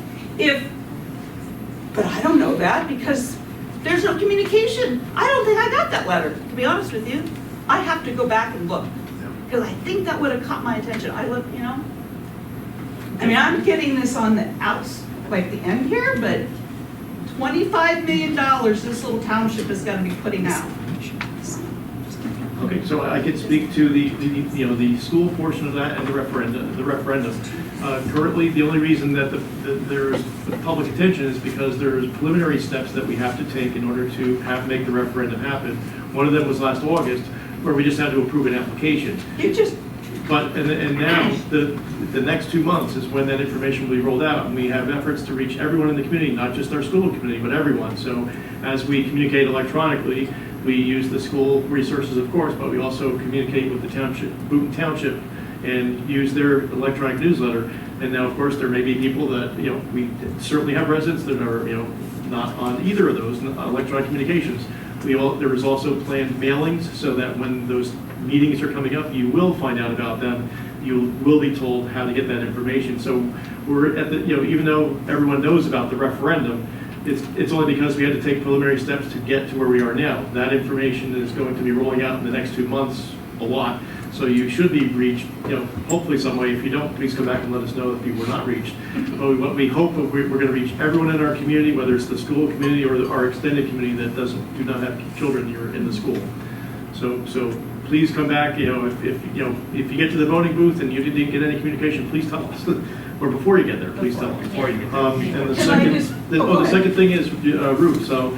But I don't know that because there's no communication. I don't think I got that letter, to be honest with you. I have to go back and look because I think that would have caught my attention. I look, you know. I mean, I'm getting this on the outs, like the end here, but $25 million this little township is going to be putting out. Okay, so I can speak to the school portion of that and the referendum. Currently, the only reason that there's public attention is because there's preliminary steps that we have to take in order to make the referendum happen. One of them was last August, where we just had to approve an application. And now the next 2 months is when that information will be rolled out, and we have efforts to reach everyone in the community, not just our school community, but everyone. So as we communicate electronically, we use the school resources, of course, but we also communicate with the township, Boonton Township, and use their electronic newsletter. And now, of course, there may be people that, we certainly have residents that are, not on either of those electronic communications. There is also planned mailings so that when those meetings are coming up, you will find out about them. You will be told how to get that information. So we're at the, even though everyone knows about the referendum, it's only because we had to take preliminary steps to get to where we are now. That information is going to be rolling out in the next 2 months a lot. So you should be reached, hopefully some way. If you don't, please come back and let us know that you were not reached. But what we hope we're going to reach everyone in our community, whether it's the school community or our extended community that do not have children here in the school. So please come back. If you get to the voting booth and you didn't get any communication, please tell us. Or before you get there, please tell us. And the second thing is roofs. So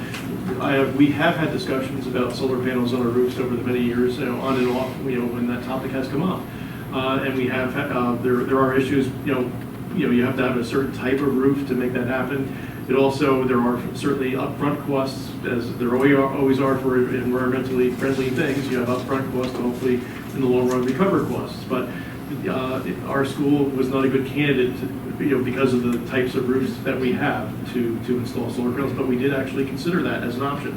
we have had discussions about solar panels on our roofs over the many years, on and off, when that topic has come up. And we have, there are issues, you have to have a certain type of roof to make that happen. There are certainly upfront costs, as there always are for environmentally friendly things. You have upfront costs to hopefully, in the long run, recover costs. But our school was not a good candidate because of the types of roofs that we have to install solar panels, but we did actually consider that as an option.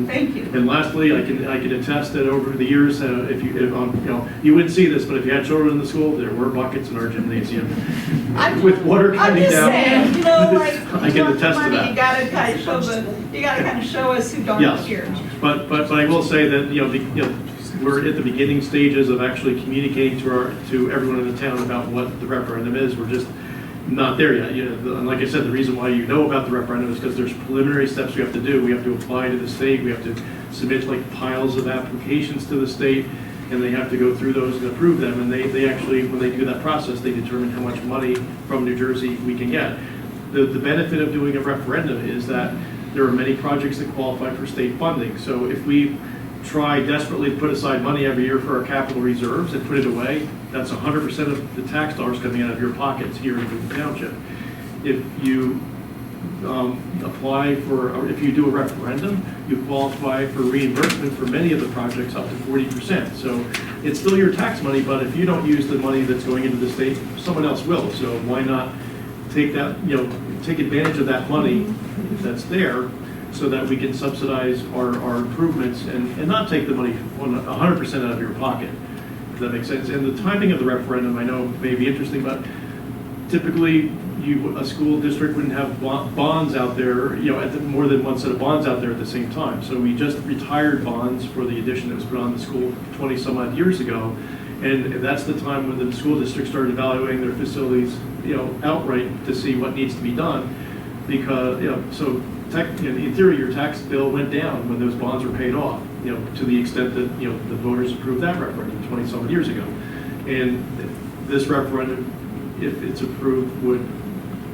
Thank you. And lastly, I can attest that over the years, you wouldn't see this, but if you had children in the school, there were buckets in our gymnasium with water coming down. I'm just saying, I can attest to money, that. you gotta kind of show us who don't Yes. care. But I will say that we're at the beginning stages of actually communicating to everyone in the town about what the referendum is. We're just not there yet. And like I said, the reason why you know about the referendum is because there's preliminary steps we have to do. We have to apply to the state. We have to submit piles of applications to the state, and they have to go through those and approve them. And they actually, when they do that process, they determine how much money from New Jersey we can get. The benefit of doing a referendum is that there are many projects that qualify for state funding. So if we try desperately to put aside money every year for our capital reserves and put it away, that's 100% of the tax dollars coming out of your pockets here in Boonton Township. If you if you do a referendum, you qualify for reimbursement for many of the projects up to 40%. So it's still your tax money, but if you don't use the money that's going into the state, someone else will. So why not take that, take advantage of that money that's there so that we can subsidize our improvements and not take the money 100% out of your pocket. Does that make sense? And the timing of the referendum, I know may be interesting, but typically a school district wouldn't have bonds out there, more than one set of bonds out there at the same time. So we just retired bonds for the addition that was put on the school 20 some odd years ago. And that's the time when the school district started evaluating their facilities, outright to see what needs to be done. Because, in theory, your tax bill went down when those bonds were paid off, to the extent that, the voters approved that referendum 20 some years ago. And this referendum, if it's approved, would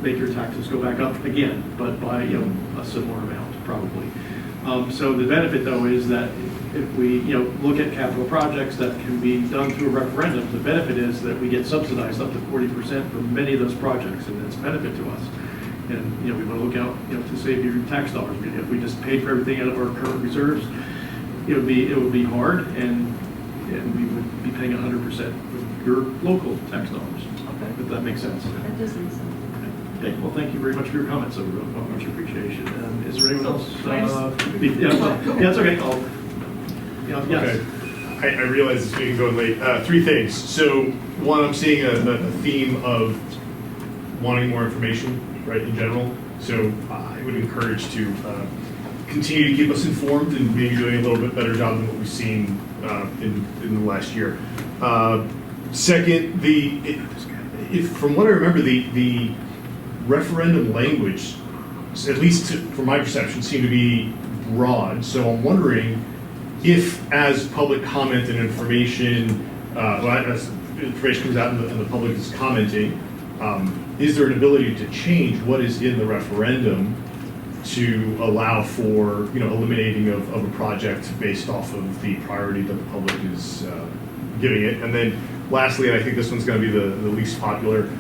make your taxes go back up again, but by, a similar amount, probably. So the benefit, though, is that if we, look at capital projects that can be done through a referendum, the benefit is that we get subsidized up to 40% for many of those projects, and that's a benefit to us. And, we want to look out, to save your tax dollars. If we just paid for everything out of our current reserves, it would be hard, and we would be paying 100% with your local tax dollars. Okay. If that makes sense. That does make sense. Okay, well, thank you very much for your comments, so much appreciation. Is there anyone else? Can I just- Yeah, it's okay. Yes. Okay. I realize this meeting going late. Three things. So, one, I'm seeing a theme of wanting more information, right, in general. So, I would encourage to continue to keep us informed and maybe doing a little bit better job than what we've seen in the last year. Second, from what I remember, the referendum language, at least from my perception, seemed to be broad. So I'm wondering if, as public comment and information, as information comes out and the public is commenting, is there an ability to change what is in the referendum to allow for, eliminating of a project based off of the priority that the public is giving it? And then lastly, and I think this one's going to be the least popular,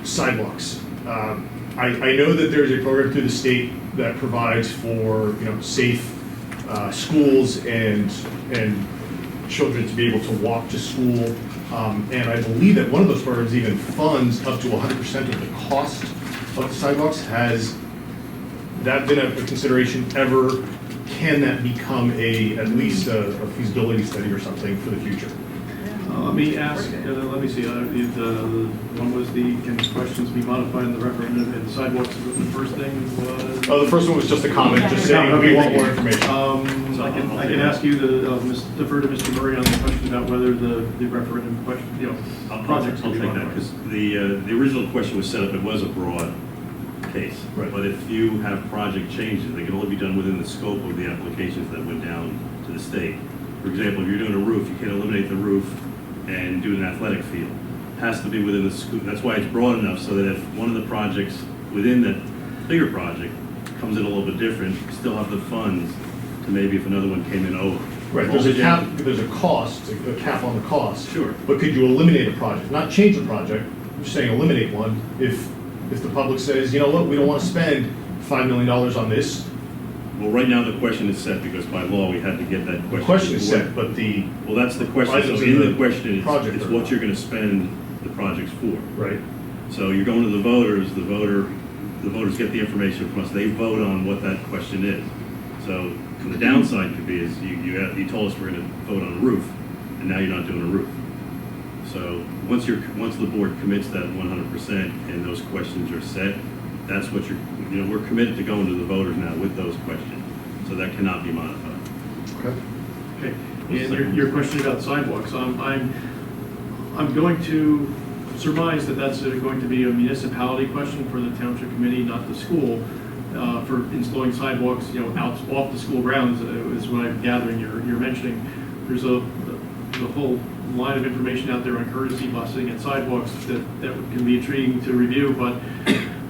sidewalks. I know that there's a program through the state that provides for safe schools and children to be able to walk to school, and I believe that one of those programs even funds up to 100% of the cost of the sidewalks. Has that been a consideration ever? Can that become at least a feasibility study or something for the future? Let me ask, let me see, one was can questions be modified in the referendum, and sidewalks, the first thing was? Oh, the first one was just a comment, just saying we want more information. I can ask you defer to Mr. Murray on the question about whether the referendum question, projects I'll can be take that, modified. because the original question was set up, it was a broad case. Right. But if you have project changes, they can only be done within the scope of the applications that went down to the state. For example, if you're doing a roof, you can't eliminate the roof and do an athletic field. It has to be within the scope. That's why it's broad enough, so that if one of the projects within that bigger project comes in a little bit different, you still have the funds to maybe if another one came in over. Right, there's a cap, there's a cost, a cap on the cost. Sure. But could you eliminate a project? Not change a project, I'm just saying eliminate one. If the public says, look, we don't want to spend $5 million on this. Well, right now the question is set because by law we had to get that question. The question is before. set, but Well, that's the question. So items in in the the question, project it's are what not. you're going to spend the projects for. Right. So you're going to the voters, the voters get the information from us, they vote on what that question is. So the downside could be is you told us we're going to vote on a roof, and now you're not doing a roof. So once the board commits that 100% and those questions are set, that's what we're committed to going to the voters now with those questions. So that cannot be modified. Okay. And your question about sidewalks, I'm going to surmise that that's going to be a municipality question for the township committee, not the school, for installing sidewalks, off the school grounds, is what I'm gathering you're mentioning. There's a whole line of information out there on courtesy busing and sidewalks that can be intriguing to review, but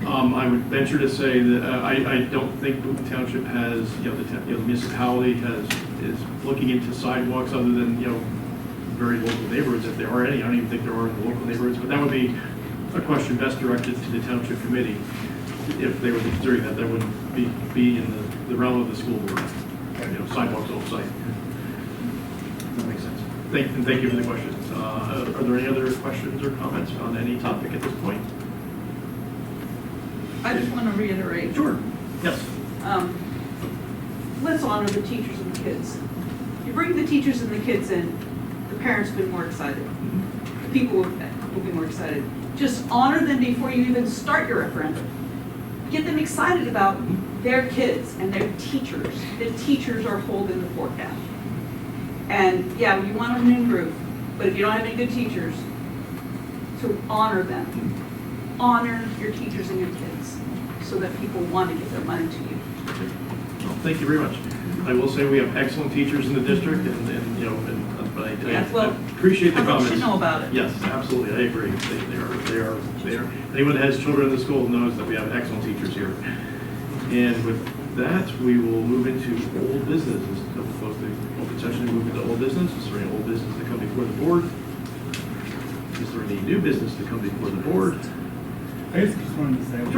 I would venture to say that I don't think Boonton Township has, the municipality is looking into sidewalks other than, very local neighborhoods, if there are any. I don't even think there are in the local neighborhoods, but that would be a question best directed to the township committee. If they were considering that wouldn't be in the realm of the school board, sidewalks off-site. That makes sense. Thank you for the questions. Are there any other questions or comments on any topic at this point? I just want to reiterate. Sure. Yes. Let's honor the teachers and the kids. You bring the teachers and the kids in, the parents will be more excited. The people will be more excited. Just honor them before you even start your referendum. Get them excited about their kids and their teachers. The teachers are holding the fort down. And yeah, you want them in group, but if you don't have any good teachers, to honor them. Honor your teachers and your kids so that people want to give their money to you. Well, thank you very much. I will say we have excellent teachers in the district, and you know, but I appreciate the How much comments. you know about it. Yes, absolutely, I agree. They are. Anyone that has children in the school knows that we have excellent teachers here. And with that, we will move into old business. As opposed to open session, we move into old business. Is there any old business to come before the board? Is there any new business to come before the board? I just wanted to say, I was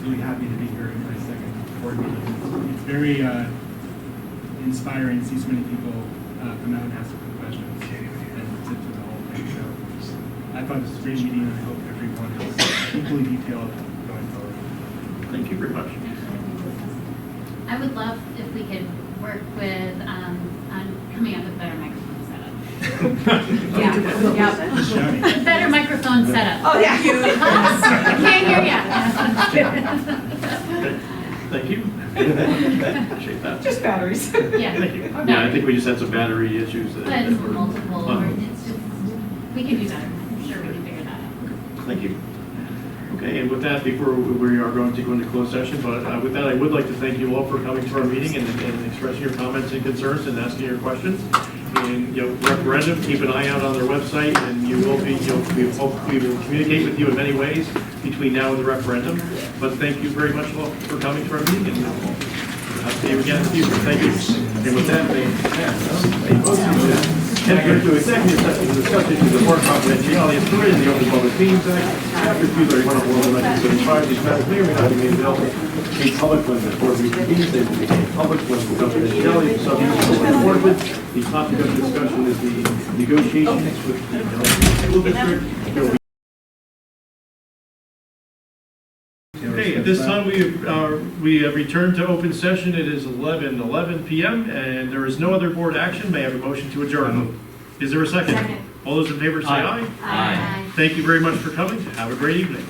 really happy to be here in my second board meeting. It's very inspiring to see so many people come out and ask questions and sit through the whole thing. So I thought this was a great meeting, and I hope everyone is equally detailed going forward. Thank you very much. I would love if we could work with, on coming up with better microphone setup. Yeah. Better microphone setup. Oh, thank you. Can't hear you. Thank you. Appreciate that. Just batteries. Yeah. Thank you. Yeah, I think we just had some battery issues. But multiple, or it's just, we can do better. I'm sure we can figure that out. Thank you. Okay, and with that, before we are going to go into closed session, but with that, I would like to thank you all for coming to our meeting and expressing your comments and concerns and asking your questions. And, you know, referendum, keep an eye out on their website, and we will communicate with you in many ways between now and the referendum. But thank you very much all for coming to our meeting, and we'll have to see you again in the future. Thank you. And with that, enter into executive session to discuss issues of work confidentiality and authority in the Open Public Meetings Act. Chapter 231 of World 1975, these matters may or may not be made available in public when the board reconvenes. They will be made public when the confidentiality is subject to enforcement. The topic of discussion is the negotiations with the school district. There will be Okay, at this time, we have returned to open session. It is 11 p.m. and there is no other board action. May I have a motion to adjourn? Is there a second? All those in favor say aye. Aye. Thank you very much for coming. Have a great evening.